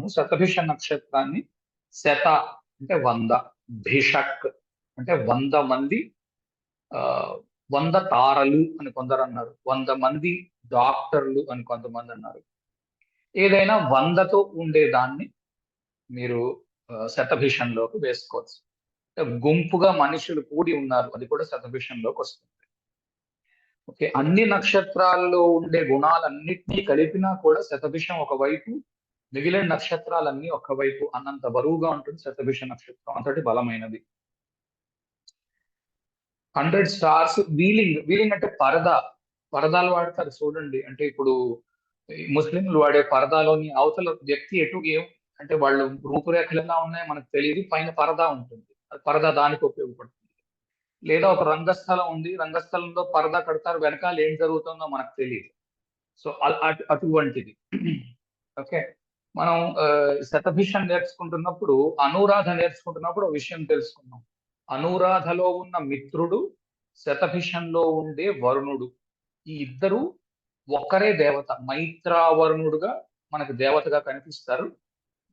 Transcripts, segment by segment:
నక్షత్రము, శతభిష నక్షత్రాన్ని శత అంటే 100, భిషక్ అంటే 100 మంది, 100 తారలు అని కొందరు అన్నారు, 100 మంది డాక్టర్లు అని కొంతమంది అన్నారు. ఏదైనా 100తో ఉండేదాన్ని మీరు శతభిషంలోకి వేసుకోవచ్చు. గుంపుగా మనుషులు కూడి ఉన్నారు, అది కూడా శతభిషంలోకి వస్తుంది. ఓకే, అన్ని నక్షత్రాల్లో ఉండే గుణాలన్నిటినీ కలిపినా కూడా శతభిషం ఒకవైపు, మిగిలిన నక్షత్రాలన్నీ ఒకవైపు అన్నంత బరువుగా ఉంటుంది శతభిష నక్షత్రం, అంతటి బలమైనది. 100 స్టార్స్ వీలింగ్ అంటే పరదాలు వాడతారు చూడండి. అంటే ఇప్పుడు ముస్లింలు వాడే పరదాలోని అవతల వ్యక్తి అంటే వాళ్ళు రూపురేఖలు ఎలా ఉన్నాయో మనకు తెలియదు, పైన పరదా ఉంటుంది, పరదా దానికి ఉపయోగపడుతుంది. లేదా ఒక రంగస్థలం ఉంది, రంగస్థలంలో పరదా కడతారు, వెనకాల ఏం జరుగుతుందో మనకు తెలియదు. సో అటువంటిది. ఓకే, మనం శతభిషం నేర్చుకుంటున్నప్పుడు, అనురాధ నేర్చుకుంటున్నప్పుడు విషయం తెలుసుకున్నాం. అనురాధలో ఉన్న మిత్రుడు, శతభిషంలో ఉండే వరుణుడు, ఈ ఇద్దరు ఒక్కరే దేవత. మైత్రావరుణుడుగా మనకు దేవతగా కనిపిస్తారు.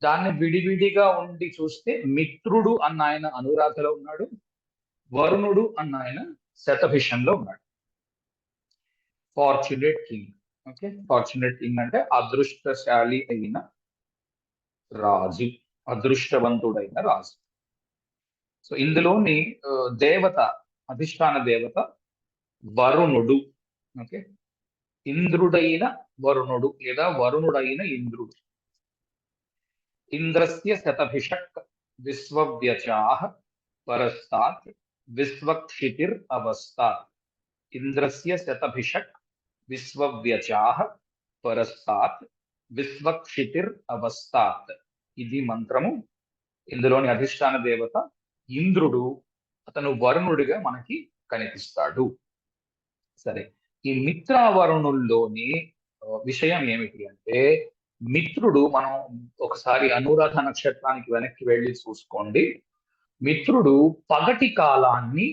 దాన్ని విడివిడిగా ఉండి చూస్తే మిత్రుడు అన్న ఆయన అనురాధలో ఉన్నాడు, వరుణుడు అన్న ఆయన శతభిషంలో ఉన్నాడు. Fortunate king. Okay, fortunate king అంటే అదృష్టశాలి అయిన రాజు, అదృష్టవంతుడైన రాజు. సో ఇందులోని దేవత, అధిష్టాన దేవత వరుణుడు. ఓకే, ఇంద్రుడైన వరుణుడు లేదా వరుణుడైన ఇంద్రుడు. ఇంద్రస్య శతభిషక్ విశ్వవ్యచాః పరస్తాత్ విశ్వక్షితిర్ అవస్తాత్. ఇంద్రస్య శతభిషక్ విశ్వవ్యచాః పరస్తాత్ విశ్వక్షితిర్ అవస్తాత్. ఇది మంత్రము. ఇందులోని అధిష్టాన దేవత ఇంద్రుడు, అతను వరుణుడిగా మనకి కనిపిస్తాడు. సరే, ఈ మిత్రావరుణుల్లోని విషయం ఏమిటి అంటే, మిత్రుడు, మనం ఒకసారి అనురాధ నక్షత్రానికి వెనక్కి వెళ్ళి చూసుకోండి. మిత్రుడు పగటి కాలాన్ని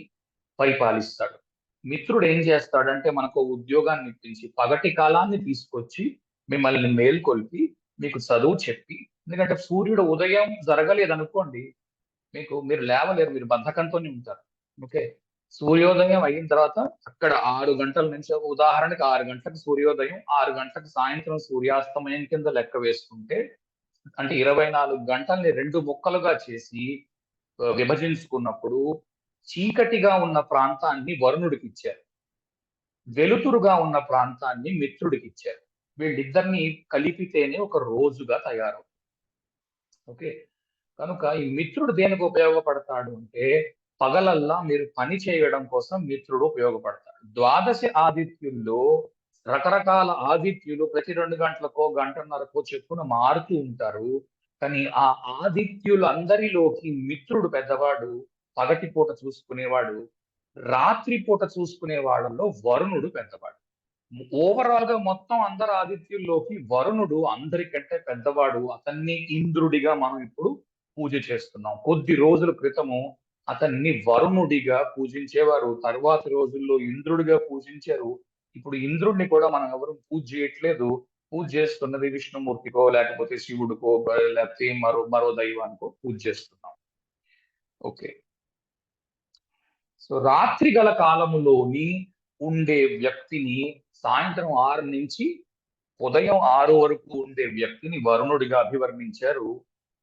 పరిపాలిస్తాడు. మిత్రుడు ఏం చేస్తాడంటే, మనకు ఉద్యోగాన్ని ఇప్పించి పగటి కాలాన్ని తీసుకొచ్చి మిమ్మల్ని మేల్కొల్పి మీకు చదువు చెప్పి, ఎందుకంటే సూర్యుడు ఉదయం జరగలేదనుకోండి, మీరు లేవలేరు, మీరు బద్ధకంతోనే ఉంటారు. ఓకే, సూర్యోదయం అయిన తర్వాత అక్కడ 6 గంటల నుంచి, ఉదాహరణకి 6 గంటలకు సూర్యోదయం, 6 గంటలకు సాయంత్రం సూర్యాస్తమయం కింద లెక్క వేసుకుంటే, అంటే 24 గంటల్ని 2 ముక్కలుగా చేసి విభజించుకున్నప్పుడు చీకటిగా ఉన్న ప్రాంతాన్ని వరుణుడికి ఇచ్చారు, వెలుతురుగా ఉన్న ప్రాంతాన్ని మిత్రుడికి ఇచ్చారు. వీళ్ళిద్దరిని కలిపితేనే ఒక రోజుగా తయారవుతుంది. ఓకే, కనుక ఈ మిత్రుడు దేనికి ఉపయోగపడతాడు అంటే, పగలల్లా మీరు పని చేయడం కోసం మిత్రుడు ఉపయోగపడతాడు. ద్వాదశ ఆదిత్యుల్లో రకరకాల ఆదిత్యులు ప్రతి 2 గంటలకో గంటన్నరకో చెప్పున మారుతూ ఉంటారు. కానీ ఆ ఆదిత్యులందరిలోకి మిత్రుడు పెద్దవాడు, పగటిపూట చూసుకునేవాడు. రాత్రిపూట చూసుకునే వాళ్ళలో వరుణుడు పెద్దవాడు. ఓవరాల్ గా మొత్తం అందరు ఆదిత్యుల్లోకి వరుణుడు అందరికంటే పెద్దవాడు. అతన్ని ఇంద్రుడిగా మనం ఇప్పుడు పూజ చేస్తున్నాం. కొద్ది రోజుల క్రితము అతన్ని వరుణుడిగా పూజించేవారు, తర్వాతి రోజుల్లో ఇంద్రుడిగా పూజించారు. ఇప్పుడు ఇంద్రుడిని కూడా మనం ఎవరు పూజ చేయట్లేదు. పూజ చేస్తున్నది విష్ణుమూర్తికో, లేకపోతే శివుడికో, లేకపోతే మరో దైవానికో పూజ చేస్తున్నాం. ఓకే, సో రాత్రి గల కాలములోని ఉండే వ్యక్తిని, సాయంత్రం 6 నుంచి ఉదయం 6 వరకు ఉండే వ్యక్తిని వరుణుడిగా అభివర్ణించారు.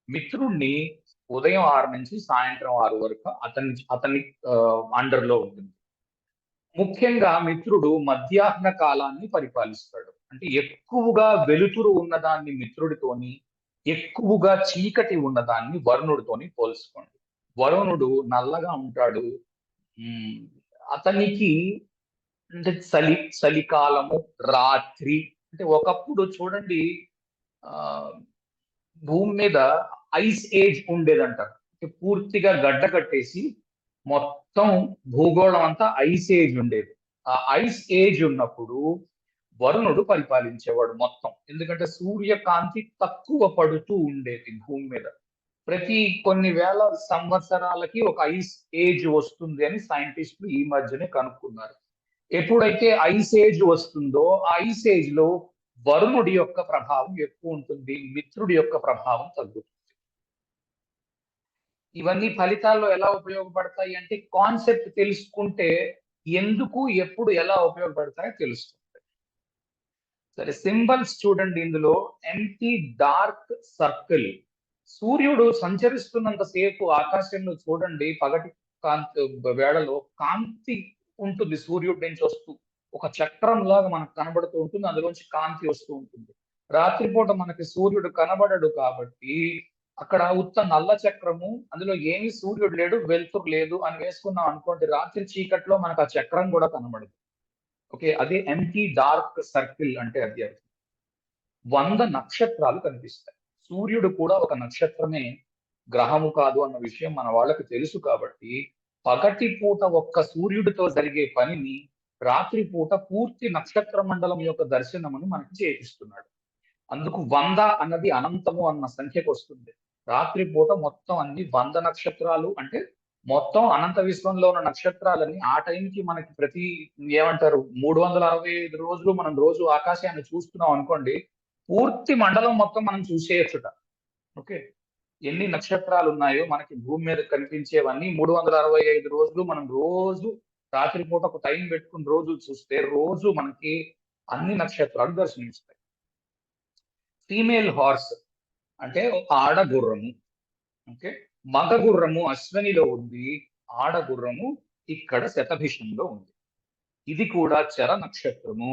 మిత్రుణ్ణి ఉదయం 6 నుంచి సాయంత్రం 6 వరకు అతని అండర్లో ఉంటుంది. ముఖ్యంగా మిత్రుడు మధ్యాహ్న కాలాన్ని పరిపాలిస్తాడు. అంటే ఎక్కువగా వెలుతురు ఉన్నదాన్ని మిత్రుడితోని, ఎక్కువగా చీకటి ఉన్నదాన్ని వరుణుడితోని పోల్చుకోండి. వరుణుడు నల్లగా ఉంటాడు. అతనికి అంటే చలికాలము, రాత్రి. అంటే ఒకప్పుడు చూడండి, భూమి మీద ఐస్ ఏజ్ ఉండేదంటారు. పూర్తిగా గడ్డ కట్టేసి మొత్తం భూగోళం అంతా ఐస్ ఏజ్ ఉండేది. ఆ ఐస్ ఏజ్ ఉన్నప్పుడు వరుణుడు పరిపాలించేవాడు మొత్తం. ఎందుకంటే సూర్యకాంతి తక్కువ పడుతూ ఉండేది భూమి మీద. ప్రతి కొన్ని వేల సంవత్సరాలకి ఒక ఐస్ ఏజ్ వస్తుంది అని సైంటిస్టులు ఈ మధ్యనే కనుక్కున్నారు. ఎప్పుడైతే ఐస్ ఏజ్ వస్తుందో, ఆ ఐస్ ఏజ్ లో వరుణుడి యొక్క ప్రభావం ఎక్కువ ఉంటుంది, మిత్రుడి యొక్క ప్రభావం తగ్గుతుంది. ఇవన్నీ ఫలితాల్లో ఎలా ఉపయోగపడతాయి అంటే కాన్సెప్ట్ తెలుసుకుంటే ఎందుకు ఎప్పుడు ఎలా ఉపయోగపడతాయో తెలుస్తుంది. సరే, సింబల్స్ చూడండి. ఇందులో ఎంటీ డార్క్ సర్కిల్. సూర్యుడు సంచరిస్తున్నంత సేపు ఆకాశంలో చూడండి, పగటి కాంతి వేళలో కాంతి ఉంటుంది సూర్యుడి నుంచి వస్తూ, ఒక చక్రం లాగా మనకు కనబడుతూ ఉంటుంది, అందులోంచి కాంతి వస్తూ ఉంటుంది. రాత్రిపూట మనకి సూర్యుడు కనబడడు కాబట్టి అక్కడ ఉత్త నల్ల చక్రము, అందులో ఏమి సూర్యుడు లేడు, వెలుతురు లేదు అని వేసుకున్నాం అనుకోండి, రాత్రి చీకట్లో మనకు ఆ చక్రం కూడా కనబడదు. ఓకే, అదే ఎంటీ డార్క్ సర్కిల్ అంటే అది. 100 నక్షత్రాలు కనిపిస్తాయి. సూర్యుడు కూడా ఒక నక్షత్రమే, గ్రహము కాదు అన్న విషయం మన వాళ్ళకి తెలుసు కాబట్టి పగటి పూట ఒక్క సూర్యుడితో జరిగే పనిని రాత్రి పూట పూర్తి నక్షత్ర మండలం యొక్క దర్శనమును మనకి చేపిస్తున్నాడు. అందుకు 100 అన్నది అనంతము అన్న సంఖ్యకు వస్తుంది. రాత్రి పూట మొత్తం అన్ని 100 నక్షత్రాలు అంటే మొత్తం అనంత విశ్వంలో ఉన్న నక్షత్రాలని ఆ టైంకి మనకి ప్రతి ఏమంటారు 365 రోజులు మనం రోజు ఆకాశాన్ని చూస్తున్నాం అనుకోండి, పూర్తి మండలం మొత్తం మనం చూసేయచ్చుట. ఓకే, ఎన్ని నక్షత్రాలు ఉన్నాయో మనకి భూమి మీద కనిపించేవన్నీ 365 రోజులు మనం రోజు రాత్రిపూట ఒక టైం పెట్టుకుని రోజు చూస్తే రోజు మనకి అన్ని నక్షత్రాలు దర్శనమిస్తాయి. ఫీమేల్ హార్స్ అంటే ఆడ గుర్రము. ఓకే, మగ గుర్రము అశ్వనిలో ఉంది, ఆడ గుర్రము ఇక్కడ శతభిషంలో ఉంది. ఇది కూడా చర నక్షత్రము.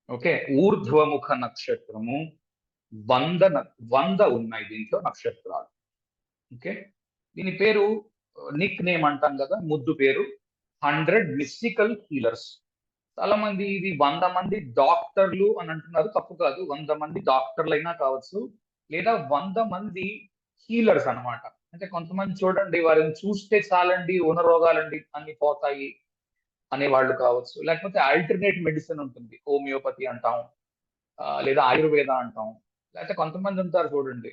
ఓకే, ఊర్ధ్వముఖ నక్షత్రము. 100 ఉన్నాయి దీంట్లో నక్షత్రాలు. ఓకే, దీని పేరు నిక్ నేమ్ అంటాం కదా, ముద్దు పేరు 100 మిస్టికల్ హీలర్స్. చాలా మంది ఇది 100 మంది డాక్టర్లు అని అంటున్నారు, తప్పు కాదు. 100 మంది డాక్టర్లు అయినా కావచ్చు, లేదా 100 మంది హీలర్స్ అన్నమాట. అంటే కొంతమంది చూడండి, వారిని చూస్తే చాలండి ఉన్న రోగాలండి అన్ని పోతాయి అనే వాళ్ళు కావచ్చు, లేకపోతే ఆల్టర్నేట్ మెడిసిన్ ఉంటుంది, హోమియోపతి అంటాం, లేదా ఆయుర్వేద అంటాం. లేకపోతే కొంతమంది ఉంటారు చూడండి,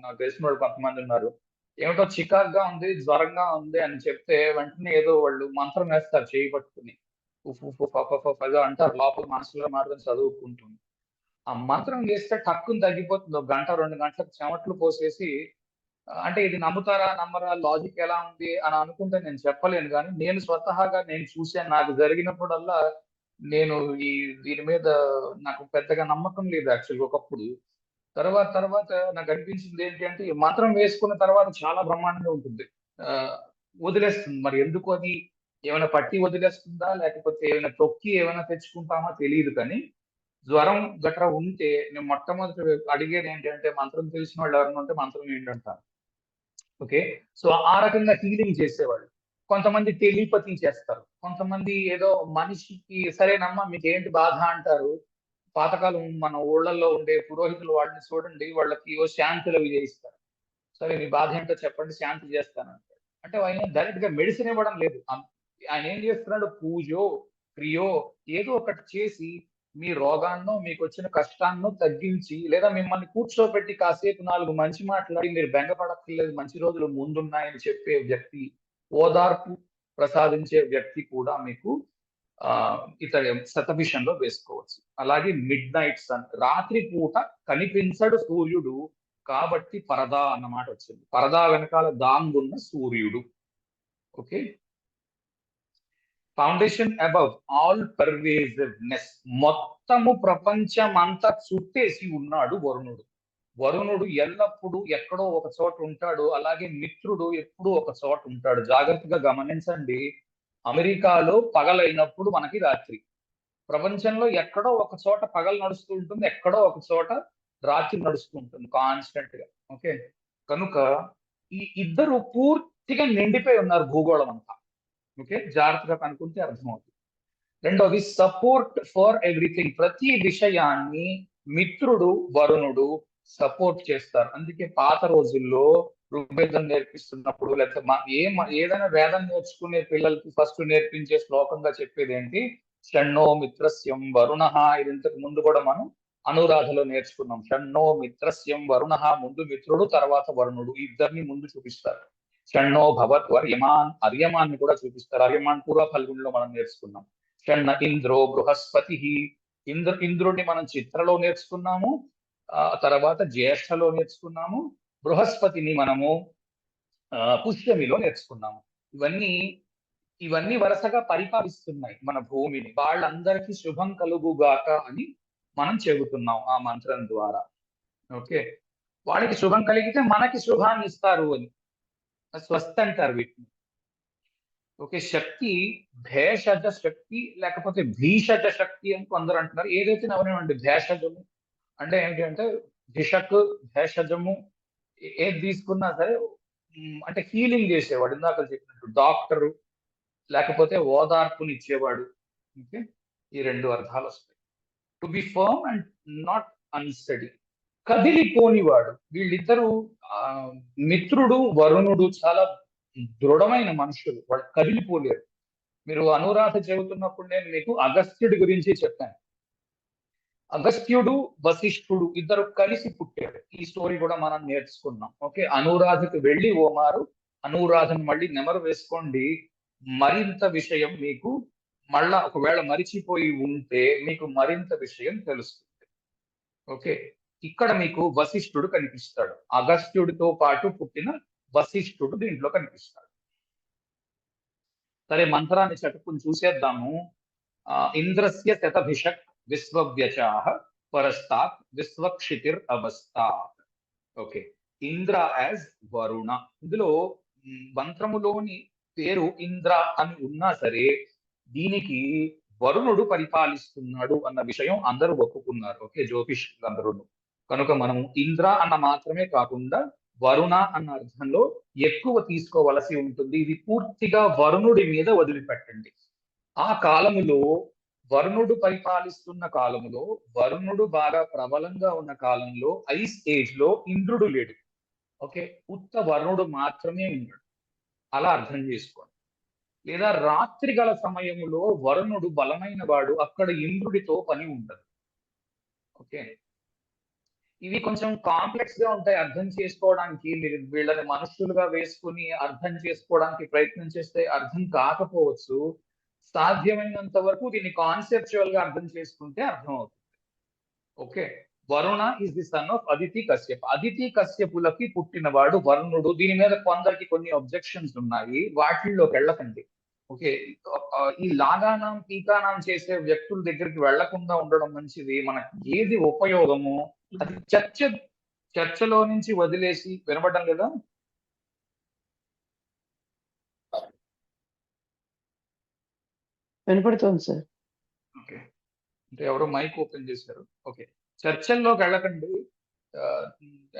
నాకు తెలిసిన వాళ్ళు కొంతమంది ఉన్నారు, ఏమిటో చికాగ్గా ఉంది, జ్వరంగా ఉంది అని చెప్తే వెంటనే ఏదో వాళ్ళు మంత్రం వేస్తారు చేయి పట్టుకుని, ఉఫ్ ఉఫ్ ఉఫ్ అఫ్ అఫ్ అఫ్ ఏదో అంటారు, లోపల మనసులో మాత్రం చదువుకుంటుంది. ఆ మంత్రం వేస్తే టక్కుని తగ్గిపోతుంది. 1 గంట 2 గంటలకు చెమట్లు పోసేసి, అంటే ఇది నమ్ముతారా నమ్మరా, లాజిక్ ఎలా ఉంది అని అనుకుంటే నేను చెప్పలేను, కానీ నేను స్వతహాగా నేను చూశాను. నాకు జరిగినప్పుడల్లా నేను దీని మీద నాకు పెద్దగా నమ్మకం లేదు యాక్చువల్గా ఒకప్పుడు. తర్వాత తర్వాత నాకు అనిపించింది ఏంటి అంటే, ఈ మంత్రం వేసుకున్న తర్వాత చాలా బ్రహ్మాండంగా ఉంటుంది. వదిలేస్తుంది. మరి ఎందుకు అది, ఏమైనా పట్టి వదిలేస్తుందా, లేకపోతే ఏమైనా తొక్కి ఏమైనా తెచ్చుకుంటామా తెలియదు, కానీ జ్వరం గట్రా ఉంటే నేను మొట్టమొదటి అడిగేది ఏంటంటే, మంత్రం తెలిసిన వాళ్ళు ఎవరైనా ఉంటే మంత్రం ఏంటంటారు. ఓకే, సో ఆ రకంగా హీలింగ్ చేసేవాళ్ళు. కొంతమంది టెలిపతి చేస్తారు, కొంతమంది ఏదో మనిషికి సరేనమ్మా మీకు ఏంటి బాధ అంటారు. పాతకాలం మన ఊళ్ళల్లో ఉండే పురోహితులు వాళ్ళని చూడండి, వాళ్ళకి ఓ శాంతులు అవి చేయిస్తారు. సరే మీ బాధ ఏంటో చెప్పండి, శాంతి చేస్తానంటాడు. అంటే ఆయన డైరెక్ట్ గా మెడిసిన్ ఇవ్వడం లేదు. ఆయన ఏం చేస్తున్నాడు, పూజో క్రియో ఏదో ఒకటి చేసి మీ రోగాన్నో మీకు వచ్చిన కష్టాన్నో తగ్గించి, లేదా మిమ్మల్ని కూర్చోబెట్టి కాసేపు 4 మంచి మాట్లాడి మీరు బెంగపడక్కర్లేదు, మంచి రోజులు ముందున్నాయని చెప్పే వ్యక్తి, ఓదార్పు ప్రసాదించే వ్యక్తి కూడా మీకు ఇతర శతభిషంలో వేసుకోవచ్చు. అలాగే మిడ్ నైట్ సన్, రాత్రి పూట కనిపించడు సూర్యుడు కాబట్టి పరదా అన్నమాట వచ్చింది. పరదా వెనకాల దాంగున్న సూర్యుడు. ఓకే, ఫౌండేషన్ అబౌవ్ ఆల్ పర్వేజివ్నెస్, మొత్తము ప్రపంచమంతా చుట్టేసి ఉన్నాడు వరుణుడు. వరుణుడు ఎల్లప్పుడూ ఎక్కడో ఒక చోట ఉంటాడు. అలాగే మిత్రుడు ఎప్పుడూ ఒక చోట ఉంటాడు. జాగ్రత్తగా గమనించండి, అమెరికాలో పగలైనప్పుడు మనకి రాత్రి, ప్రపంచంలో ఎక్కడో ఒక చోట పగలు నడుస్తూ ఉంటుంది, ఎక్కడో ఒక చోట రాత్రి నడుస్తూ ఉంటుంది కాన్స్టెంట్ గా. ఓకే, కనుక ఈ ఇద్దరు పూర్తిగా నిండిపోయి ఉన్నారు భూగోళం అంతా. ఓకే, జాగ్రత్తగా కనుక్కుంటే అర్థమవుతుంది. రెండోది సపోర్ట్ ఫర్ ఎవ్రీథింగ్, ప్రతి విషయాన్ని మిత్రుడు వరుణుడు సపోర్ట్ చేస్తారు. అందుకే పాత రోజుల్లో ఋగ్వేదం నేర్పిస్తున్నప్పుడు, లేకపోతే ఏదైనా వేదం నేర్చుకునే పిల్లలకి ఫస్ట్ నేర్పించే శ్లోకంగా చెప్పేది ఏంటి, షణ్ణో మిత్రస్యం వరుణ. ఇది ఇంతకు ముందు కూడా మనం అనురాధలో నేర్చుకున్నాం. షణ్ణో మిత్రస్యం వరుణ, ముందు మిత్రుడు తర్వాత వరుణుడు, ఇద్దరిని ముందు చూపిస్తారు. షణ్ణో భవత్ వర్యమాన్, అర్యమాన్ని కూడా చూపిస్తారు. అర్యమాన్ పూర్వ ఫల్గుణిలో మనం నేర్చుకున్నాం. షణ్ణ ఇంద్రో బృహస్పతి, ఇంద్రుడిని మనం చిత్రలో నేర్చుకున్నాము, తర్వాత జ్యేష్ఠలో నేర్చుకున్నాము, బృహస్పతిని మనము పుష్యమిలో నేర్చుకున్నాము. ఇవన్నీ ఇవన్నీ వరుసగా పరిపాలిస్తున్నాయి మన భూమిని. వాళ్ళందరికీ శుభం కలుగుగాక అని మనం చెబుతున్నాం ఆ మంత్రం ద్వారా. ఓకే, వాళ్ళకి శుభం కలిగితే మనకి శుభాన్ని ఇస్తారు అని స్వస్తి అంటారు వీటిని. ఓకే, శక్తి భేషజ శక్తి లేకపోతే భీషజ శక్తి అని కొందరు అంటున్నారు. ఏదైతే అవనివ్వండి, భేషజము అంటే ఏంటి అంటే భిషక్, భేషజము ఏది తీసుకున్నా సరే అంటే హీలింగ్ చేసేవాడు, ఇందాక చెప్పినట్టు డాక్టరు లేకపోతే ఓదార్పునిచ్చేవాడు. ఓకే, ఈ రెండు అర్థాలు వస్తాయి. To be firm and not unsteady, కదిలిపోనివాడు. వీళ్ళిద్దరూ ఆ, మిత్రుడు వరుణుడు చాలా దృఢమైన మనుషులు, వాళ్ళు కదిలిపోలేరు. మీరు అనురాధ చెబుతున్నప్పుడు నేను మీకు అగస్త్యుడి గురించి చెప్పాను. అగస్త్యుడు వశిష్ఠుడు ఇద్దరు కలిసి పుట్టారు. ఈ స్టోరీ కూడా మనం నేర్చుకున్నాం. ఓకే, అనురాధకు వెళ్ళి ఓమారు అనురాధను మళ్ళీ నెమరు వేసుకోండి. మరింత విషయం మీకు మళ్ళా ఒకవేళ మరిచిపోయి ఉంటే మీకు మరింత విషయం తెలుస్తుంది. ఓకే, ఇక్కడ మీకు వశిష్ఠుడు కనిపిస్తాడు. అగస్త్యుడితో పాటు పుట్టిన వశిష్ఠుడు దీంట్లో కనిపిస్తాడు. సరే, మంత్రాన్ని చటుకుని చూసేద్దాము. ఇంద్రస్య శతభిషక్ విశ్వవ్యచాహ పరస్తాత్ విశ్వక్షితిర్ అవస్థాత్. Okay, Indra as Varuna. ఇందులో మంత్రములోని పేరు ఇంద్ర అని ఉన్నా సరే దీనికి వరుణుడు పరిపాలిస్తున్నాడు అన్న విషయం అందరూ ఒప్పుకున్నారు. ఓకే, జ్యోతిష్కులందరూ. కనుక మనం ఇంద్ర అన్న మాత్రమే కాకుండా వరుణ అన్న అర్థంలో ఎక్కువ తీసుకోవలసి ఉంటుంది. ఇది పూర్తిగా వరుణుడి మీద వదిలిపెట్టండి. ఆ కాలములో వరుణుడు పరిపాలిస్తున్న కాలములో, వరుణుడు బాగా ప్రబలంగా ఉన్న కాలంలో, ఐస్ ఏజ్ లో ఇంద్రుడు లేడు. ఓకే, ఉత్త వరుణుడు మాత్రమే ఉన్నాడు. అలా అర్థం చేసుకోండి. లేదా రాత్రి గల సమయములో వరుణుడు బలమైన వాడు, అక్కడ ఇంద్రుడితో పని ఉండదు. ఓకే, ఇవి కొంచెం కాంప్లెక్స్ గా ఉంటాయి అర్థం చేసుకోవడానికి. మీరు వీళ్ళని మనుషులుగా వేసుకుని అర్థం చేసుకోవడానికి ప్రయత్నం చేస్తే అర్థం కాకపోవచ్చు. సాధ్యమైనంత వరకు దీన్ని కాన్సెప్చువల్ గా అర్థం చేసుకుంటే అర్థం అవుతుంది. Okay, Varuna is the son of Aditi Kashyap. Aditi కశ్యపులకి పుట్టినవాడు వరుణుడు. దీని మీద కొందరికి కొన్ని అబ్జెక్షన్స్ ఉన్నాయి, వాటిల్లోకి వెళ్ళకండి. ఓకే, ఈ లాగానం టీకానాం చేసే వ్యక్తుల దగ్గరికి వెళ్లకుండా ఉండడం మంచిది. మనకి ఏది ఉపయోగము అది చర్చలో నుంచి వదిలేసి, వినబడడం లేదా? వినపడుతోంది సార్. ఓకే, అంటే ఎవరో మైక్ ఓపెన్ చేశారు. ఓకే, చర్చల్లోకి వెళ్ళకండి.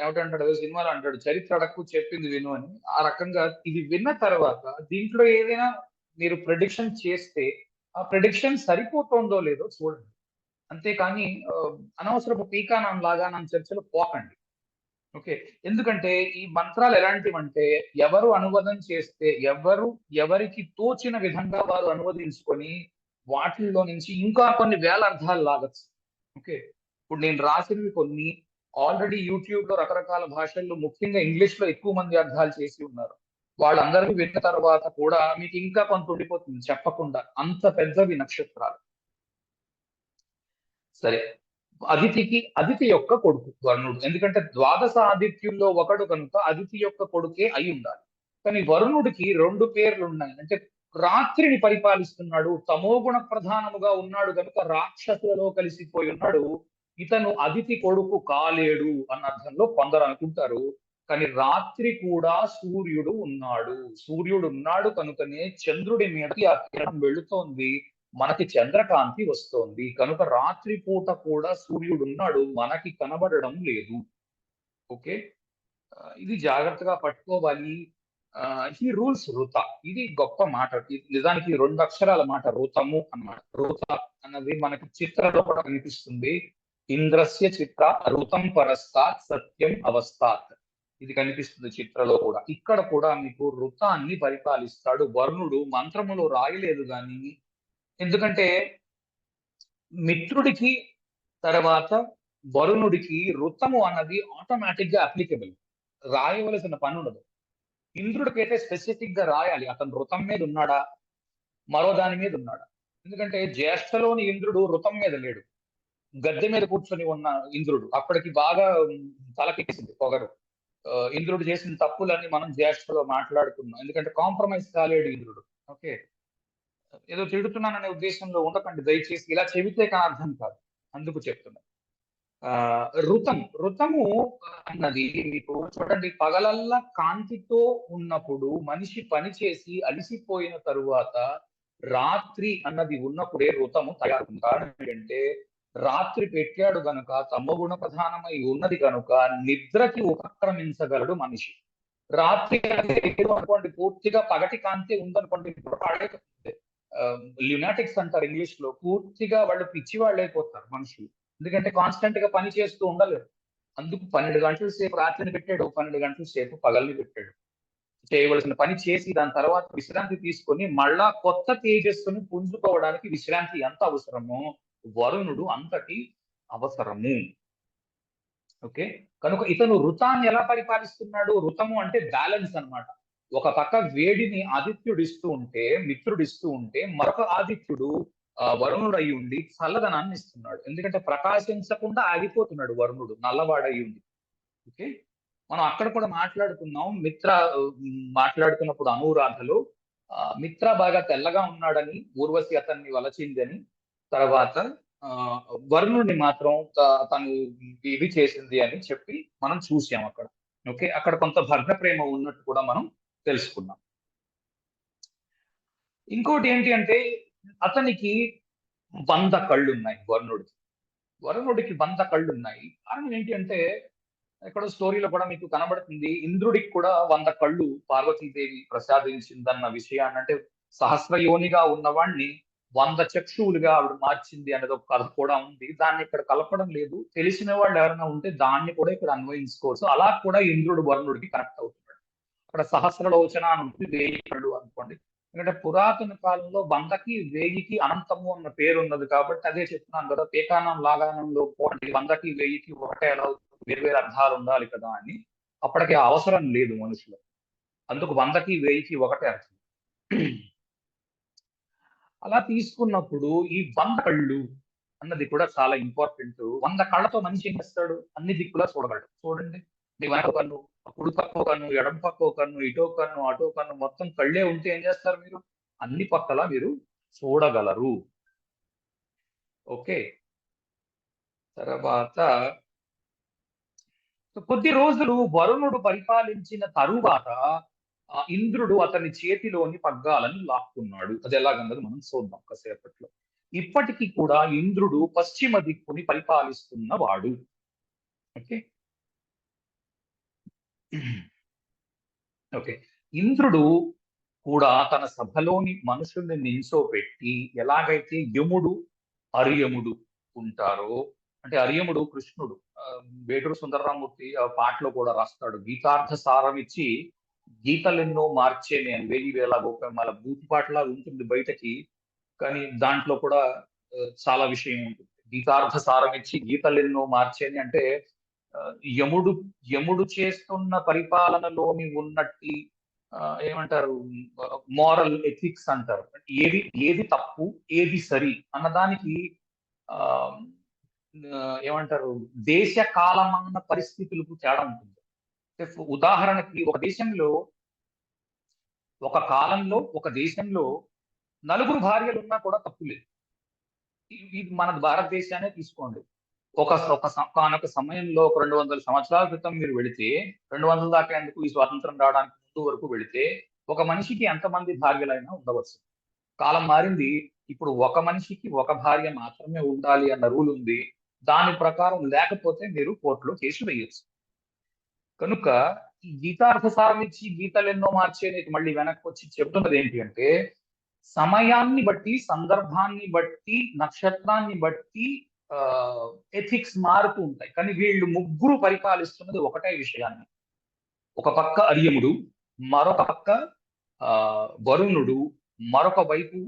ఏమిటంటాడు, సినిమాలో అంటాడు, చరిత్ర అడక్కు చెప్పింది విను అని. ఆ రకంగా ఇది విన్న తర్వాత దీంట్లో ఏదైనా మీరు ప్రెడిక్షన్ చేస్తే ఆ ప్రెడిక్షన్ సరిపోతుందో లేదో చూడండి. అంతేకాని అనవసరపు పీకానం లాగా నా చర్చలు పోకండి. ఓకే, ఎందుకంటే ఈ మంత్రాలు ఎలాంటివంటే ఎవరు అనువాదం చేస్తే ఎవరికి తోచిన విధంగా వారు అనువదించుకొని వాటిల్లో నుంచి ఇంకా కొన్ని వేల అర్థాలు లాగచ్చు. ఓకే, ఇప్పుడు నేను రాసినవి కొన్ని ఆల్రెడీ యూట్యూబ్ లో రకరకాల భాషల్లో, ముఖ్యంగా ఇంగ్లీష్ లో ఎక్కువ మంది అర్థాలు చేసి ఉన్నారు. వాళ్ళందరినీ విన్న తర్వాత కూడా మీకు ఇంకా కొంత ఉండిపోతుంది చెప్పకుండా, అంత పెద్దవి నక్షత్రాలు. సరే, అదితి యొక్క కొడుకు వరుణుడు. ఎందుకంటే ద్వాదశ ఆదిత్యుల్లో ఒకడు కనుక అదితి యొక్క కొడుకే అయి ఉండాలి. కానీ వరుణుడికి రెండు పేర్లు ఉన్నాయి. అంటే రాత్రిని పరిపాలిస్తున్నాడు, తమోగుణ ప్రధానముగా ఉన్నాడు కనుక రాక్షసులలో కలిసిపోయి ఉన్నాడు. ఇతను అదితి కొడుకు కాలేడు అన్న అర్థంలో కొందరు అనుకుంటారు. కానీ రాత్రి కూడా సూర్యుడు ఉన్నాడు. సూర్యుడు ఉన్నాడు కనుకనే చంద్రుడి మీదకి ఆ కిరణం వెళుతోంది, మనకి చంద్రకాంతి వస్తోంది. కనుక రాత్రి పూట కూడా సూర్యుడు ఉన్నాడు, మనకి కనబడడం లేదు. ఓకే, ఇది జాగ్రత్తగా పట్టుకోవాలి. ఈ రూల్స్ రుత, ఇది గొప్ప మాట. నిజానికి రెండు అక్షరాల మాట, రుతము అన్నమాట. రుత అన్నది మనకి చిత్రంలో కూడా కనిపిస్తుంది. ఇంద్రస్య చిత్ర రుతం పరస్తాత్ సత్యం అవస్థాత్, ఇది కనిపిస్తుంది చిత్రలో కూడా. ఇక్కడ కూడా మీకు రుతాన్ని పరిపాలిస్తాడు వరుణుడు. మంత్రములో రాయలేదు కానీ, ఎందుకంటే మిత్రుడికి తర్వాత వరుణుడికి రుతము అన్నది ఆటోమేటిక్ గా అప్లికబుల్, రాయవలసిన పని ఉండదు. ఇంద్రుడికైతే స్పెసిఫిక్ గా రాయాలి, అతను రుతం మీద ఉన్నాడా మరో దాని మీద ఉన్నాడా. ఎందుకంటే జ్యేష్ఠలోని ఇంద్రుడు రుతం మీద లేడు, గద్దె మీద కూర్చొని ఉన్న ఇంద్రుడు అప్పటికి బాగా తలకెక్కింది పొగరు. ఇంద్రుడు చేసిన తప్పులని మనం జ్యేష్ఠలో మాట్లాడుకున్నాం. ఎందుకంటే కాంప్రమైజ్ కాలేడు ఇంద్రుడు. ఓకే. ఏదో తిడుతున్నాననే ఉద్దేశంలో ఉండకండి దయచేసి. ఇలా చెబితే కానీ అర్థం కాదు. అందుకు చెప్తున్నా. ఋతము అన్నది మీకు చూడండి, పగలల్లా కాంతితో ఉన్నప్పుడు మనిషి పని చేసి అలిసిపోయిన తరువాత రాత్రి అన్నది ఉన్నప్పుడే ఋతము తయారు. కారణం ఏంటంటే రాత్రి పెట్టాడు గనుక తమోగుణ ప్రధానమై ఉన్నది కనుక నిద్రకి ఉపక్రమించగలడు మనిషి. రాత్రి లేదు అనుకోండి, పూర్తిగా పగటి కాంతి ఉందనుకోండి, ల్యూనాటిక్స్ అంటారు ఇంగ్లీష్ లో, పూర్తిగా వాళ్ళు పిచ్చి వాళ్ళు అయిపోతారు మనుషులు. ఎందుకంటే కాన్స్టెంట్ గా పని చేస్తూ ఉండలేరు. అందుకు 12 గంటల సేపు రాత్రిని పెట్టాడు, 12 గంటల సేపు పగల్ని పెట్టాడు. చేయవలసిన పని చేసి దాని తర్వాత విశ్రాంతి తీసుకొని మళ్ళా కొత్త తేజస్సును పుంజుకోవడానికి విశ్రాంతి ఎంత అవసరమో వరుణుడు అంతటి అవసరము. ఓకే. కనుక ఇతను ఋతాన్ని ఎలా పరిపాలిస్తున్నాడు? ఋతము అంటే బ్యాలెన్స్ అన్నమాట. ఒక పక్క వేడిని ఆదిత్యుడు ఇస్తూ ఉంటే, మిత్రుడు ఇస్తూ ఉంటే, మరొక ఆదిత్యుడు వరుణుడు అయి ఉండి చల్లదనాన్ని ఇస్తున్నాడు. ఎందుకంటే ప్రకాశించకుండా ఆగిపోతున్నాడు వరుణుడు, నల్లవాడయి ఉండి. ఓకే. మనం అక్కడ కూడా మాట్లాడుకున్నాం మాట్లాడుతున్నప్పుడు అనురాధలో మిత్ర బాగా తెల్లగా ఉన్నాడని ఊర్వశి అతన్ని వలచిందని, తర్వాత వరుణుడిని మాత్రం తను ఇది చేసింది అని చెప్పి మనం చూసాం అక్కడ. ఓకే. అక్కడ కొంత భగ్న ప్రేమ ఉన్నట్టు కూడా మనం తెలుసుకున్నాం. ఇంకోటి ఏంటి అంటే అతనికి 100 కళ్ళున్నాయి వరుణుడికి 100 కళ్ళున్నాయి. కారణం ఏంటి అంటే ఇక్కడ స్టోరీలో కూడా మీకు కనబడుతుంది, ఇంద్రుడికి కూడా 100 కళ్ళు పార్వతీదేవి ప్రసాదించిందన్న విషయాన్ని, అంటే సహస్రయోనిగా ఉన్నవాణ్ణి 100 చక్షువులుగా ఆవిడ మార్చింది అనేది ఒక కథ కూడా ఉంది. దాన్ని ఇక్కడ కలపడం లేదు. తెలిసిన వాళ్ళు ఎవరైనా ఉంటే దాన్ని కూడా ఇక్కడ అన్వయించుకోవచ్చు. అలా కూడా ఇంద్రుడు వరుణుడికి కనెక్ట్ అవుతున్నాడు. అక్కడ సహస్రలోచన అని ఉంటుంది, 1000 కళ్ళు అనుకోండి. ఎందుకంటే పురాతన కాలంలో 100కి 1000కి అనంతము అన్న పేరు ఉన్నది కాబట్టి అదే చెప్తున్నాను కదా, పేకానం లాగానంలో 100కి 1000కి ఒకటే ఎలా వేరు అర్థాలు ఉండాలి కదా అని. అప్పటికి అవసరం లేదు మనుషులు. అందుకు 100కి 1000కి ఒకటే అర్థం. అలా తీసుకున్నప్పుడు ఈ 100 కళ్ళు అన్నది కూడా చాలా ఇంపార్టెంట్. 100 కళ్ళతో మనిషి ఏం చేస్తాడు? అన్ని దిక్కులా చూడగలడు. చూడండి, నీ వెనక కన్ను, కుడి పక్కో కన్ను, ఎడమ పక్కో కన్ను, ఇటో కన్ను, అటో కన్ను, మొత్తం కళ్ళే ఉంటే ఏం చేస్తారు మీరు? అన్ని పక్కల మీరు చూడగలరు. ఓకే. తర్వాత కొద్ది రోజులు వరుణుడు పరిపాలించిన తరువాత ఇంద్రుడు అతని చేతిలోని పగ్గాలను లాక్కున్నాడు. అది ఎలాగన్నది మనం చూద్దాం కాసేపట్లో. ఇప్పటికీ కూడా ఇంద్రుడు పశ్చిమ దిక్కుని పరిపాలిస్తున్నవాడు. ఓకే. ఓకే. ఇంద్రుడు కూడా తన సభలోని మనుషుల్ని నించోబెట్టి, ఎలాగైతే యముడు అర్యముడు ఉంటారో, అంటే అర్యముడు కృష్ణుడు, వేటూరు సుందరరామూర్తి ఆ పాటలో కూడా రాస్తాడు, గీతార్థ సారం ఇచ్చి గీతలెన్నో మార్చేనే అని, వేయి వేల గోపెమ్మల బూతి పాటలా ఉంటుంది బయటకి, కానీ దాంట్లో కూడా చాలా విషయం ఉంటుంది. గీతార్థ సారం ఇచ్చి గీతలెన్నో మార్చేని అంటే ఆ, యముడు యముడు చేస్తున్న పరిపాలనలోని ఉన్నట్టి ఏమంటారు, మోరల్ ఎథిక్స్ అంటారు. ఏది ఏది తప్పు, ఏది సరి అన్నదానికి ఆ ఏమంటారు, దేశ కాలమాన పరిస్థితులకు తేడా ఉంటుంది. ఉదాహరణకి ఒక కాలంలో ఒక దేశంలో నలుగురు భార్యలు ఉన్నా కూడా తప్పు లేదు. ఇది మన భారతదేశాన్ని తీసుకోండి. ఒకానొక సమయంలో ఒక 200 సంవత్సరాల క్రితం మీరు వెళితే, 200 దాకా ఎందుకు, ఈ స్వాతంత్రం రావడానికి ముందు వరకు వెళితే ఒక మనిషికి ఎంతమంది భార్యలైనా ఉండవచ్చు. కాలం మారింది. ఇప్పుడు ఒక మనిషికి ఒక భార్య మాత్రమే ఉండాలి అన్న రూల్ ఉంది. దాని ప్రకారం లేకపోతే మీరు కోర్టులో కేసు వేయొచ్చు. కనుక ఈ గీతార్థసారం ఇచ్చి గీతలెన్నో మార్చేది మళ్ళీ వెనక్కి వచ్చి చెప్తున్నది ఏంటి అంటే, సమయాన్ని బట్టి, సందర్భాన్ని బట్టి, నక్షత్రాన్ని బట్టి ఎథిక్స్ మారుతూ ఉంటాయి. కానీ వీళ్ళు ముగ్గురు పరిపాలిస్తున్నది ఒకటే విషయాన్ని. ఒక పక్క అర్యముడు, మరొక పక్క వరుణుడు, మరొక వైపు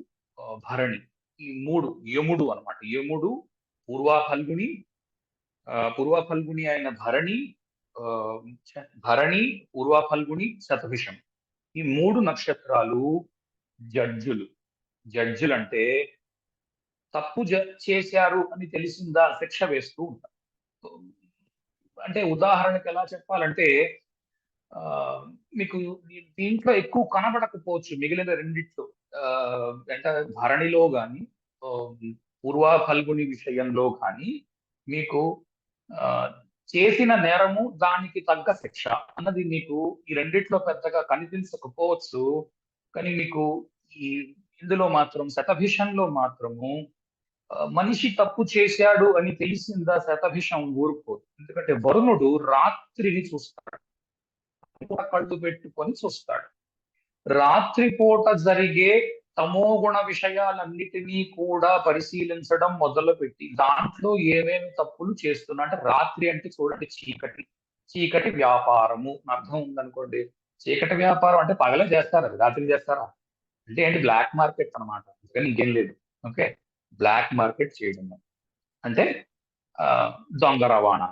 భరణి. ఈ మూడు యముడు అన్నమాట. యముడు, పూర్వ ఫల్గుని అయిన భరణి, పూర్వ ఫల్గుని, శతభిషం. ఈ 3 నక్షత్రాలు జడ్జులు. జడ్జులు అంటే తప్పు చేశారు అని తెలిసిందా శిక్ష వేస్తూ ఉంటారు. అంటే ఉదాహరణకి ఎలా చెప్పాలంటే ఆ మీకు దీంట్లో ఎక్కువ కనబడకపోవచ్చు మిగిలిన రెండిట్లో. అంటే భరణిలో గాని ఆ, పూర్వ ఫల్గుని విషయంలో కానీ మీకు ఆ చేసిన నేరము దానికి తగ్గ శిక్ష అన్నది మీకు ఈ రెండిట్లో పెద్దగా కనిపించకపోవచ్చు. కానీ మీకు ఈ ఇందులో మాత్రం శతభిషంలో మాత్రము మనిషి తప్పు చేశాడు అని తెలిసిందా శతభిషం ఊరుకోదు. ఎందుకంటే వరుణుడు రాత్రిని చూస్తాడు, కళ్ళు పెట్టుకొని చూస్తాడు. రాత్రిపూట జరిగే తమోగుణ విషయాలన్నిటినీ కూడా పరిశీలించడం మొదలుపెట్టి దాంట్లో ఏమేమి తప్పులు చేస్తున్నా అంటే రాత్రి అంటే చూడండి చీకటి, చీకటి వ్యాపారము అర్థం ఉందనుకోండి. చీకటి వ్యాపారం అంటే పగలే చేస్తారు, అది రాత్రి చేస్తారా? అంటే ఏంటి, బ్లాక్ మార్కెట్ అన్నమాట, అందుకని ఇంకేం లేదు. ఓకే, బ్లాక్ మార్కెట్ చేయడం అంటే ఆ, దొంగ రవాణా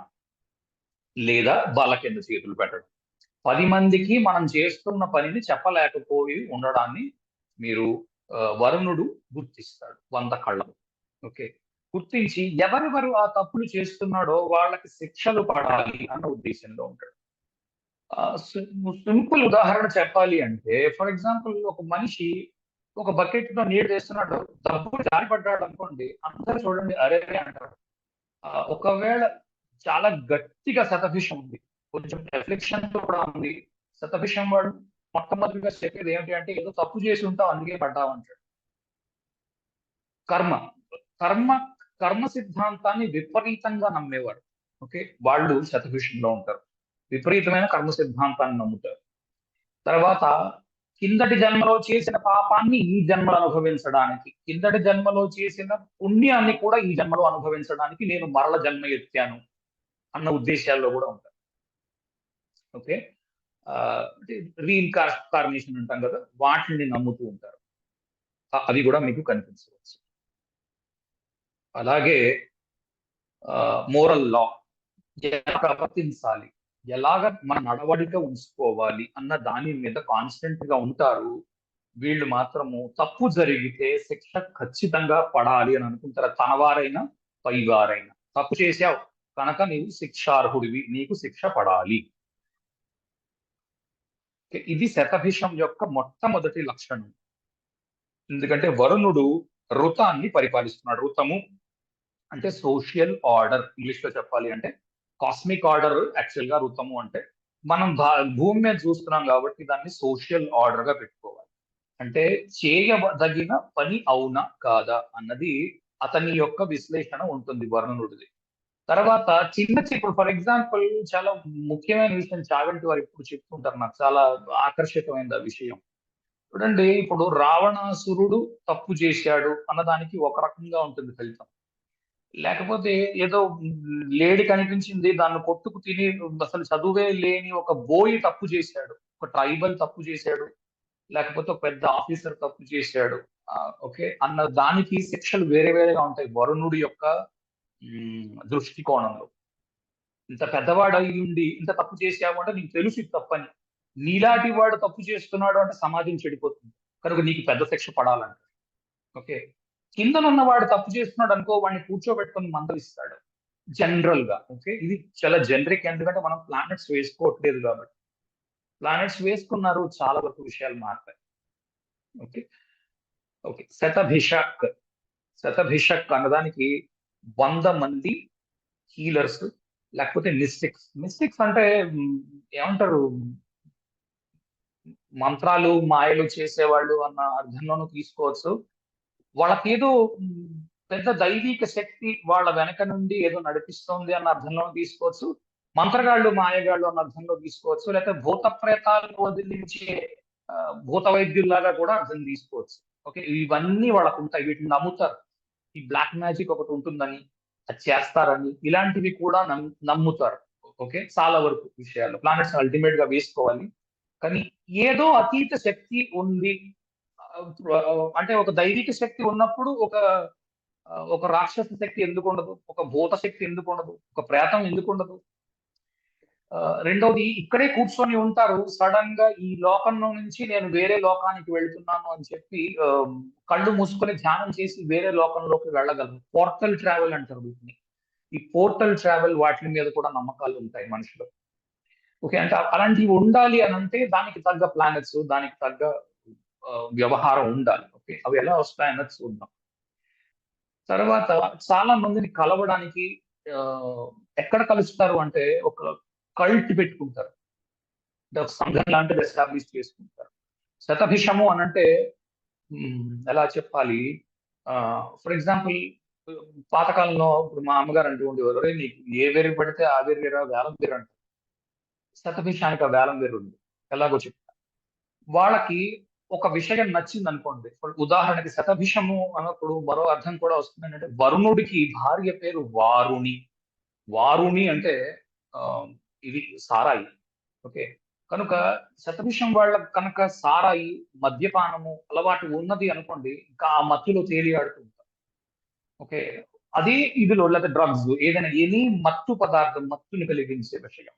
లేదా బల కింద చేతులు పెట్టడం, 10 మందికి మనం చేస్తున్న పనిని చెప్పలేకపోయి ఉండడాన్ని మీరు వరుణుడు గుర్తిస్తాడు 100 కళ్ళకు. ఓకే, గుర్తించి ఎవరెవరు ఆ తప్పులు చేస్తున్నాడో వాళ్ళకి శిక్షలు పడాలి అన్న ఉద్దేశంలో ఉంటాడు. సింపుల్ ఉదాహరణ చెప్పాలి అంటే ఫర్ ఎగ్జాంపుల్ ఒక మనిషి ఒక బకెట్ లో నీళ్ళు తెస్తున్నాడు, డబ్బులు జారి పడ్డాడు అనుకోండి, అందరూ చూడండి అరే అంటారు. ఒకవేళ చాలా గట్టిగా శతభిషం ఉంది, కొంచెం రిఫ్లెక్షన్ తో కూడా ఉంది, శతభిషం వాడు మొట్టమొదటిగా చెప్పేది ఏమిటి అంటే ఏదో తప్పు చేసి ఉంటావు అందుకే పడ్డావు అంటాడు. కర్మ కర్మ కర్మ సిద్ధాంతాన్ని విపరీతంగా నమ్మేవాడు. ఓకే, వాళ్ళు శతభిషంలో ఉంటారు, విపరీతమైన కర్మ సిద్ధాంతాన్ని నమ్ముతారు. తర్వాత కిందటి జన్మలో చేసిన పాపాన్ని ఈ జన్మలో అనుభవించడానికి, కిందటి జన్మలో చేసిన పుణ్యాన్ని కూడా ఈ జన్మలో అనుభవించడానికి నేను మరల జన్మ ఎత్తాను అన్న ఉద్దేశాల్లో కూడా ఉంటారు. ఓకే, రీఇన్కార్నేషన్ అంటాం కదా, వాటిని నమ్ముతూ ఉంటారు. అవి కూడా మీకు కనిపించవచ్చు. అలాగే మోరల్ లా, ఎలా ప్రవర్తించాలి, ఎలాగ మన నడవడిక ఉంచుకోవాలి అన్న దాని మీద కాన్స్టెంట్ గా ఉంటారు. వీళ్ళు మాత్రము తప్పు జరిగితే శిక్ష ఖచ్చితంగా పడాలి అని అనుకుంటారు, తనవారైనా పైవారైనా. తప్పు చేశావు కనుక నీవు శిక్షార్హుడివి, నీకు శిక్ష పడాలి. ఇది శతభిషం యొక్క మొట్టమొదటి లక్షణం. ఎందుకంటే వరుణుడు ఋతాన్ని పరిపాలిస్తున్నాడు. ఋతము అంటే సోషల్ ఆర్డర్, ఇంగ్లీష్ లో చెప్పాలి అంటే కాస్మిక్ ఆర్డర్. యాక్చువల్ గా ఋతము అంటే మనం భూమి మీద చూస్తున్నాం కాబట్టి దాన్ని సోషల్ ఆర్డర్ గా పెట్టుకోవాలి. అంటే చేయదగిన పని అవునా కాదా అన్నది అతని యొక్క విశ్లేషణ ఉంటుంది వరుణుడిది. తర్వాత చిన్న చిన్న ఫర్ ఎగ్జాంపుల్ చాలా ముఖ్యమైన విషయం చాగంటి వారు ఇప్పుడు చెప్తుంటారు, నాకు చాలా ఆకర్షితమైంది ఆ విషయం. చూడండి, ఇప్పుడు రావణాసురుడు తప్పు చేశాడు అన్నదానికి ఒక రకంగా ఉంటుంది ఫలితం. లేకపోతే ఏదో లేడి కనిపించింది దాన్ని కొట్టుకు తిని అసలు చదువే లేని ఒక బోయి తప్పు చేశాడు, ఒక ట్రైబల్ తప్పు చేశాడు, లేకపోతే ఒక పెద్ద ఆఫీసర్ తప్పు చేశాడు, ఓకే అన్న దానికి శిక్షలు వేరే వేరేగా ఉంటాయి వరుణుడి యొక్క దృష్టికోణంలో. ఇంత పెద్దవాడు అయి ఉండి ఇంత తప్పు చేసావు అంటే నీకు తెలుసు ఇది తప్పని, నీలాంటి వాడు తప్పు చేస్తున్నాడు అంటే సమాజం చెడిపోతుంది కనుక నీకు పెద్ద శిక్ష పడాలంట. ఓకే, కిందనున్న వాడు తప్పు చేస్తున్నాడు అనుకో, వాడిని కూర్చోబెట్టుకొని మందలిస్తాడు జనరల్ గా. ఓకే, ఇది చాలా జనరిక్, ఎందుకంటే మనం ప్లానెట్స్ వేసుకోవట్లేదు కాబట్టి. ప్లానెట్స్ వేసుకున్నారు, చాలా వరకు విషయాలు మారుతాయి. Okay okay, శతభిషక్. శతభిషక్ అన్నదానికి 100 మంది హీలర్స్ లేకపోతే మిస్టిక్స్. మిస్టిక్స్ అంటే ఏమంటారు, మంత్రాలు మాయలు చేసేవాళ్ళు అన్న అర్థంలోనూ తీసుకోవచ్చు. వాళ్ళకి ఏదో పెద్ద దైవిక శక్తి వాళ్ళ వెనక నుండి ఏదో నడిపిస్తోంది అన్న అర్థంలో తీసుకోవచ్చు, మంత్రగాళ్ళు మాయగాళ్ళు అన్న అర్థంలో తీసుకోవచ్చు, లేకపోతే భూత ప్రేతాలను వదిలించే భూత వైద్యుల్లాగా కూడా అర్థం తీసుకోవచ్చు. ఓకే, ఇవన్నీ వాళ్ళకు ఉంటాయి, వీటిని నమ్ముతారు. ఈ బ్లాక్ మ్యాజిక్ ఒకటి ఉంటుందని, అది చేస్తారని, ఇలాంటివి కూడా నమ్ముతారు. ఓకే, చాలా వరకు విషయాలు ప్లానెట్స్ అల్టిమేట్ గా వేసుకోవాలి. కానీ ఏదో అతీత శక్తి ఉంది అంటే ఒక దైవిక శక్తి ఉన్నప్పుడు ఒక రాక్షస శక్తి ఎందుకు ఉండదు, ఒక భూత శక్తి ఎందుకు ఉండదు, ఒక ప్రేతం ఎందుకు ఉండదు? రెండోది ఇక్కడే కూర్చొని ఉంటారు. సడన్ గా ఈ లోకంలో నుంచి నేను వేరే లోకానికి వెళ్తున్నాను అని చెప్పి కళ్ళు మూసుకొని ధ్యానం చేసి వేరే లోకంలోకి వెళ్ళగలరు. పోర్టల్ ట్రావెల్ అంటారు వీటిని. ఈ పోర్టల్ ట్రావెల్ వాటి మీద కూడా నమ్మకాలు ఉంటాయి మనుషులు. ఓకే. అంటే అలాంటివి ఉండాలి అని అంటే దానికి తగ్గ ప్లానెట్స్, దానికి తగ్గ వ్యవహారం ఉండాలి. ఓకే. అవి ఎలా వస్తాయన్నది చూద్దాం. తర్వాత చాలా మందిని కలవడానికి ఎక్కడ కలుస్తారు అంటే ఒక కల్ట్ పెట్టుకుంటారు. అంటే ఒక సంఘం లాంటిది ఎస్టాబ్లిష్ చేసుకుంటారు. శతభిషము అనంటే ఎలా చెప్పాలి? ఫర్ ఎగ్జాంపుల్ పాతకాలంలో ఇప్పుడు మా అమ్మగారు అంటూ ఉండేవారు, "ఒరేయ్ నీకు ఏ వెర్రి పడితే ఆ వెర్రిరా వేలం వెర్రి అంటారు." శతభిషానికి ఆ వేలం వెర్రి ఉంది. ఎలాగో చెప్తా. వాళ్ళకి ఒక విషయం నచ్చిందనుకోండి. ఇప్పుడు ఉదాహరణకి శతభిషము అన్నప్పుడు మరో అర్థం కూడా వస్తుంది. ఏంటంటే వరుణుడికి భార్య పేరు వారుణి. వారుణి అంటే ఆహ్, ఇది సారాయి. ఓకే. కనుక శతభిషం వాళ్ళకి కనుక సారాయి, మద్యపానము అలవాటు ఉన్నది అనుకోండి, ఇంకా ఆ మత్తులో తేలియాడుతూ ఉంటారు. ఓకే. అదే ఇదిలో లేదా డ్రగ్స్ ఏదైనా ఎనీ మత్తు పదార్థం, మత్తుని కలిగించే విషయం.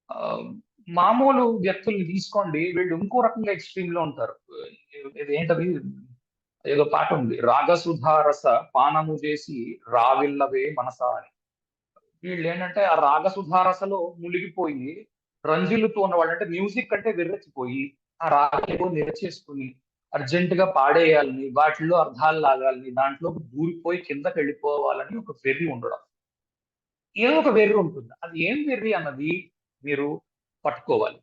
ఆహ్, మామూలు వ్యక్తుల్ని తీసుకోండి. వీళ్ళు ఇంకో రకంగా ఎక్స్‌ట్రీమ్‌లో ఉంటారు. ఇదేంటది ఏదో పాట ఉంది. రాగసుధారస పానము చేసి రావిల్లవే మనసా అని. వీళ్ళేంటంటే ఆ రాగసుధారసలో మునిగిపోయి రంజిల్లుతూ ఉన్నవాళ్ళు. అంటే మ్యూజిక్ అంటే విర్రెత్తిపోయి ఆ రాగలేవో నేర్చేసుకొని అర్జెంట్‌గా పాడేయాలని, వాటిల్లో అర్థాలు లాగాలని, దాంట్లోకి దూరిపోయి కిందకెళ్ళిపోవాలని ఒక వెర్రి ఉండడం. ఏదో ఒక వెర్రి ఉంటుంది. అది ఏం వెర్రి అన్నది మీరు పట్టుకోవాలి.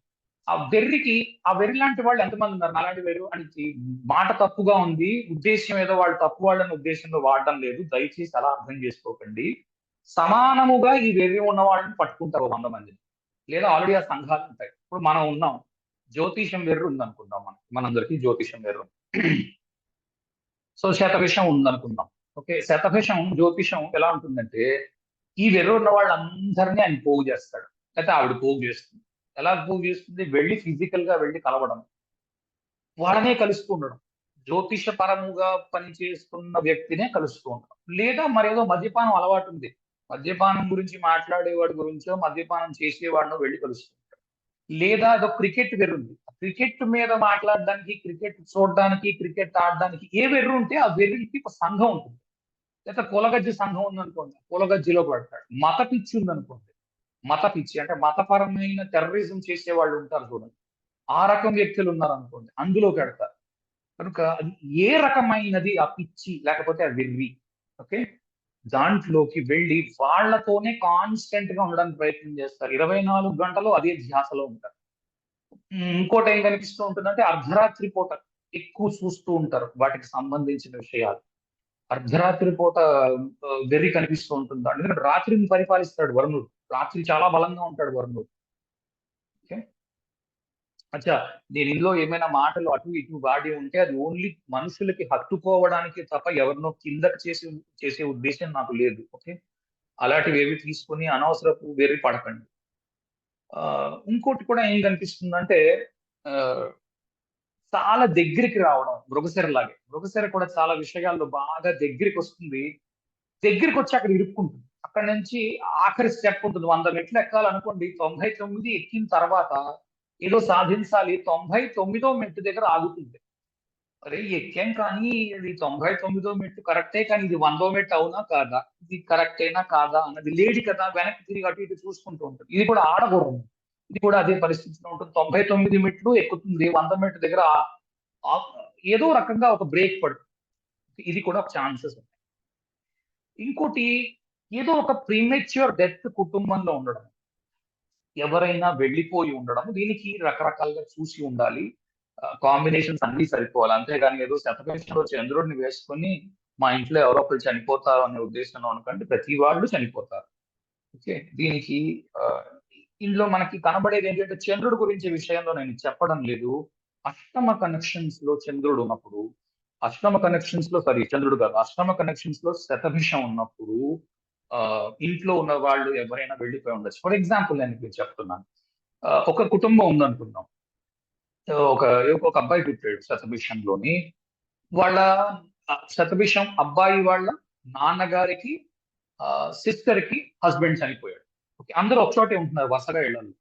ఆ వెర్రి లాంటి వాళ్ళు ఎంతమంది ఉన్నారు? నాలాంటి వెర్రి వాడికి మాట తప్పుగా ఉంది. ఉద్దేశ్యం ఏదో వాళ్ళు తప్పు వాళ్ళని ఉద్దేశంలో వాడడం లేదు. దయచేసి అలా అర్థం చేసుకోకండి. సమానముగా ఈ వెర్రి ఉన్న వాళ్ళని పట్టుకుంటారు 100 మందిని. లేదా ఆల్రెడీ ఆ సంఘాలు ఉంటాయి. ఇప్పుడు మనం ఉన్నాం. జ్యోతిషం వెర్రి ఉందనుకుందాం మనం. మనందరికీ జ్యోతిషం వెర్రి ఉంది. సో శతభిషం ఉందనుకుందాం. ఓకే. శతభిషం జ్యోతిషం ఎలా ఉంటుందంటే, ఈ వెర్రి ఉన్న వాళ్ళందరిని ఆయన పోగు చేస్తాడు. లేతే ఆవిడ పోగు చేస్తుంది. ఎలా పోగు చేస్తుంది? వెళ్లి ఫిజికల్ గా వెళ్లి కలవడం. వాళ్ళనే కలుస్తూ ఉండడం. జ్యోతిష పరముగా పనిచేస్తున్న వ్యక్తినే కలుస్తూ ఉండడం. లేదా మరేదో మద్యపానం అలవాటుంది. మద్యపానం గురించి మాట్లాడేవాడి గురించో, మద్యపానం చేసేవాడినో వెళ్లి కలుస్తూ ఉంటాడు. లేదా అదో క్రికెట్ వెర్రుంది. క్రికెట్ మీద మాట్లాడడానికి, క్రికెట్ చూడడానికి, క్రికెట్ ఆడడానికి ఏ వెర్రి ఉంటే ఆ వెర్రికి ఒక సంఘం ఉంటుంది. లేదా కులగజ్జి సంఘం ఉందనుకోండి. కులగజ్జిలో పడతాడు. మత పిచ్చి ఉందనుకోండి. మత పిచ్చి అంటే మతపరమైన టెర్రరిజం చేసేవాళ్ళు ఉంటారు చూడండి. ఆ రకం వ్యక్తులు ఉన్నారనుకోండి. అందులో పెడతారు. కనుక అది ఏ రకమైనది ఆ పిచ్చి లేకపోతే ఆ వెర్రి. ఓకే. దాంట్లోకి వెళ్లి వాళ్ళతోనే కాన్స్టెంట్ గా ఉండడానికి ప్రయత్నం చేస్తారు. 24 గంటలు అదే ధ్యాసలో ఉంటారు. ఇంకోటి ఏం కనిపిస్తూ ఉంటుందంటే అర్ధరాత్రి పూట ఎక్కువ చూస్తూ ఉంటారు వాటికి సంబంధించిన విషయాలు. అర్ధరాత్రి పూట వెర్రి కనిపిస్తూ ఉంటుంది. ఎందుకంటే రాత్రిని పరిపాలిస్తాడు వరుణుడు. రాత్రి చాలా బలంగా ఉంటాడు వరుణుడు. ఓకే. అచ్చా! నేను ఇందులో ఏమైనా మాటలు అటు ఇటు వాడి ఉంటే అది ఓన్లీ మనుషులకి హత్తుకోవడానికి తప్ప ఎవరినో కిందకి చేసే ఉద్దేశ్యం నాకు లేదు. ఓకే. అలాంటివేవి తీసుకొని అనవసరపు వెర్రి పడకండి. ఇంకోటి కూడా ఏం కనిపిస్తుందంటే ఆహ్, చాలా దగ్గరికి రావడం మృగశిరలాగే. మృగశిర కూడా చాలా విషయాల్లో బాగా దగ్గరికొస్తుంది. దగ్గరికొచ్చి అక్కడ ఇరుక్కుంటుంది. అక్కడి నుంచి ఆఖరి స్టెప్ ఉంటుంది. 100 మెట్లు ఎక్కాలనుకోండి. 99 ఎక్కిన తర్వాత ఏదో సాధించాలి. 99వ మెట్టు దగ్గర ఆగుతుంది. అరే! ఎక్కాం కానీ ఇది 99వ మెట్టు కరెక్టే కానీ ఇది 100వ మెట్టు అవునా? కాదా? ఇది కరెక్టేనా? కాదా? అన్నది లేడి కదా! వెనక్కి తిరిగి అటు ఇటు చూసుకుంటూ ఉంటుంది. ఇది కూడా ఆడగుర్రం. ఇది కూడా అదే పరిస్థితిలో ఉంటుంది. 99 మెట్లు ఎక్కుతుంది. 100 మెట్టు దగ్గర ఆహ్, ఏదో రకంగా ఒక బ్రేక్ పడుతుంది. ఇది కూడా ఛాన్సెస్ ఉన్నాయి. ఇంకోటి ఏదో ఒక ప్రీమెచ్యూర్ డెత్ కుటుంబంలో ఉండడం. ఎవరైనా వెళ్ళిపోయి ఉండడం. దీనికి రకరకాలుగా చూసి ఉండాలి. కాంబినేషన్స్ అన్నీ సరిపోవాలి. అంతేగాని ఏదో శతభిషంలో చంద్రుడిని వేసుకొని మా ఇంట్లో ఎవరో ఒకళ్ళు చనిపోతారు అనే ఉద్దేశంలో అనకండి. ప్రతి వాళ్ళు చనిపోతారు. ఓకే. దీనికి ఆహ్, ఇందులో మనకి కనబడేది ఏంటంటే చంద్రుడి గురించి విషయంలో నేను చెప్పడం లేదు. అష్టమ కనెక్షన్స్‌లో చంద్రుడు ఉన్నప్పుడు, అష్టమ కనెక్షన్స్‌లో సారీ చంద్రుడు కాదు. అష్టమ కనెక్షన్స్‌లో శతభిషం ఉన్నప్పుడు ఇంట్లో ఉన్న వాళ్ళు ఎవరైనా వెళ్ళిపోయి ఉండొచ్చు. ఫర్ ఎగ్జాంపుల్ నేను మీకు చెప్తున్నాను. ఒక కుటుంబం ఉందనుకుందాం. ఒక ఒక అబ్బాయి పుట్టాడు శతభిషంలోని. వాళ్ళ శతభిషం అబ్బాయి వాళ్ళ నాన్నగారికి సిస్టర్‌కి హస్బెండ్ చనిపోయాడు. అందరూ ఒక చోటే ఉంటున్నారు వరుసగా ఇళ్లలో.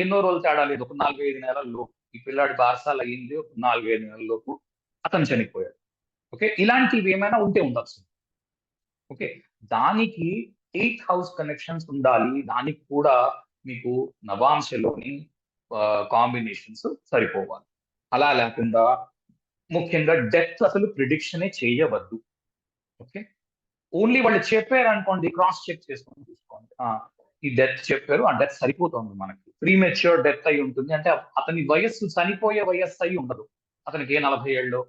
ఎన్నో రోజులు తేడా లేదు, ఒక 4-5 నెలల్లో ఈ పిల్లాడి బారసాల అయ్యింది, ఒక 4-5 నెలల్లోపు అతను చనిపోయాడు. ఓకే, ఇలాంటివి ఏమైనా ఉంటే ఉండొచ్చు. ఓకే, దానికి 8 హౌస్ కనెక్షన్స్ ఉండాలి. దానికి కూడా మీకు నవాంశలోని కాంబినేషన్స్ సరిపోవాలి. అలా లేకుండా ముఖ్యంగా డెత్ అసలు ప్రిడిక్షనే చేయవద్దు. ఓకే, ఓన్లీ వాళ్ళు చెప్పారు అనుకోండి, క్రాస్ చెక్ చేసుకొని చూసుకోండి. ఈ డెత్ చెప్పారు, ఆ డెత్ సరిపోతుంది మనకి. ప్రీమెచ్యూర్ డెత్ అయి ఉంటుంది అంటే అతని వయస్సు చనిపోయే వయస్సు అయి ఉండదు. అతనికి ఏ 40 ఏళ్ళు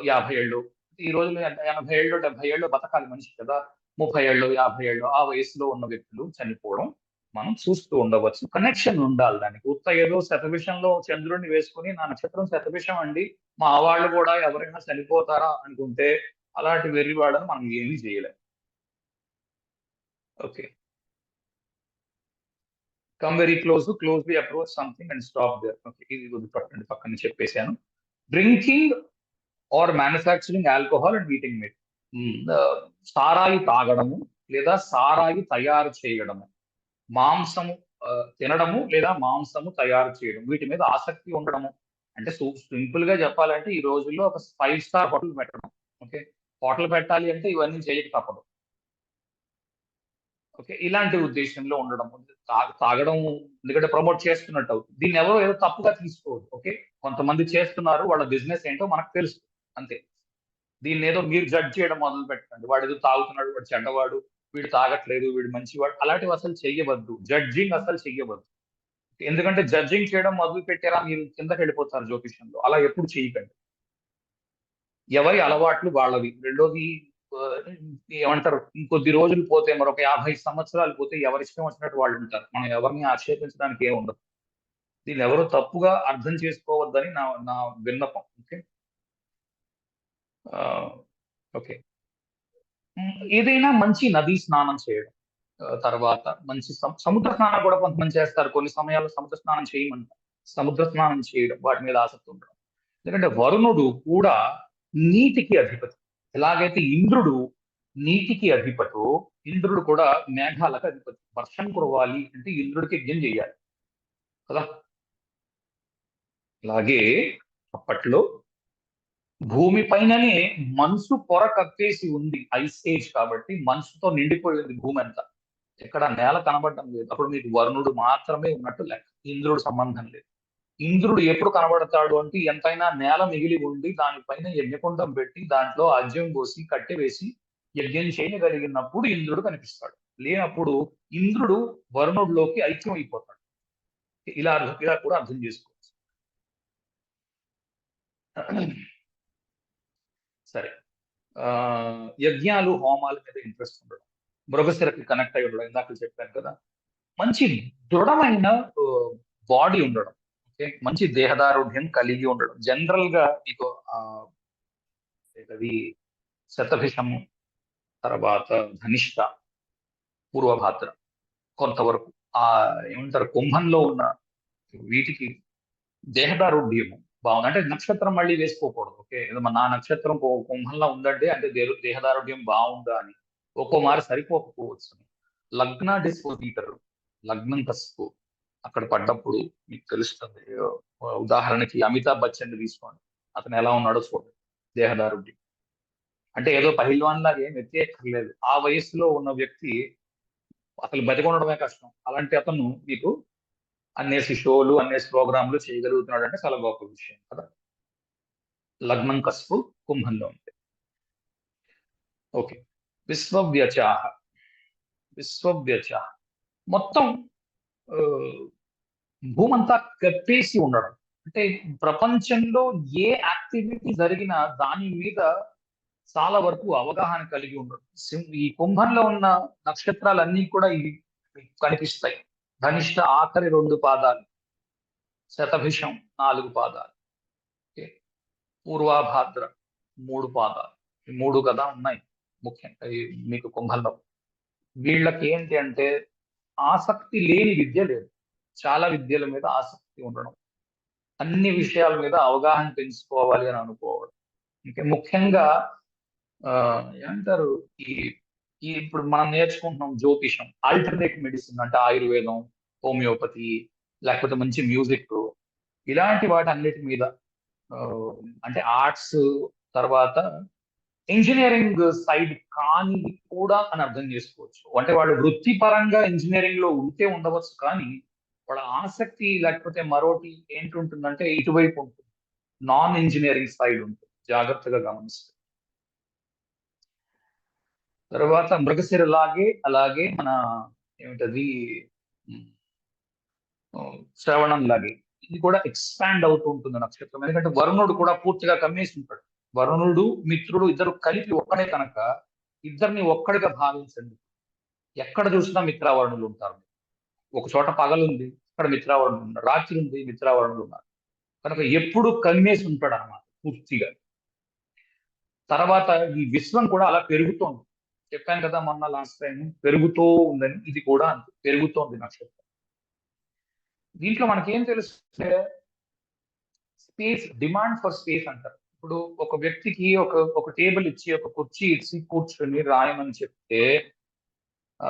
50 ఏళ్ళు, ఈ రోజుల్లో 80 ఏళ్ళు 70 ఏళ్ళు బతకాలి మనిషి కదా. 30 ఏళ్ళు 50 ఏళ్ళు ఆ వయసులో ఉన్న వ్యక్తులు చనిపోవడం మనం చూస్తూ ఉండవచ్చు. కనెక్షన్ ఉండాలి దానికి. ఉత్త ఏదో శతభిషంలో చంద్రుడిని వేసుకుని నా నక్షత్రం శతభిషం అండి, మా వాళ్ళు కూడా ఎవరైనా చనిపోతారా అనుకుంటే అలాంటి వెర్రివాడని మనం ఏమీ చేయలేం. Okay, come very closely approach something and stop there. Okay, ఇది వదిలిపెట్టండి, పక్కన చెప్పేశాను. Drinking or manufacturing alcohol and eating meat. సారాయి తాగడము లేదా సారాయి తయారు చేయడము, మాంసము తినడము లేదా మాంసము తయారు చేయడం, వీటి మీద ఆసక్తి ఉండడము. అంటే సింపుల్ గా చెప్పాలంటే ఈ రోజుల్లో ఒక 5 స్టార్ హోటల్ పెట్టడం. ఓకే, హోటల్ పెట్టాలి అంటే ఇవన్నీ చేయక తప్పదు. ఓకే, ఇలాంటి ఉద్దేశంలో ఉండడం, తాగడం ఎందుకంటే ప్రమోట్ చేస్తున్నట్టు అవుతుంది. దీన్ని ఎవరో ఏదో తప్పుగా తీసుకోవద్దు. ఓకే, కొంతమంది చేస్తున్నారు, వాళ్ళ బిజినెస్ ఏంటో మనకు తెలుసు, అంతే. దీన్ని ఏదో మీరు జడ్జ్ చేయడం మొదలు పెట్టండి, వాడు ఏదో తాగుతున్నాడు, వాడు చెడ్డవాడు, వీడు తాగట్లేదు, వీడు మంచివాడు, అలాంటివి అసలు చెయ్యవద్దు. జడ్జింగ్ అసలు చెయ్యవద్దు. ఎందుకంటే జడ్జింగ్ చేయడం మొదలు పెట్టారా మీరు కిందకి వెళ్ళిపోతారు జ్యోతిష్యంలో. అలా ఎప్పుడు చేయకండి. ఎవరి అలవాట్లు వాళ్ళవి. రెండోది ఆ, ఏమంటారు, ఇంకొద్ది రోజులు పోతే, మరొక 50 సంవత్సరాలు పోతే ఎవరి ఇష్టం వచ్చినట్టు వాళ్ళు ఉంటారు. మనం ఎవరిని ఆక్షేపించడానికి ఏం ఉండదు. దీన్ని ఎవరు తప్పుగా అర్థం చేసుకోవద్దని నా నా విన్నపం. ఓకే. ఆ, ఓకే. ఏదైనా మంచి నదీ స్నానం చేయడం, తర్వాత మంచి సముద్ర స్నానం కూడా కొంతమంది చేస్తారు. కొన్ని సమయాల్లో సముద్ర స్నానం చేయమంటారు. సముద్ర స్నానం చేయడం, వాటి మీద ఆసక్తి ఉండడం. ఎందుకంటే వరుణుడు కూడా నీటికి అధిపతి. ఎలాగైతే ఇంద్రుడు నీటికి అధిపతో, ఇంద్రుడు కూడా మేఘాలకు అధిపతి. వర్షం కురవాలి అంటే ఇంద్రుడికి యజ్ఞం చేయాలి కదా. అలాగే అప్పట్లో భూమి పైననే మంచు పొర కప్పేసి ఉంది, ఐస్ ఏజ్ కాబట్టి మంచుతో నిండిపోయింది భూమి అంతా. ఎక్కడ నేల కనబడడం లేదు. అప్పుడు మీకు వరుణుడు మాత్రమే ఉన్నట్టు లెక్క, ఇంద్రుడు సంబంధం లేదు. ఇంద్రుడు ఎప్పుడు కనబడతాడు అంటే ఎంతైనా నేల మిగిలి ఉండి దానిపైన యజ్ఞకుండం పెట్టి దాంట్లో అజ్యం పోసి కట్టె వేసి యజ్ఞం చేయగలిగినప్పుడు ఇంద్రుడు కనిపిస్తాడు. లేనప్పుడు ఇంద్రుడు వరుణుడిలోకి ఐక్యం అయిపోతాడు. ఇలా కూడా అర్థం చేసుకోవచ్చు. సరే, ఆ యజ్ఞాలు హోమాల మీద ఇంట్రెస్ట్ ఉండడం, మృగశిరకి కనెక్ట్ అయి ఉండడం, ఇందాక చెప్పాను కదా. మంచి దృఢమైన బాడీ ఉండడం. ఓకే, మంచి దేహదారుఢ్యం కలిగి ఉండడం. జనరల్ గా మీకు ఆ అది శతభిషము, తర్వాత ధనిష్ట, పూర్వభాద్ర, కొంతవరకు ఆ ఏమంటారు కుంభంలో ఉన్న వీటికి దేహదారుఢ్యము బాగుంది. అంటే నక్షత్రం మళ్ళీ వేసుకోకూడదు. ఓకే, ఏదో నా నక్షత్రం కుంభంలో ఉందంటే అంటే దేహదారుఢ్యం బాగుందా అని ఒక్కో మారి సరిపోకపోవచ్చు. లగ్న డిస్పోజీటర్, లగ్నం కసుపు అక్కడ పడ్డప్పుడు మీకు తెలుస్తుంది. ఉదాహరణకి అమితాబ్ బచ్చన్ తీసుకోండి, అతను ఎలా ఉన్నాడో చూడండి. దేహదారుఢ్యం అంటే ఏదో పహిల్వాన్ లాగా ఏం వ్యత్యాసలేదు. ఆ వయస్సులో ఉన్న వ్యక్తి అసలు బతికొనడమే కష్టం. అలాంటి అతను మీకు అన్నేసి షోలు అన్నేసి ప్రోగ్రాంలు చేయగలుగుతున్నాడు అంటే చాలా గొప్ప విషయం కదా. లగ్నం కసుపు కుంభంలో ఉంది. ఓకే, విశ్వవ్యచాహ. విశ్వవ్యచాహ మొత్తం ఆ, భూమంతా కప్పేసి ఉండడం. అంటే ప్రపంచంలో ఏ యాక్టివిటీ జరిగినా దాని మీద చాలా వరకు అవగాహన కలిగి ఉండడం. ఈ కుంభంలో ఉన్న నక్షత్రాలన్నీ కూడా ఇవి మీకు కనిపిస్తాయి. ధనిష్ట ఆఖరి 2 పాదాలు, శతభిషం 4 పాదాలు, ఓకే, పూర్వాభాద్ర 3 పాదాలు. ఈ 3 కదా ఉన్నాయి ముఖ్యంగా మీకు కుంభంలో. వీళ్ళకి ఏంటి అంటే ఆసక్తి లేని విద్య లేదు. చాలా విద్యల మీద ఆసక్తి ఉండడం, అన్ని విషయాల మీద అవగాహన పెంచుకోవాలి అని అనుకోవడం. ఇంకా ముఖ్యంగా ఆ ఏమంటారు, ఈ ఇప్పుడు మనం నేర్చుకుంటున్నాం జ్యోతిషం, ఆల్టర్నేట్ మెడిసిన్ అంటే ఆయుర్వేదం, హోమియోపతి, లేకపోతే మంచి మ్యూజిక్, ఇలాంటి వాటి అన్నిటి మీద ఆ, అంటే ఆర్ట్స్, తర్వాత ఇంజనీరింగ్ సైడ్ కానీ కూడా అని అర్థం చేసుకోవచ్చు. అంటే వాళ్ళు వృత్తిపరంగా ఇంజనీరింగ్ లో ఉంటే ఉండవచ్చు, కానీ వాళ్ళ ఆసక్తి లేకపోతే మరోటి ఏంటి ఉంటుందంటే ఇటువైపు ఉంటుంది, నాన్ ఇంజనీరింగ్ సైడ్ ఉంటుంది. జాగ్రత్తగా గమనిస్తే తర్వాత మృగశిర లాగే అలాగే మన ఏమిటది ఉమ్, శ్రవణం లాగే ఇది కూడా ఎక్స్పాండ్ అవుతూ ఉంటుంది నక్షత్రం. ఎందుకంటే వరుణుడు కూడా పూర్తిగా కమ్మేసి ఉంటాడు. వరుణుడు మిత్రుడు ఇద్దరు కలిపి ఒక్కడే కనుక ఇద్దరిని ఒక్కడిగా భావించండి. ఎక్కడ చూసినా మిత్రావరుణులు ఉంటారు. ఒక చోట పగలుంది, అక్కడ మిత్రావరుణులు ఉన్నారు, రాత్రి ఉంది, మిత్రావరుణులు ఉన్నారు. కనుక ఎప్పుడు కమ్మేసి ఉంటాడు అన్నమాట పూర్తిగా. తర్వాత ఈ విశ్వం కూడా అలా పెరుగుతోంది. చెప్పాను కదా మొన్న లాస్ట్ టైం పెరుగుతూ ఉందని, ఇది కూడా అంతే పెరుగుతోంది నక్షత్రం. దీంట్లో మనకేం తెలుస్తే స్పేస్, డిమాండ్ ఫర్ స్పేస్ అంటారు. ఇప్పుడు ఒక వ్యక్తికి ఒక ఒక టేబుల్ ఇచ్చి ఒక కుర్చీ ఇచ్చి కూర్చొని రాయమని చెప్తే ఆ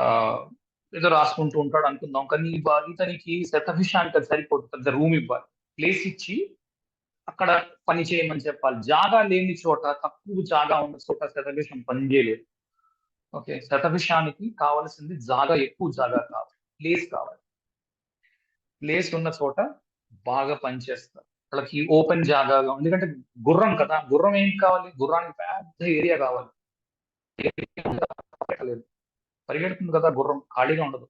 ఏదో రాసుకుంటూ ఉంటాడు అనుకుందాం. కానీ ఇతనికి శతభిషానికి అది సరిపోతుంది, పెద్ద రూమ్ ఇవ్వాలి, ప్లేస్ ఇచ్చి అక్కడ పని చేయమని చెప్పాలి. జాగా లేని చోట, తక్కువ జాగా ఉన్న చోట శతభిషం పని చేయలేదు. ఓకే, శతభిషానికి కావాల్సింది జాగా, ఎక్కువ జాగా కావాలి, ప్లేస్ కావాలి. ప్లేస్ ఉన్న చోట బాగా పనిచేస్తారు. వాళ్ళకి ఓపెన్ జాగాగా, ఎందుకంటే గుర్రం కదా, గుర్రం ఏం కావాలి, గుర్రానికి పెద్ద ఏరియా కావాలి. పరిగెట్టలేదు, పరిగెడుతుంది కదా గుర్రం, ఖాళీగా ఉండదు,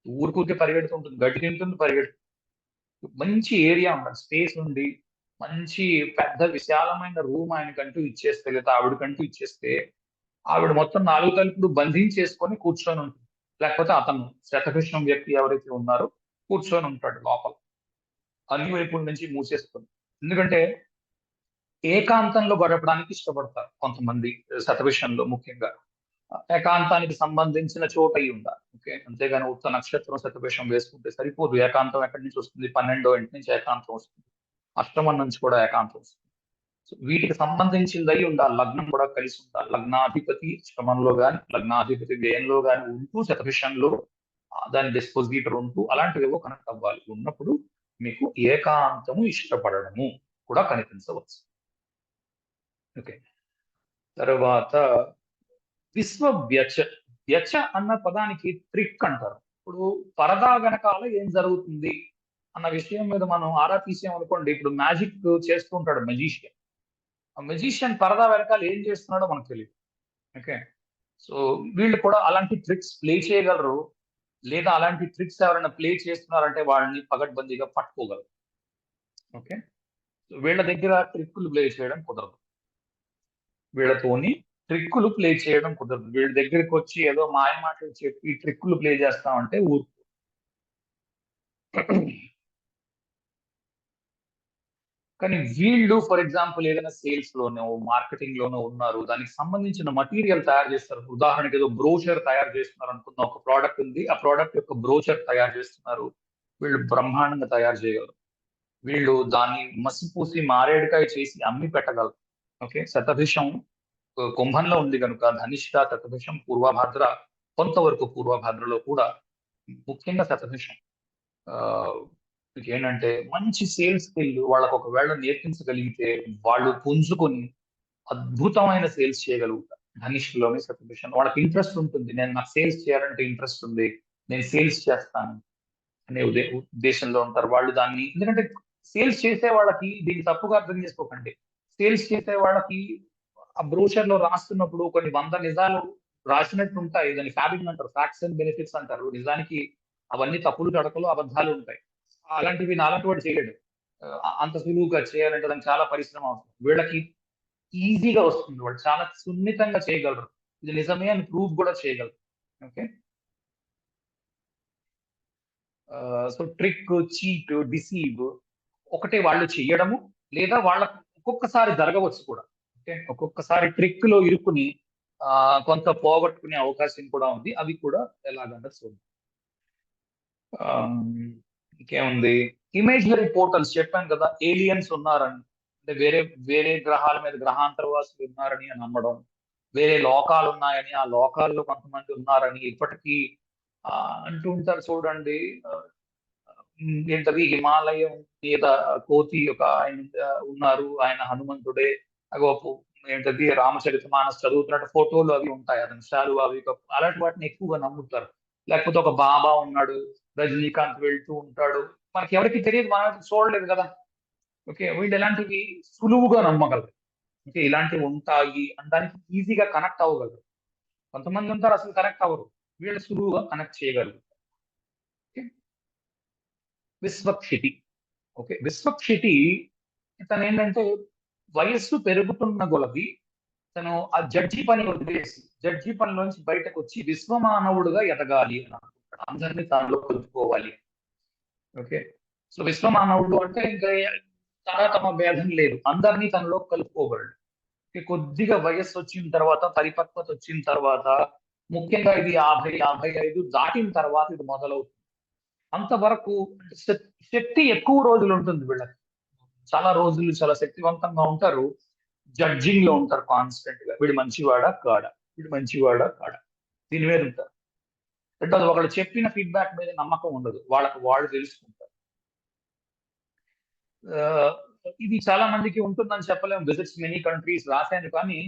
ఊరికూరికే పరిగెడుతుంటుంది, గడ్డి తింటుంది, పరిగెడుతుంది. మంచి ఏరియా ఉండాలి, స్పేస్ ఉండి మంచి పెద్ద విశాలమైన రూమ్ ఆయనకంటూ ఇచ్చేస్తే లేదా ఆవిడకంటూ ఇచ్చేస్తే ఆవిడ మొత్తం నాలుగు తలుపులు బంధించేసుకొని కూర్చొని ఉంటుంది. లేకపోతే అతను శతభిషం వ్యక్తి ఎవరైతే ఉన్నారో కూర్చొని ఉంటాడు లోపల, అన్ని వైపుల నుంచి మూసేసుకొని. ఎందుకంటే ఏకాంతంలో గడపడానికి ఇష్టపడతారు కొంతమంది, శతభిషంలో ముఖ్యంగా ఏకాంతానికి సంబంధించిన చోట అయి ఉండాలి. ఓకే, అంతేగాని ఉత్త నక్షత్రం శతభిషం వేసుకుంటే సరిపోదు. ఏకాంతం ఎక్కడి నుంచి వస్తుంది? 12వ ఇంటి నుంచి ఏకాంతం వస్తుంది, అష్టమం నుంచి కూడా ఏకాంతం వస్తుంది. సో వీటికి సంబంధించింది అయి ఉండాలి. లగ్నం కూడా కలిసి ఉండాలి. లగ్నాధిపతి శ్రమంలో గాని, లగ్నాధిపతి వ్యయంలో గాని ఉంటూ శతభిషంలో దాని డిస్పోజిటర్ ఉంటూ అలాంటివేవో కనెక్ట్ అవ్వాలి. ఉన్నప్పుడు మీకు ఏకాంతము ఇష్టపడడము కూడా కనిపించవచ్చు. ఓకే, తర్వాత విశ్వ వ్యచ. వ్యచ అన్న పదానికి ట్రిక్ అంటారు. ఇప్పుడు పరదా వెనకాల ఏం జరుగుతుంది అన్న విషయం మీద మనం ఆరా తీసామనుకోండి. ఇప్పుడు మ్యాజిక్ చేస్తూ ఉంటాడు మెజీషియన్, ఆ మెజీషియన్ పరదా వెనకాల ఏం చేస్తున్నాడో మనకు తెలియదు. ఓకే, సో వీళ్ళు కూడా అలాంటి ట్రిక్స్ ప్లే చేయగలరు, లేదా అలాంటి ట్రిక్స్ ఎవరైనా ప్లే చేస్తున్నారంటే వాళ్ళని పగడ్బందీగా పట్టుకోగలరు. ఓకే, సో వీళ్ళ దగ్గర ట్రిక్కులు ప్లే చేయడం కుదరదు, వీళ్ళతోని ట్రిక్కులు ప్లే చేయడం కుదరదు. వీళ్ళ దగ్గరికి వచ్చి ఏదో మాయ మాటలు చెప్పి ట్రిక్కులు ప్లే చేస్తామంటే ఊరు. కానీ వీళ్ళు ఫర్ ఎగ్జాంపుల్ ఏదైనా సేల్స్ లోనో మార్కెటింగ్ లోనో ఉన్నారు, దానికి సంబంధించిన మటీరియల్ తయారు చేస్తారు. ఉదాహరణకి ఏదో బ్రోచర్ తయారు చేస్తున్నారు అనుకుందాం, ఒక ప్రోడక్ట్ ఉంది, ఆ ప్రోడక్ట్ యొక్క బ్రోచర్ తయారు చేస్తున్నారు. వీళ్ళు బ్రహ్మాండంగా తయారు చేయగలరు. వీళ్ళు దాన్ని మసిపూసి మారేడుకాయ చేసి అమ్మి పెట్టగలరు. ఓకే, శతభిషం కుంభంలో ఉంది కనుక ధనిష్ట, శతభిషం, పూర్వభాద్ర, కొంతవరకు పూర్వభాద్రలో కూడా ముఖ్యంగా శతభిషం ఆ మీకు ఏంటంటే మంచి సేల్స్ స్కిల్ వాళ్ళకు ఒకవేళ నేర్పించగలిగితే వాళ్ళు పుంజుకొని అద్భుతమైన సేల్స్ చేయగలుగుతారు. ధనిష్లోని శతభిషం వాళ్ళకి ఇంట్రెస్ట్ ఉంటుంది, నాకు సేల్స్ చేయాలంటే ఇంట్రెస్ట్ ఉంది, నేను సేల్స్ చేస్తాను అనే ఉద్దేశంలో ఉంటారు వాళ్ళు. దాన్ని ఎందుకంటే సేల్స్ చేసే వాళ్ళకి, దీన్ని తప్పుగా అర్థం చేసుకోకండి, సేల్స్ చేసే వాళ్ళకి ఆ బ్రోషర్ లో రాస్తున్నప్పుడు కొన్ని వంద నిజాలు రాసినట్టు ఉంటాయి. దాన్ని ఫ్యాబింగ్ అంటారు, ఫ్యాక్ట్స్ అండ్ బెనిఫిట్స్ అంటారు. నిజానికి అవన్నీ తప్పులు తడకలు అబద్ధాలు ఉంటాయి. అలాంటివి నాలాంటి వాడు చేయలేడు. అంత సులువుగా చేయాలంటే దానికి చాలా పరిశ్రమ అవసరం. వీళ్ళకి ఈజీగా వస్తుంది, వాళ్ళు చాలా సున్నితంగా చేయగలరు, ఇది నిజమే అని ప్రూవ్ కూడా చేయగలరు. Okay, so trick, cheat, deceive ఒకటే వాళ్ళు చెయ్యడము, లేదా వాళ్ళ ఒక్కొక్కసారి జరగవచ్చు కూడా. ఓకే, ఒక్కొక్కసారి ట్రిక్ లో ఇరుక్కుని కొంత పోగొట్టుకునే అవకాశం కూడా ఉంది. అవి కూడా ఎలాగన్నది చూద్దాం. ఆ, ఇంకేముంది, ఇమేజినరీ పోర్టల్స్ చెప్పాను కదా, ఏలియన్స్ ఉన్నారని, అంటే వేరే వేరే గ్రహాల మీద గ్రహాంతరవాసులు ఉన్నారని నమ్మడం, వేరే లోకాలు ఉన్నాయని, ఆ లోకాల్లో కొంతమంది ఉన్నారని ఇప్పటికీ అంటూ ఉంటారు చూడండి. ఏంటది హిమాలయం మీద కోతి ఒక ఆయన ఉన్నారు, ఆయన హనుమంతుడే. అగో ఏంటది రామచరితమానస్ చదువుతున్నట్టు ఫోటోలు అవి ఉంటాయి, ఆ నిమిషాలు అవి అలాంటి వాటిని ఎక్కువగా నమ్ముతారు. లేకపోతే ఒక బాబా ఉన్నాడు, రజనీకాంత్ వెళ్తూ ఉంటాడు. మనకి ఎవరికి తెలియదు, మనం చూడలేదు కదా. ఓకే, వీళ్ళు ఎలాంటివి సులువుగా నమ్మగలరు. ఓకే, ఇలాంటివి ఉంటాయి అనడానికి ఈజీగా కనెక్ట్ అవ్వగలరు. కొంతమంది ఉంటారు అసలు కనెక్ట్ అవ్వరు, వీళ్ళు సులువుగా కనెక్ట్ చేయగలరు. ఓకే, విశ్వక్షితి. ఓకే, విశ్వక్షితి తను ఏంటంటే వయస్సు పెరుగుతున్న కొలది తను ఆ జడ్జి పని వదిలేసి జడ్జి పనిలోంచి బయటకు వచ్చి విశ్వమానవుడుగా ఎదగాలి అని అనుకుంటాడు, అందరినీ తనలో కలుపుకోవాలి. ఓకే, సో విశ్వమానవుడు అంటే ఇంకా తమ భేదం లేదు, అందరినీ తనలో కలుపుకోగలడు. కొద్దిగా వయస్సు వచ్చిన తర్వాత, పరిపక్వత వచ్చిన తర్వాత, ముఖ్యంగా ఇది 50, 55 దాటిన తర్వాత ఇది మొదలవుతుంది. అంతవరకు శక్తి ఎక్కువ రోజులు ఉంటుంది వీళ్ళకి. చాలా రోజులు చాలా శక్తివంతంగా ఉంటారు. జడ్జింగ్ లో ఉంటారు కాన్స్టెంట్ గా, వీడు మంచివాడా కాడా, వీడు మంచివాడా కాడా, దీని మీద ఉంటారు. రెండోది, ఒకళ్ళు చెప్పిన ఫీడ్బ్యాక్ మీద నమ్మకం ఉండదు, వాళ్ళకి వాళ్ళు తెలుసుకుంటారు. ఆ, ఇది చాలా మందికి ఉంటుందని చెప్పలేము. విజిట్స్ మెనీ కంట్రీస్ రాశాను, కానీ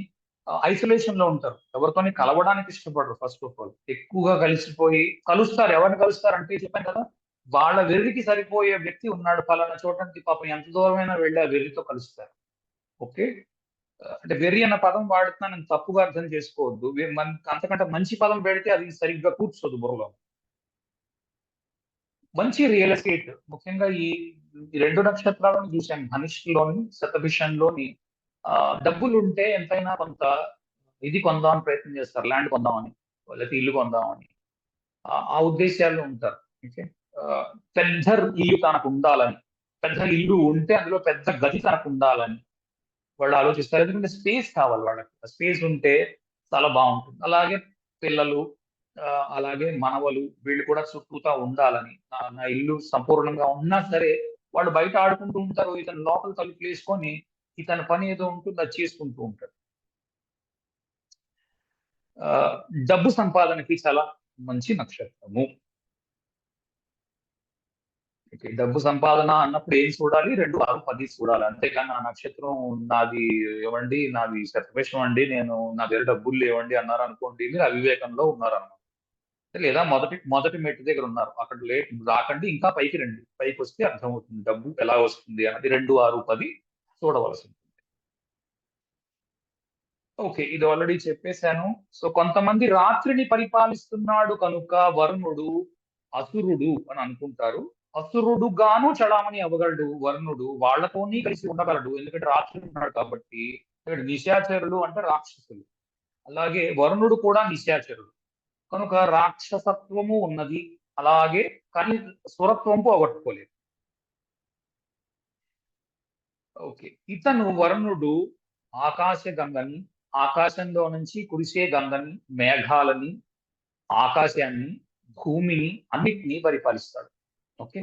ఐసోలేషన్ లో ఉంటారు, ఎవరితోని కలవడానికి ఇష్టపడరు. ఫస్ట్ ఆఫ్ ఆల్ ఎక్కువగా కలిసిపోయి కలుస్తారు, ఎవరిని కలుస్తారు అంటే చెప్పాను కదా, వాళ్ళ వెర్రికి సరిపోయే వ్యక్తి ఉన్నాడు పలానా చూడటానికి, పాపం ఎంత దూరమైనా వెళ్ళి ఆ వెర్రితో కలుస్తారు. ఓకే, అంటే వెర్రి అన్న పదం వాడుతున్నాను తప్పుగా అర్థం చేసుకోవద్దు. అంతకంటే మంచి పదం పెడితే అది సరిగ్గా కూర్చోదు బుర్రలో. మంచి రియల్ ఎస్టేట్, ముఖ్యంగా ఈ రెండు నక్షత్రాలను చూశాను, ధనిష్లోని శతభిషంలోని. డబ్బులు ఉంటే ఎంతైనా కొంత ఇది కొందామని ప్రయత్నం చేస్తారు, ల్యాండ్ కొందామని, లేకపోతే ఇల్లు కొందామని. ఆ ఉద్దేశాల్లో ఉంటారు. ఓకే, ఆ, పెద్ద ఇల్లు తనకు ఉండాలని, పెద్ద ఇల్లు ఉంటే అందులో పెద్ద గది తనకు ఉండాలని వాళ్ళు ఆలోచిస్తారు. ఎందుకంటే స్పేస్ కావాలి వాళ్ళకి, స్పేస్ ఉంటే చాలా బాగుంటుంది. అలాగే పిల్లలు, ఆ, అలాగే మనవలు, వీళ్ళు కూడా చుట్టూతా ఉండాలని, నా ఇల్లు సంపూర్ణంగా ఉన్నా సరే వాళ్ళు బయట ఆడుకుంటూ ఉంటారు, ఇతను లోపల తలుపులు వేసుకొని ఇతని పని ఏదో ఉంటుంది అది చేసుకుంటూ ఉంటాడు. ఆ, డబ్బు సంపాదనకి చాలా మంచి నక్షత్రము. ఓకే, డబ్బు సంపాదన అన్నప్పుడు ఏం చూడాలి, 2, 6, 10 చూడాలి. అంతేకాని ఆ నక్షత్రం నాది ఏమండి, నాది శతభిషం అండి, నా దగ్గర డబ్బులు లేవండి అన్నారు అనుకోండి, మీరు అవివేకంలో ఉన్నారన్నమాట. లేదా మొదటి మొదటి మెట్టు దగ్గర ఉన్నారు, అక్కడ రాకండి, ఇంకా పైకి రండి, పైకి వస్తే అర్థమవుతుంది డబ్బు ఎలా వస్తుంది అన్నది. 2, 6, 10 చూడవలసింది. ఓకే, ఇది ఆల్రెడీ చెప్పేశాను. సో కొంతమంది రాత్రిని పరిపాలిస్తున్నాడు కనుక వరుణుడు అసురుడు అని అనుకుంటారు. అసురుడు గాను చలామణి అవ్వగలడు వరుణుడు, వాళ్ళతోని కలిసి ఉండగలడు, ఎందుకంటే రాత్రి ఉన్నాడు కాబట్టి. ఇక్కడ నిశాచరులు అంటే రాక్షసులు, అలాగే వరుణుడు కూడా నిశాచరుడు కనుక రాక్షసత్వము ఉన్నది. అలాగే కానీ సురత్వం పోగొట్టుకోలేదు. ఓకే, ఇతను వరుణుడు ఆకాశ గంగని, ఆకాశంలో నుంచి కురిసే గంగని, మేఘాలని, ఆకాశాన్ని, భూమిని, అన్నిటినీ పరిపాలిస్తాడు. ఓకే,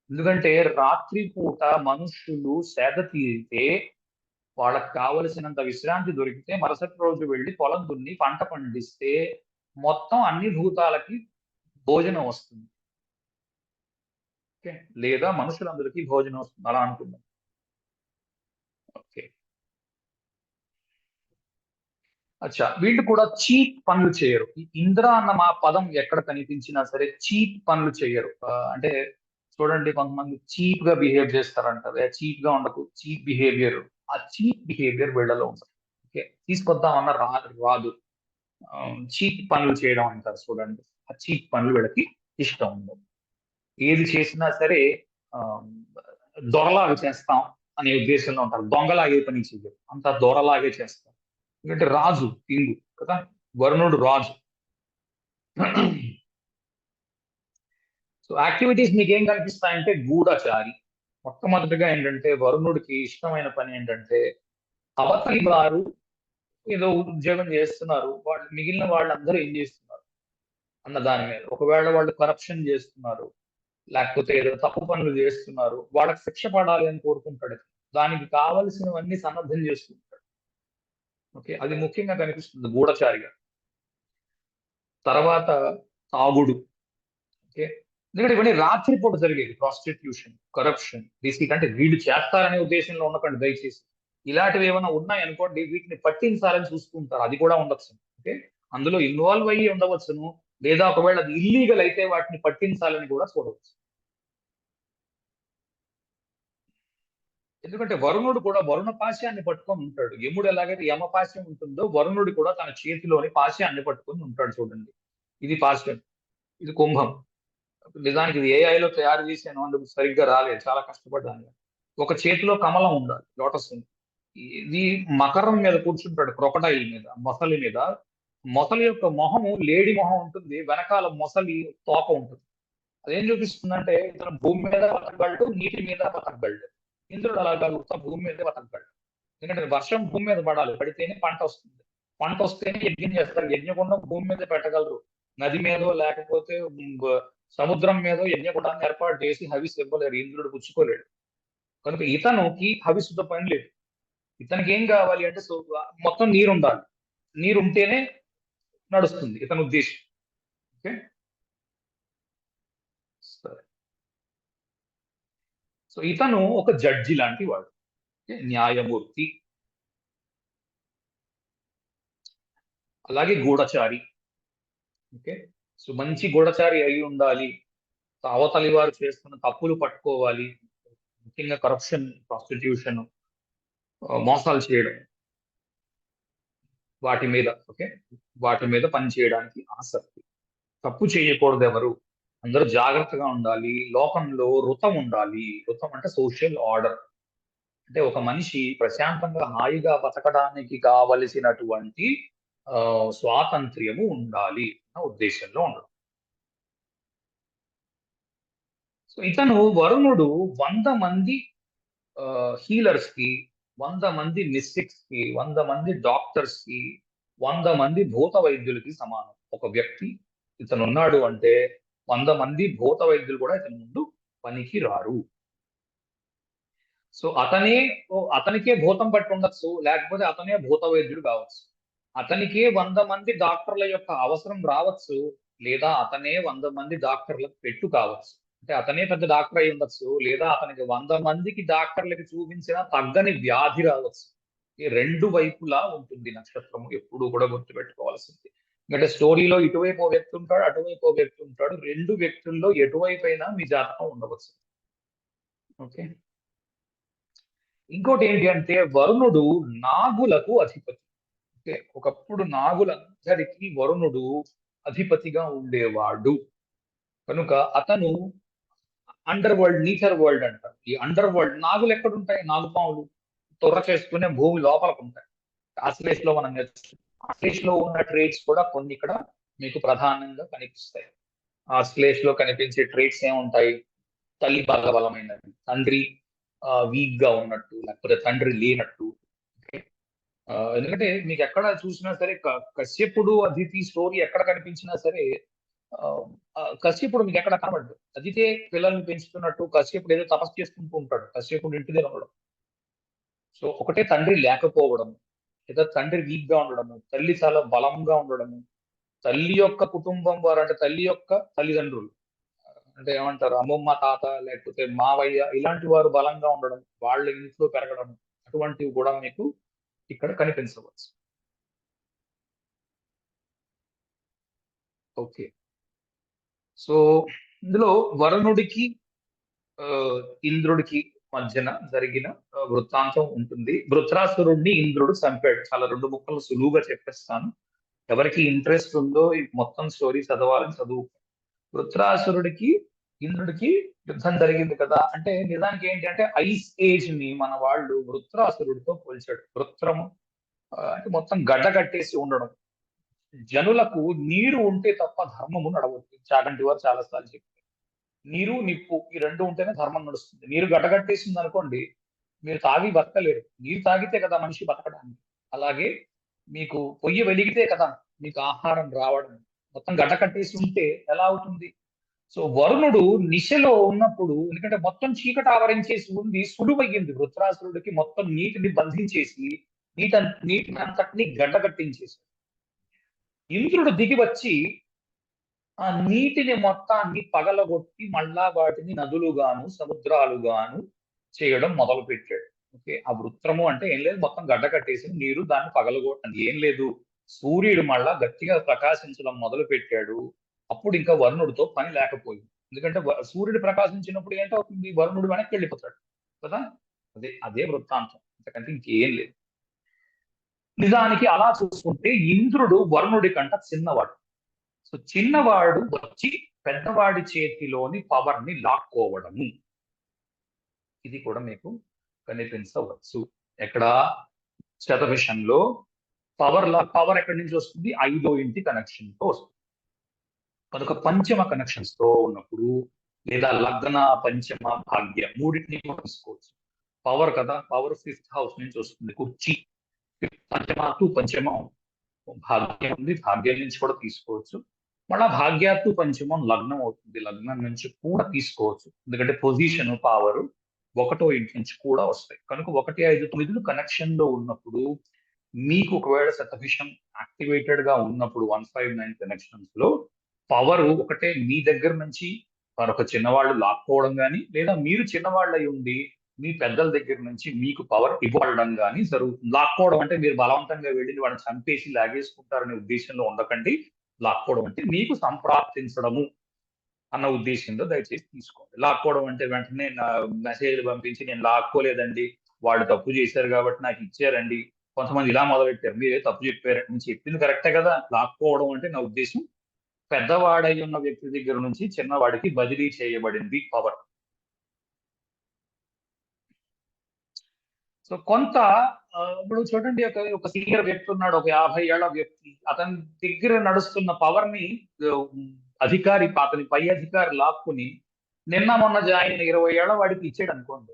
ఎందుకంటే రాత్రి పూట మనుష్యులు సేద తీరితే, వాళ్ళకి కావలసినంత విశ్రాంతి దొరికితే మరుసటి రోజు వెళ్ళి పొలం దున్ని పంట పండిస్తే మొత్తం అన్ని భూతాలకి భోజనం వస్తుంది. ఓకే, లేదా మనుషులందరికీ భోజనం వస్తుంది అలా అనుకుందాం. ఓకే, అచ్చా, వీళ్ళు కూడా చీప్ పనులు చేయరు. ఈ ఇంద్ర అన్న మా పదం ఎక్కడ కనిపించినా సరే చీప్ పనులు చేయరు. అంటే చూడండి, కొంతమంది చీప్ గా బిహేవ్ చేస్తారంటారు, చీప్ గా ఉండకు, చీప్ బిహేవియర్. ఆ చీప్ బిహేవియర్ వీళ్ళలో ఉంటుంది. ఓకే, తీసుకొద్దామన్న రాదు. చీప్ పనులు చేయడం అంటారు చూడండి, ఆ చీప్ పనులు వీళ్ళకి ఇష్టం ఉండదు. ఏది చేసినా సరే ఆ, దొరలాగా చేస్తాం అనే ఉద్దేశంలో ఉంటారు, దొంగలాగే పని చేయరు, అంత దొరలాగే చేస్తాం. ఎందుకంటే రాజు, కింగు కదా, వరుణుడు రాజు. సో యాక్టివిటీస్ మీకు ఏం కనిపిస్తాయంటే గూఢచారి. మొట్టమొదటిగా ఏంటంటే వరుణుడికి ఇష్టమైన పని ఏంటంటే, అవతలి వారు ఏదో ఉద్యోగం చేస్తున్నారు, వాళ్ళు మిగిలిన వాళ్ళందరూ ఏం చేస్తున్నారు అన్న దాని మీద, ఒకవేళ వాళ్ళు కరప్షన్ చేస్తున్నారు, లేకపోతే ఏదో తప్పు పనులు చేస్తున్నారు, వాళ్ళకి శిక్ష పడాలి అని కోరుకుంటాడు. దానికి కావలసినవన్నీ సన్నద్ధం చేసుకుంటాడు. ఓకే, అది ముఖ్యంగా కనిపిస్తుంది గూఢచారిగా. తర్వాత తాగుడు. ఓకే, ఎందుకంటే ఇవన్నీ రాత్రిపూట జరిగేది. ప్రాస్టిట్యూషన్, కరప్షన్, డిసీట్, అంటే వీళ్ళు చేస్తారనే ఉద్దేశంలో ఉండకండి దయచేసి. ఇలాంటివి ఏమైనా ఉన్నాయనుకోండి, వీటిని పట్టించాలని చూసుకుంటారు, అది కూడా ఉండొచ్చు. ఓకే, అందులో ఇన్వాల్వ్ అయ్యి ఉండవచ్చును, లేదా ఒకవేళ అది ఇల్లీగల్ అయితే వాటిని పట్టించాలని కూడా చూడవచ్చు. ఎందుకంటే వరుణుడు కూడా వరుణ పాశాన్ని పట్టుకొని ఉంటాడు. యముడు ఎలాగైతే యమ పాశం ఉంటుందో, వరుణుడు కూడా తన చేతిలోని పాశాన్ని పట్టుకొని ఉంటాడు. చూడండి, ఇది పాశం, ఇది కుంభం. నిజానికి ఇది ఏఐలో తయారు చేసాను, అందుకు సరిగ్గా రాలేదు, చాలా కష్టపడ్డాను. ఒక చేతిలో కమలం ఉండాలి, లోటస్ ఉంది. ఇది మకరం మీద కూర్చుంటాడు, క్రొకడైల్ మీద, మొసలి మీద. మొసలి యొక్క మొహము లేడి మొహం ఉంటుంది, వెనకాల మొసలి తోక ఉంటుంది. అదేం చూపిస్తుందంటే ఇతను భూమి మీద బతకగలడు, నీటి మీద బతకగలడు. ఇంద్రుడు అలా కాదు, ఉత్త భూమి మీదే బతకగలడు. ఎందుకంటే వర్షం భూమి మీద పడాలి, పడితేనే పంట వస్తుంది. పంట వస్తేనే యజ్ఞం చేస్తారు, యజ్ఞగుండం భూమి మీద పెట్టగలరు. నది మీదో లేకపోతే సముద్రం మీదో యజ్ఞగుండాన్ని ఏర్పాటు చేసి హవిస్ ఇవ్వలేరు, ఇంద్రుడు పుచ్చుకోలేడు. కనుక ఇతనుకి హవిస్సుతో పని లేదు. ఇతనికి ఏం కావాలి అంటే మొత్తం నీరు ఉండాలి, నీరు ఉంటేనే నడుస్తుంది ఇతని ఉద్దేశం. ఓకే, సరే. సో ఇతను ఒక జడ్జి లాంటి వాడు, న్యాయమూర్తి. అలాగే గూఢచారి. ఓకే, సో మంచి గూఢచారి అయి ఉండాలి. అవతలి వారు చేస్తున్న తప్పులు పట్టుకోవాలి, ముఖ్యంగా కరప్షన్, ప్రాస్టిట్యూషన్, మోసాలు చేయడం, వాటి మీద. ఓకే, వాటి మీద పని చేయడానికి ఆసక్తి. తప్పు చేయకూడదు ఎవరు, అందరూ జాగ్రత్తగా ఉండాలి. లోకంలో ఋతం ఉండాలి. ఋతం అంటే సోషల్ ఆర్డర్. అంటే ఒక మనిషి ప్రశాంతంగా హాయిగా బతకడానికి కావలసినటువంటి స్వాతంత్ర్యము ఉండాలి అన్న ఉద్దేశంలో ఉండడం. సో ఇతను వరుణుడు 100 మంది హీలర్స్ కి, 100 మంది మిస్టిక్స్ కి, 100 మంది డాక్టర్స్ కి, 100 మంది భూత వైద్యులకి సమానం. ఒక వ్యక్తి ఇతను ఉన్నాడు అంటే 100 మంది భూత వైద్యులు కూడా ఇతని ముందు పనికి రారు. సో అతనికే భూతం పట్టి ఉండొచ్చు, లేకపోతే అతనే భూత వైద్యుడు కావచ్చు. అతనికే 100 మంది డాక్టర్ల యొక్క అవసరం రావచ్చు, లేదా అతనే 100 మంది డాక్టర్లకు పెట్టు కావచ్చు. అంటే అతనే పెద్ద డాక్టర్ అయి ఉండొచ్చు, లేదా అతనికి 100 మందికి డాక్టర్లకి చూపించిన తగ్గని వ్యాధి రావచ్చు. ఈ రెండు వైపులా ఉంటుంది నక్షత్రం, ఎప్పుడు కూడా గుర్తుపెట్టుకోవాల్సింది. ఎందుకంటే స్టోరీలో ఇటువైపు ఓ వ్యక్తి ఉంటాడు, అటువైపు ఓ వ్యక్తి ఉంటాడు. రెండు వ్యక్తుల్లో ఎటువైపు అయినా మీ జాతకం ఉండవచ్చు. ఓకే, ఇంకోటి ఏంటి అంటే వరుణుడు నాగులకు అధిపతి. ఓకే, ఒకప్పుడు నాగులందరికీ వరుణుడు అధిపతిగా ఉండేవాడు. కనుక అతను అండర్ వరల్డ్, నీచర్ వరల్డ్ అంటారు. ఈ అండర్ వరల్డ్ నాగులు ఎక్కడుంటాయి? నాగుపాములు తొర్ర చేసుకునే భూమి లోపలకు ఉంటాయి. ఆశ్లేష్ లో మనం నేర్చుకుంటాం. ఆశ్లేష్ లో ఉన్న ట్రేడ్స్ కూడా కొన్ని ఇక్కడ మీకు ప్రధానంగా కనిపిస్తాయి. ఆశ్లేష్ లో కనిపించే ట్రేడ్స్ ఏముంటాయి? తల్లి బాగా బలమైనది, తండ్రి వీక్ గా ఉన్నట్టు, లేకపోతే తండ్రి లేనట్టు. ఎందుకంటే మీకు ఎక్కడ చూసినా సరే కశ్యపుడు అదితి స్టోరీ ఎక్కడ కనిపించినా సరే ఆ, కశ్యపుడు మీకు ఎక్కడ కనబడ్డు. అదితే పిల్లల్ని పెంచుతున్నట్టు కశ్యపుడు ఏదో తపస్సు చేసుకుంటూ ఉంటాడు, కశ్యపుడు ఇంటి దగ్గర ఉండడం. సో ఒకటే తండ్రి లేకపోవడం, లేదా తండ్రి వీక్ గా ఉండడము, తల్లి చాలా బలంగా ఉండడము, తల్లి యొక్క కుటుంబం వారు అంటే తల్లి యొక్క తల్లిదండ్రులు, అంటే ఏమంటారు అమ్మమ్మ, తాత, లేకపోతే మావయ్య, ఇలాంటి వారు బలంగా ఉండడం, వాళ్ళ ఇంట్లో పెరగడం, అటువంటివి కూడా మీకు ఇక్కడ కనిపించవచ్చు. ఓకే, సో ఇందులో వరుణుడికి ఆ, ఇంద్రుడికి మధ్యన జరిగిన వృత్తాంతం ఉంటుంది. వృత్రాసురుడిని ఇంద్రుడు చంపాడు. చాలా రెండు ముక్కలు సులువుగా చెప్పేస్తాను. ఎవరికి ఇంట్రెస్ట్ ఉందో ఈ మొత్తం స్టోరీ చదవాలని చదువు. వృత్రాసురుడికి ఇంద్రుడికి యుద్ధం జరిగింది కదా. అంటే నిజానికి ఏంటి అంటే ఐస్ ఏజ్ ని మన వాళ్ళు వృత్రాసురుడితో పోల్చాడు. వృత్రము అంటే మొత్తం గడ్డ కట్టేసి ఉండడం. జనులకు నీరు ఉంటే తప్ప ధర్మము నడవదు. చాగంటి వారు చాలా సార్లు చెప్పారు. నీరు నిప్పు ఈ రెండు ఉంటేనే ధర్మం నడుస్తుంది. నీరు గడ్డగట్టేసింది అనుకోండి, మీరు తాగి బతకలేరు. నీరు తాగితే కదా మనిషి బతకడానికి. అలాగే మీకు పొయ్యి వెలిగితే కదా మీకు ఆహారం రావడం. మొత్తం గడ్డ కట్టేసి ఉంటే ఎలా అవుతుంది? సో వరుణుడు నిశలో ఉన్నప్పుడు, ఎందుకంటే మొత్తం చీకటి ఆవరించేసి ఉంది, సులువయ్యింది వృత్రాసురుడికి మొత్తం నీటిని బంధించేసి నీటిని అంతటినీ గడ్డకట్టించేశాడు. ఇంద్రుడు దిగి వచ్చి ఆ నీటిని మొత్తాన్ని పగలగొట్టి మళ్ళా వాటిని నదులుగాను సముద్రాలుగాను చేయడం మొదలు పెట్టాడు. ఓకే, ఆ వృత్రము అంటే ఏం లేదు, మొత్తం గడ్డ కట్టేసి నీరు దాన్ని పగలగొట్టండి ఏం లేదు. సూర్యుడు మళ్ళా గట్టిగా ప్రకాశించడం మొదలు పెట్టాడు. అప్పుడు ఇంకా వరుణుడితో పని లేకపోయింది. ఎందుకంటే సూర్యుడు ప్రకాశించినప్పుడు ఏంటవుతుంది, వరుణుడు వెనక్కి వెళ్ళిపోతాడు కదా. అదే అదే వృత్తాంతం, అంతకంటే ఇంకేం లేదు. నిజానికి అలా చూసుకుంటే ఇంద్రుడు వరుణుడి కంట చిన్నవాడు. సో చిన్నవాడు వచ్చి పెద్దవాడి చేతిలోని పవర్ ని లాక్కోవడము, ఇది కూడా మీకు కనిపించవచ్చు. ఎక్కడ శతభిషంలో పవర్ ఎక్కడి నుంచి వస్తుంది, 5వ ఇంటి కనెక్షన్ తో వస్తుంది. కనుక పంచమ కనెక్షన్స్ తో ఉన్నప్పుడు లేదా లగ్న పంచమ భాగ్య మూడింటిని కూడా తీసుకోవచ్చు. పవర్ కదా, పవర్ 5th హౌస్ నుంచి వస్తుంది. కుర్చీ పంచమం భాగ్యం ఉంది, భాగ్యం నుంచి కూడా తీసుకోవచ్చు. మళ్ళా భాగ్యాత్తు పంచమం లగ్నం అవుతుంది, లగ్నం నుంచి కూడా తీసుకోవచ్చు. ఎందుకంటే పొజిషన్ పవర్ 1వ ఇంటి నుంచి కూడా వస్తాయి. కనుక 1, 5, 9 కనెక్షన్ లో ఉన్నప్పుడు మీకు ఒకవేళ శతభిషం యాక్టివేటెడ్ గా ఉన్నప్పుడు 159 కనెక్షన్స్ లో పవర్ ఒకటే మీ దగ్గర నుంచి మరొక చిన్నవాళ్ళు లాక్కోవడం కానీ, లేదా మీరు చిన్నవాళ్ళు అయి ఉండి మీ పెద్దల దగ్గర నుంచి మీకు పవర్ ఇవ్వడం కానీ జరుగుతుంది. లాక్కోవడం అంటే మీరు బలవంతంగా వెళ్ళి వాడిని చంపేసి లాగేసుకుంటారనే ఉద్దేశంలో ఉండకండి. లాక్కోవడం అంటే మీకు సంప్రాప్తించడము అన్న ఉద్దేశంలో దయచేసి తీసుకోండి. లాక్కోవడం అంటే వెంటనే మెసేజ్లు పంపించి నేను లాక్కోలేదండి, వాళ్ళు తప్పు చేశారు కాబట్టి నాకు ఇచ్చారండి. కొంతమంది ఇలా మొదలెట్టారు, మీరే తప్పు చెప్పారు. నేను చెప్పింది కరెక్టే కదా. లాక్కోవడం అంటే నా ఉద్దేశం పెద్దవాడై ఉన్న వ్యక్తి దగ్గర నుంచి చిన్నవాడికి బదిలీ చేయబడింది పవర్. సో కొంత ఇప్పుడు చూడండి, ఒక సీనియర్ వ్యక్తి ఉన్నాడు, ఒక 50 ఏళ్ల వ్యక్తి, అతని దగ్గర నడుస్తున్న పవర్ ని అధికారి, అతని పై అధికారి లాక్కుని నిన్న మొన్న జాయిన్ 20 ఏళ్ల వాడికి ఇచ్చాడు అనుకోండి,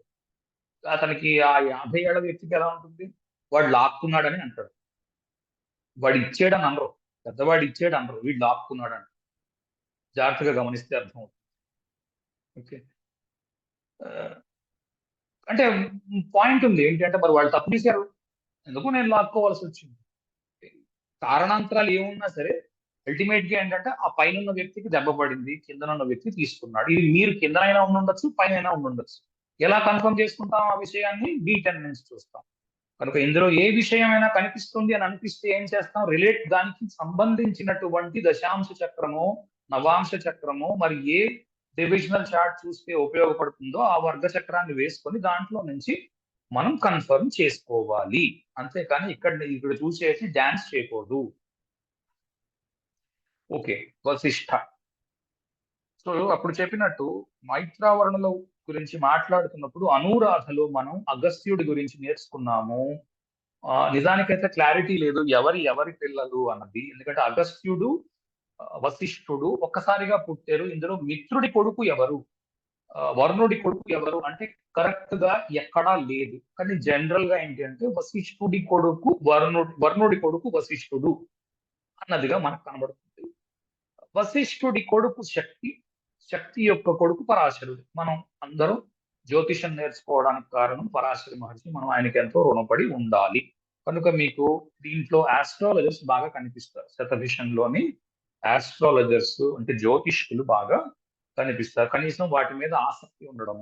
అతనికి ఆ 50 ఏళ్ల వ్యక్తికి ఎలా ఉంటుంది, వాడు లాక్కున్నాడని అంటాడు. వాడు ఇచ్చాడని అనరు, పెద్దవాడు ఇచ్చాడు అనరు, వీడు లాక్కున్నాడు అంటారు. జాగ్రత్తగా గమనిస్తే అర్థం అవుతుంది. ఓకే, అంటే పాయింట్ ఉంది ఏంటంటే మరి వాళ్ళు తప్పు చేశారు, ఎందుకు నేను లాక్కోవాల్సి వచ్చింది. కారణాంతరాలు ఏమున్నా సరే అల్టిమేట్ గా ఏంటంటే ఆ పైన ఉన్న వ్యక్తికి దెబ్బ పడింది, కిందనున్న వ్యక్తి తీసుకున్నాడు. ఇది మీరు కింద అయినా ఉండుండొచ్చు, పైన అయినా ఉండుండొచ్చు. ఎలా కన్ఫర్మ్ చేసుకుంటాం ఆ విషయాన్ని, D10 నుంచి చూస్తాం. కనుక ఇందులో ఏ విషయమైనా కనిపిస్తుంది అని అనిపిస్తే ఏం చేస్తాం, దానికి సంబంధించినటువంటి దశాంశ చక్రము, నవాంశ చక్రము, మరి ఏ డివిజనల్ చార్ట్ చూస్తే ఉపయోగపడుతుందో ఆ వర్గ చక్రాన్ని వేసుకొని దాంట్లో నుంచి మనం కన్ఫర్మ్ చేసుకోవాలి. అంతేకాని ఇక్కడ చూసేసి డాన్స్ చేయకూడదు. ఓకే, వశిష్ఠ. సో అప్పుడు చెప్పినట్టు మైత్రావరణలో గురించి మాట్లాడుతున్నప్పుడు అనురాధలో మనం అగస్త్యుడి గురించి నేర్చుకున్నాము. నిజానికైతే క్లారిటీ లేదు ఎవరి పిల్లలు అన్నది. ఎందుకంటే అగస్త్యుడు వశిష్ఠుడు ఒక్కసారిగా పుట్టారు. ఇందులో మిత్రుడి కొడుకు ఎవరు, వరుణుడి కొడుకు ఎవరు అంటే కరెక్ట్ గా ఎక్కడా లేదు. కానీ జనరల్ గా ఏంటి అంటే వశిష్ఠుడి కొడుకు వరుణుడి కొడుకు వశిష్ఠుడు అన్నదిగా మనకు కనబడుతుంది. వశిష్ఠుడి కొడుకు శక్తి, శక్తి యొక్క కొడుకు పరాశరుడు. మనం అందరం జ్యోతిషం నేర్చుకోవడానికి కారణం పరాశరి మహర్షి. మనం ఆయనకి ఎంతో రుణపడి ఉండాలి. కనుక మీకు దీంట్లో ఆస్ట్రాలజర్స్ బాగా కనిపిస్తారు. శతభిషంలోని ఆస్ట్రాలజర్స్ అంటే జ్యోతిష్కులు బాగా కనిపిస్తారు. కనీసం వాటి మీద ఆసక్తి ఉండడం.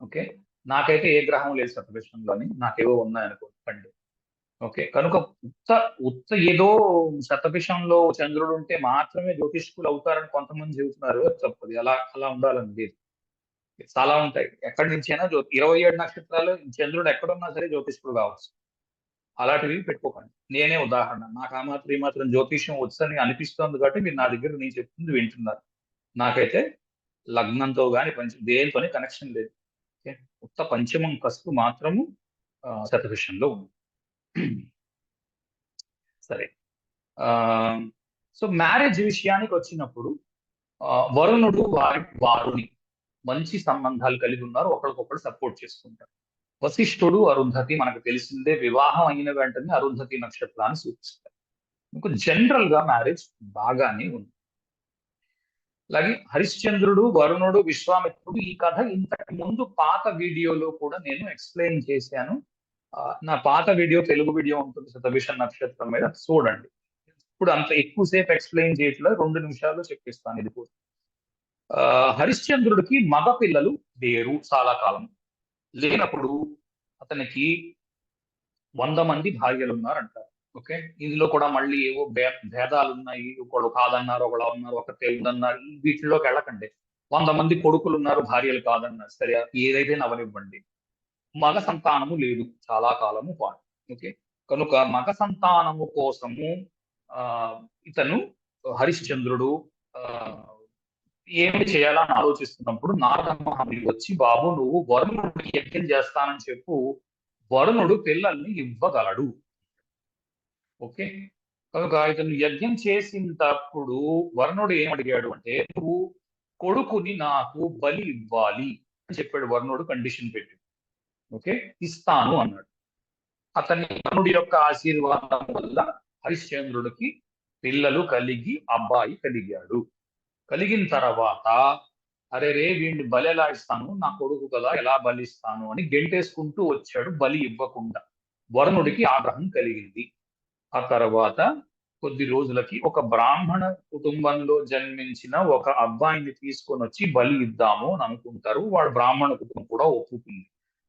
ఓకే, నాకైతే ఏ గ్రహం లేదు శతభిషంలోని, నాకేవో ఉన్నాయనుకోండి. ఓకే, కనుక ఉత్త ఏదో శతభిషంలో చంద్రుడు ఉంటే మాత్రమే జ్యోతిష్కులు అవుతారని కొంతమంది చెబుతున్నారు. తప్పది, అలా అలా ఉండాలని లేదు. చాలా ఉంటాయి, ఎక్కడి నుంచి అయినా 27 నక్షత్రాలు చంద్రుడు ఎక్కడున్నా సరే జ్యోతిష్కుడు కావచ్చు. అలాంటివి పెట్టుకోకండి. నేనే ఉదాహరణ, నాకు ఆ మాత్రం ఈ మాత్రం జ్యోతిష్యం వచ్చని అనిపిస్తోంది కాబట్టి మీరు నా దగ్గర నేను చెప్తుంది వింటున్నారు. నాకైతే లగ్నంతో కానీ దేనితోనే కనెక్షన్ లేదు. ఓకే, ఉత్త పంచమం కస్తు మాత్రము శతభిషంలో ఉంది. సరే, సో మ్యారేజ్ విషయానికి వచ్చినప్పుడు వరుణుడు వారుని మంచి సంబంధాలు కలిగి ఉన్నారు, ఒకరికొకరు సపోర్ట్ చేసుకుంటారు. వశిష్ఠుడు అరుంధతి మనకు తెలిసిందే, వివాహం అయిన వెంటనే అరుంధతి నక్షత్రాన్ని సూచిస్తారు. మీకు జనరల్ గా మ్యారేజ్ బాగానే ఉంది. అలాగే హరిశ్చంద్రుడు, వరుణుడు, విశ్వామిత్రుడు, ఈ కథ ఇంతకు ముందు పాత వీడియోలో కూడా నేను ఎక్స్ప్లెయిన్ చేశాను. నా పాత వీడియో తెలుగు వీడియో ఉంటుంది శతభిష నక్షత్రం మీద, చూడండి. ఇప్పుడు అంత ఎక్కువసేపు ఎక్స్ప్లెయిన్ చేయట్లేదు, 2 నిమిషాల్లో చెప్పిస్తాను ఇది కూడా. హరిశ్చంద్రుడికి మగ పిల్లలు లేరు చాలా కాలం. లేనప్పుడు అతనికి 100 మంది భార్యలు ఉన్నారంటారు. ఓకే, ఇందులో కూడా మళ్ళీ ఏవో భేదాలు ఉన్నాయి. ఒకళ్ళు కాదన్నారు, ఒకళ్ళు అన్నారు, ఒకటే ఉందన్నారు. వీటిలోకి వెళ్ళకండి. 100 మంది కొడుకులు ఉన్నారు, భార్యలు కాదన్నారు. సరే, ఏదైతే నవనివ్వండి. మగ సంతానము లేదు చాలా కాలము పాటు. ఓకే, కనుక మగ సంతానము కోసము ఆ ఇతను హరిశ్చంద్రుడు ఆ ఏమి చేయాలని ఆలోచిస్తున్నప్పుడు నారద మహాముని వచ్చి, బాబు నువ్వు వరుణుడికి యజ్ఞం చేస్తానని చెప్పు, వరుణుడు పిల్లల్ని ఇవ్వగలడు. ఓకే, కనుక ఇతను యజ్ఞం చేసినప్పుడు వరుణుడు ఏం అడిగాడు అంటే, నువ్వు కొడుకుని నాకు బలి ఇవ్వాలి అని చెప్పాడు. వరుణుడు కండిషన్ పెట్టి. ఓకే, ఇస్తాను అన్నాడు. అతని వరుణుడి యొక్క ఆశీర్వాదం వల్ల హరిశ్చంద్రుడికి పిల్లలు కలిగి అబ్బాయి కలిగాడు. కలిగిన తర్వాత, అరే రే వీడిని బలి ఎలా ఇస్తాను, నా కొడుకు కదా, ఎలా బలిస్తాను అని గెంటేసుకుంటూ వచ్చాడు, బలి ఇవ్వకుండా. వరుణుడికి ఆగ్రహం కలిగింది. ఆ తర్వాత కొద్ది రోజులకి ఒక బ్రాహ్మణ కుటుంబంలో జన్మించిన ఒక అబ్బాయిని తీసుకొని వచ్చి బలి ఇద్దాము అని అనుకుంటారు. వాడు బ్రాహ్మణ కుటుంబం కూడా ఒప్పుకుంది.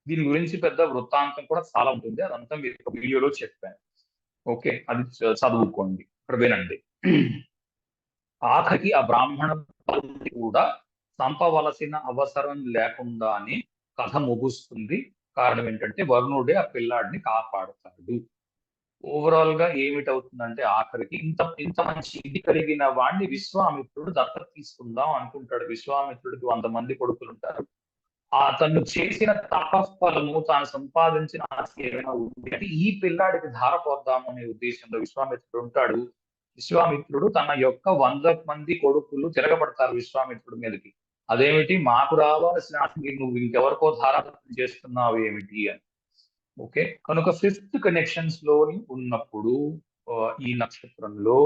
దీని గురించి పెద్ద వృత్తాంతం కూడా చాలా ఉంటుంది, అదంతా మీరు ఒక వీడియోలో చెప్పాను. ఓకే, అది చదువుకోండి, ఇక్కడ వినండి. ఆఖరికి ఆ బ్రాహ్మణ బాలుడిని కూడా చంపవలసిన అవసరం లేకుండానే కథ ముగుస్తుంది. కారణం ఏంటంటే వరుణుడే ఆ పిల్లాడిని కాపాడుతాడు. ఓవరాల్ గా ఏమిటవుతుందంటే, ఆఖరికి ఇంత ఇంత మంచి ఇది కలిగిన వాడిని విశ్వామిత్రుడు దత్తత తీసుకుందాం అనుకుంటాడు. విశ్వామిత్రుడికి 100 మంది కొడుకులు ఉంటారు. అతను చేసిన తపఫలము, తాను సంపాదించిన ఆస్తి ఏమైనా ఉంది అంటే ఈ పిల్లాడికి ధార పోద్దాము అనే ఉద్దేశంలో విశ్వామిత్రుడు ఉంటాడు. విశ్వామిత్రుడు తన యొక్క 100 మంది కొడుకులు తిరగబడతారు విశ్వామిత్రుడి మీదకి. అదేమిటి, మాకు రావాల్సిన ఆస్తికి నువ్వు ఇంకెవరికో ధారాదత్తం చేస్తున్నావు ఏమిటి అని. ఓకే, కనుక 5th కనెక్షన్స్ లోని ఉన్నప్పుడు ఈ నక్షత్రంలో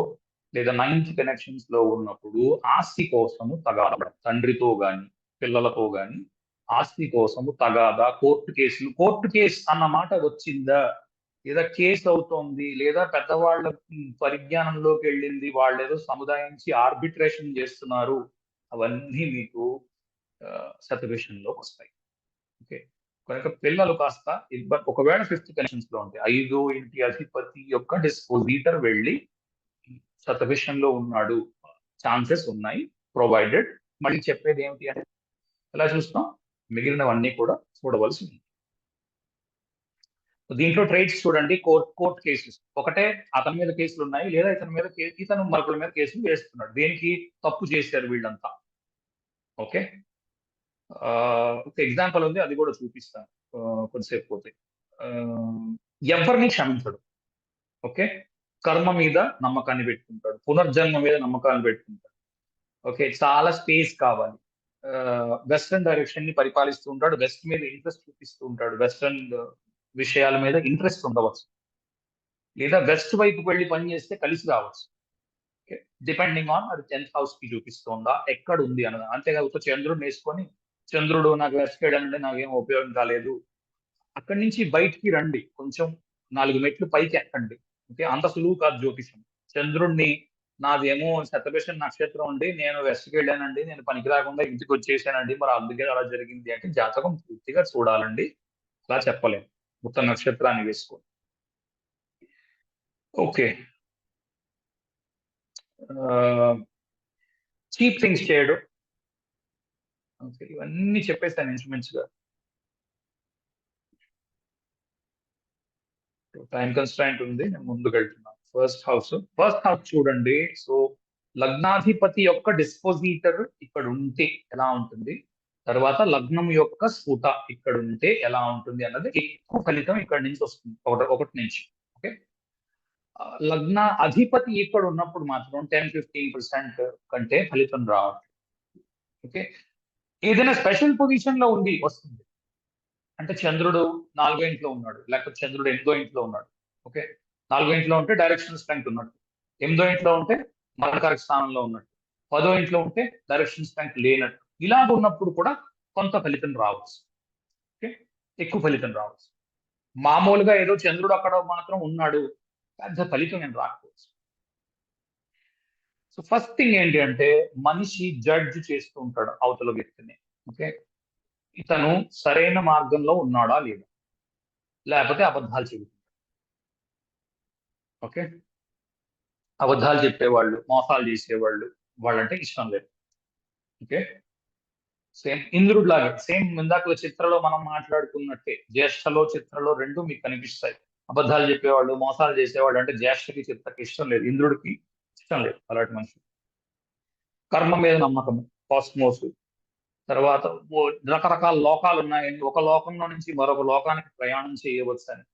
లేదా 9th కనెక్షన్స్ లో ఉన్నప్పుడు ఆస్తి కోసము తగాద, తండ్రితో గాని పిల్లలతో గాని ఆస్తి కోసము తగాదా, కోర్టు కేసు అన్న మాట వచ్చిందా, లేదా కేసు అవుతోంది, లేదా పెద్దవాళ్ళ పరిజ్ఞానంలోకి వెళ్ళింది, వాళ్ళు ఏదో సముదాయించి ఆర్బిట్రేషన్ చేస్తున్నారు, అవన్నీ మీకు శతభిషంలోకి వస్తాయి. ఓకే, కనుక పిల్లలు కాస్త ఇబ్బంది. ఒకవేళ 5th కనెక్షన్స్ లో ఉంటాయి, 5వ ఇంటి అధిపతి యొక్క డిస్పోజిటర్ వెళ్ళి శతభిషంలో ఉన్నాడు, ఛాన్సెస్ ఉన్నాయి. ప్రొవైడెడ్, మళ్ళీ చెప్పేది ఏమిటి అంటే, ఎలా చూస్తాం, మిగిలినవన్నీ కూడా చూడవలసి ఉంది. దీంట్లో ట్రేడ్స్ చూడండి. కోర్ట్ కేసెస్ ఒకటే, అతని మీద కేసులు ఉన్నాయి, లేదా ఇతను మరొకరి మీద కేసులు వేస్తున్నాడు. దేనికి తప్పు చేశారు వీళ్ళంతా. ఓకే, ఒక ఎగ్జాంపుల్ ఉంది, అది కూడా చూపిస్తాను కొద్దిసేపు పోతే. ఎవరిని క్షమించడు. ఓకే, కర్మ మీద నమ్మకాన్ని పెట్టుకుంటాడు, పునర్జన్మ మీద నమ్మకాన్ని పెట్టుకుంటాడు. ఓకే, చాలా స్పేస్ కావాలి. వెస్ట్రన్ డైరెక్షన్ ని పరిపాలిస్తూ ఉంటాడు, వెస్ట్ మీద ఇంట్రెస్ట్ చూపిస్తూ ఉంటాడు. వెస్ట్రన్ విషయాల మీద ఇంట్రెస్ట్ ఉండవచ్చు, లేదా వెస్ట్ వైపుకి వెళ్ళి పని చేస్తే కలిసి రావచ్చు. డిపెండింగ్ ఆన్ అది 10th హౌస్ కి చూపిస్తుందా, ఎక్కడ ఉంది అన్నది. అంతేకాదు ఒక చంద్రుడిని వేసుకొని, చంద్రుడు నాకు వెస్ట్ వెళ్ళాలంటే నాకేం ఉపయోగం కాలేదు, అక్కడి నుంచి బయటికి రండి, కొంచెం 4 మెట్లు పైకి ఎక్కండి. ఓకే, అంత సులువు కాదు జ్యోతిషం. చంద్రుడిని, నాదేమో శతభిష నక్షత్రం అండి, నేను వెస్ట్కి వెళ్ళానండి, నేను పనికి రాకుండా ఇంటికి వచ్చేసానండి, మరి అందుకే అలా జరిగింది అంటే జాతకం పూర్తిగా చూడాలండి, అలా చెప్పలేము మొత్తం నక్షత్రాన్ని వేసుకోండి. ఓకే, చీప్ థింగ్స్ చేయడం. ఓకే, ఇవన్నీ చెప్పేస్తాను ఇన్స్ట్రుమెంట్స్ గా. టైం కన్స్ట్రైంట్ ఉంది, నేను ముందుకు వెళ్తున్నాను. ఫస్ట్ హౌస్ చూడండి. సో లగ్నాధిపతి యొక్క డిస్పోజిటర్ ఇక్కడ ఉంటే ఎలా ఉంటుంది, తర్వాత లగ్నం యొక్క స్ఫుట ఇక్కడ ఉంటే ఎలా ఉంటుంది అన్నది ఎక్కువ ఫలితం ఇక్కడ నుంచి వస్తుంది, ఒకటి నుంచి. ఓకే, లగ్న అధిపతి ఇక్కడ ఉన్నప్పుడు మాత్రం 10-15% కంటే ఫలితం రావట్లేదు. ఓకే, ఏదైనా స్పెషల్ పొజిషన్ లో వస్తుంది అంటే, చంద్రుడు 4వ ఇంట్లో ఉన్నాడు, లేకపోతే చంద్రుడు 8వ ఇంట్లో ఉన్నాడు. ఓకే, 4వ ఇంట్లో ఉంటే డైరెక్షన్ స్ట్రెంగ్త్ ఉన్నట్టు, 8వ ఇంట్లో ఉంటే మకర స్థానంలో ఉన్నట్టు, 10వ ఇంట్లో ఉంటే డైరెక్షన్ స్ట్రెంగ్త్ లేనట్టు. ఇలాగ ఉన్నప్పుడు కూడా కొంత ఫలితం రావచ్చు. ఓకే, ఎక్కువ ఫలితం రావచ్చు. మామూలుగా ఏదో చంద్రుడు అక్కడ మాత్రం ఉన్నాడు, పెద్ద ఫలితం నేను రాకపోవచ్చు. సో ఫస్ట్ థింగ్ ఏంటి అంటే మనిషి జడ్జ్ చేస్తూ ఉంటాడు అవతల వ్యక్తిని. ఓకే, ఇతను సరైన మార్గంలో ఉన్నాడా లేదా, లేకపోతే అబద్ధాలు చెబుతాడు. ఓకే, అబద్ధాలు చెప్పేవాళ్ళు, మోసాలు చేసేవాళ్ళు, వాళ్ళంటే ఇష్టం లేదు. ఓకే, సేమ్ ఇంద్రుడు లాగే, సేమ్ ఇందాక చిత్రలో మనం మాట్లాడుకున్నట్టే, జ్యేష్ఠలో చిత్రలో రెండు మీకు కనిపిస్తాయి. అబద్ధాలు చెప్పేవాళ్ళు, మోసాలు చేసేవాళ్ళు అంటే జ్యేష్ఠకి చిత్రకి ఇష్టం లేదు, ఇంద్రుడికి ఇష్టం లేదు అలాంటి మనిషి. కర్మ మీద నమ్మకం, కాస్మోస్, తర్వాత రకరకాల లోకాలు ఉన్నాయని, ఒక లోకంలో నుంచి మరొక లోకానికి ప్రయాణం చేయవచ్చు అని.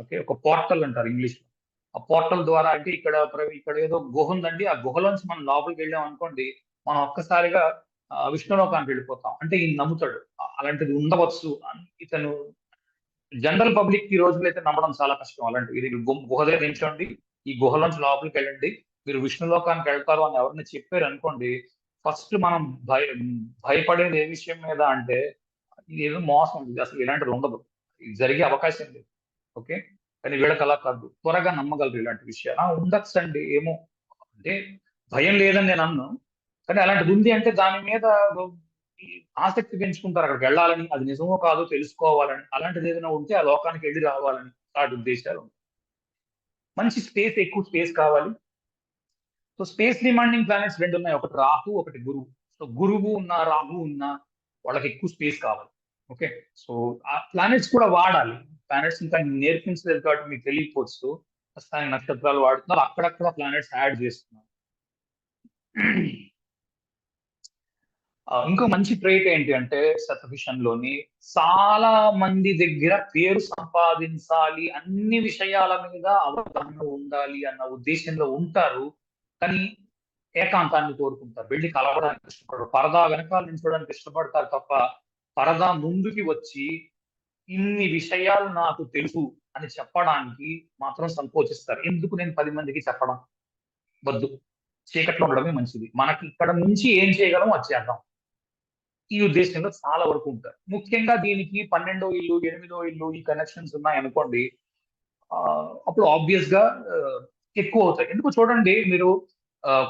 ఓకే, ఒక పోర్టల్ అంటారు ఇంగ్లీష్ లో. ఆ పోర్టల్ ద్వారా అంటే ఇక్కడ ఏదో గుహ ఉందండి, ఆ గుహలోంచి మనం లోపలికి వెళ్ళాం అనుకోండి, మనం ఒక్కసారిగా విష్ణులోకానికి వెళ్ళిపోతాం అంటే ఈయన నమ్ముతాడు అలాంటిది ఉండవచ్చు అని. ఇతను జనరల్ పబ్లిక్ ఈ రోజుల్లో అయితే నమ్మడం చాలా కష్టం అలాంటివి. ఇది గుహ దగ్గర నిల్చోండి, ఈ గుహలోంచి లోపలికి వెళ్ళండి, మీరు విష్ణులోకానికి వెళ్తారు అని ఎవరిని చెప్పారు అనుకోండి, ఫస్ట్ మనం భయపడేది ఏ విషయం మీద అంటే ఇది ఏదో మోసం, ఇది అసలు ఇలాంటిది ఉండదు, ఇది జరిగే అవకాశం లేదు. ఓకే, కానీ వీళ్ళకి అలా కాదు, త్వరగా నమ్మగలరు ఇలాంటి విషయాలు. ఉండొచ్చు అండి, ఏమో, అంటే భయం లేదని నేను అన్నాను, కానీ అలాంటిది ఉంది అంటే దాని మీద ఈ ఆసక్తి పెంచుకుంటారు, అక్కడికి వెళ్ళాలని, అది నిజమో కాదో తెలుసుకోవాలని, అలాంటిది ఏదైనా ఉంటే ఆ లోకానికి వెళ్ళి రావాలని వాటి ఉద్దేశాలు ఉంటాయి. మంచి స్పేస్, ఎక్కువ స్పేస్ కావాలి. సో స్పేస్ డిమాండింగ్ ప్లానెట్స్ రెండు ఉన్నాయి, ఒకటి రాహు, ఒకటి గురువు. సో గురువు ఉన్న రాహు ఉన్న వాళ్ళకి ఎక్కువ స్పేస్ కావాలి. ఓకే, సో ఆ ప్లానెట్స్ కూడా వాడాలి. ప్లానెట్స్ ఇంకా నేర్పించలేదు కాబట్టి మీకు తెలియకపోవచ్చు, ప్రస్తుతానికి నక్షత్రాలు వాడుతున్నారు, అక్కడక్కడ ప్లానెట్స్ యాడ్ చేస్తున్నారు. ఇంకో మంచి ట్రైట్ ఏంటి అంటే శతభిషంలోని, చాలా మంది దగ్గర పేరు సంపాదించాలి, అన్ని విషయాల మీద అవగాహన ఉండాలి అన్న ఉద్దేశంలో ఉంటారు, కానీ ఏకాంతాన్ని కోరుకుంటారు, వెళ్ళి కలవడానికి ఇష్టపడరు, పరదా వెనకాల నిల్చోడానికి ఇష్టపడతారు తప్ప పరదా ముందుకి వచ్చి ఇన్ని విషయాలు నాకు తెలుసు అని చెప్పడానికి మాత్రం సంకోచిస్తారు. ఎందుకు నేను 10 మందికి చెప్పడం, వద్దు, చీకట్లో ఉండడమే మంచిది, మనకి ఇక్కడ నుంచి ఏం చేయగలం అది చేద్దాం, ఈ ఉద్దేశంలో చాలా వరకు ఉంటారు. ముఖ్యంగా దీనికి 12వ ఇల్లు, 8వ ఇల్లు ఈ కనెక్షన్స్ ఉన్నాయి అనుకోండి, అప్పుడు ఆబ్వియస్ గా ఎక్కువ అవుతాయి. ఎందుకు చూడండి మీరు,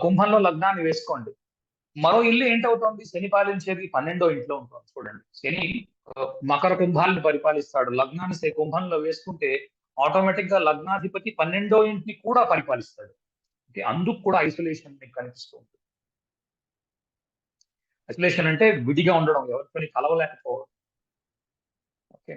కుంభంలో లగ్నాన్ని వేసుకోండి, మరో ఇల్లు ఏంటవుతోంది, శని పాలించేది 12వ ఇంట్లో ఉంటుంది చూడండి. శని మకర కుంభాలను పరిపాలిస్తాడు, లగ్నాన్ని కుంభంలో వేసుకుంటే ఆటోమేటిక్ గా లగ్నాధిపతి 12వ ఇంటిని కూడా పరిపాలిస్తాడు. అందుకు కూడా ఐసోలేషన్ మీకు కనిపిస్తూ ఉంటుంది. ఐసోలేషన్ అంటే విడిగా ఉండడం, ఎవరితో కలవలేకపోవడం. ఓకే,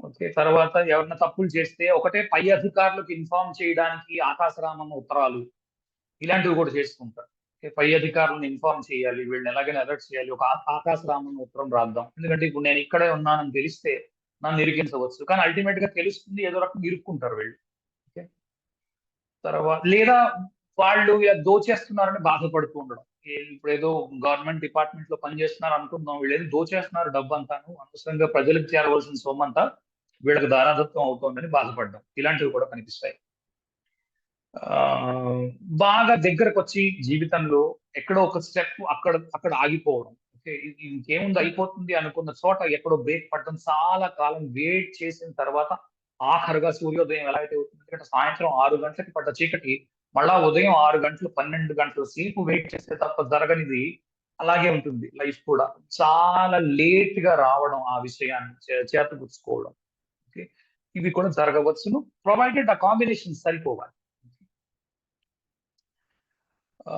ఓకే, తర్వాత ఎవరైనా తప్పులు చేస్తే ఒకటే పై అధికారులకు ఇన్ఫార్మ్ చేయడానికి ఆకాశరామన్న ఉత్తరాలు ఇలాంటివి కూడా చేసుకుంటారు. ఓకే, పై అధికారులను ఇన్ఫార్మ్ చేయాలి, వీళ్ళని ఎలాగైనా అలర్ట్ చేయాలి, ఒక ఆకాశరామన్న ఉత్తరం రాద్దాం, ఎందుకంటే ఇప్పుడు నేను ఇక్కడే ఉన్నానని తెలిస్తే నన్ను ఇరికించవచ్చు, కానీ అల్టిమేట్ గా తెలుస్తుంది, ఏదో రకంగా ఇరుక్కుంటారు వీళ్ళు. ఓకే, తర్వాత లేదా వాళ్ళు ఇలా దోచేస్తున్నారని బాధపడుతూ ఉండడం. ఇప్పుడు ఏదో గవర్నమెంట్ డిపార్ట్మెంట్ లో పనిచేస్తున్నారు అనుకుందాం, వీళ్ళు ఏదో దోచేస్తున్నారు డబ్బు అంతాను, అనవసరంగా ప్రజలకు చేరవలసిన సొమ్మంతా వీళ్ళకి దారాదత్వం అవుతోందని బాధపడడం, ఇలాంటివి కూడా కనిపిస్తాయి. ఆ బాగా దగ్గరకు వచ్చి జీవితంలో ఎక్కడో ఒక స్టెప్ అక్కడ అక్కడ ఆగిపోవడం. ఓకే, ఇంకేముంది అయిపోతుంది అనుకున్న చోట ఎక్కడో బ్రేక్ పడడం, చాలా కాలం వెయిట్ చేసిన తర్వాత ఆఖరుగా సూర్యోదయం ఎలా అయితే అవుతుంది, ఎందుకంటే సాయంత్రం 6 గంటలకి పడ్డ చీకటి మళ్ళా ఉదయం 6 గంటలు 12 గంటల సేపు వెయిట్ చేస్తే తప్ప జరగనిది, అలాగే ఉంటుంది లైఫ్ కూడా. చాలా లేట్ గా రావడం, ఆ విషయాన్ని చేతపుచ్చుకోవడం. ఓకే, ఇవి కూడా జరగవచ్చును, ప్రొవైడెడ్ ఆ కాంబినేషన్ సరిపోవాలి. ఆ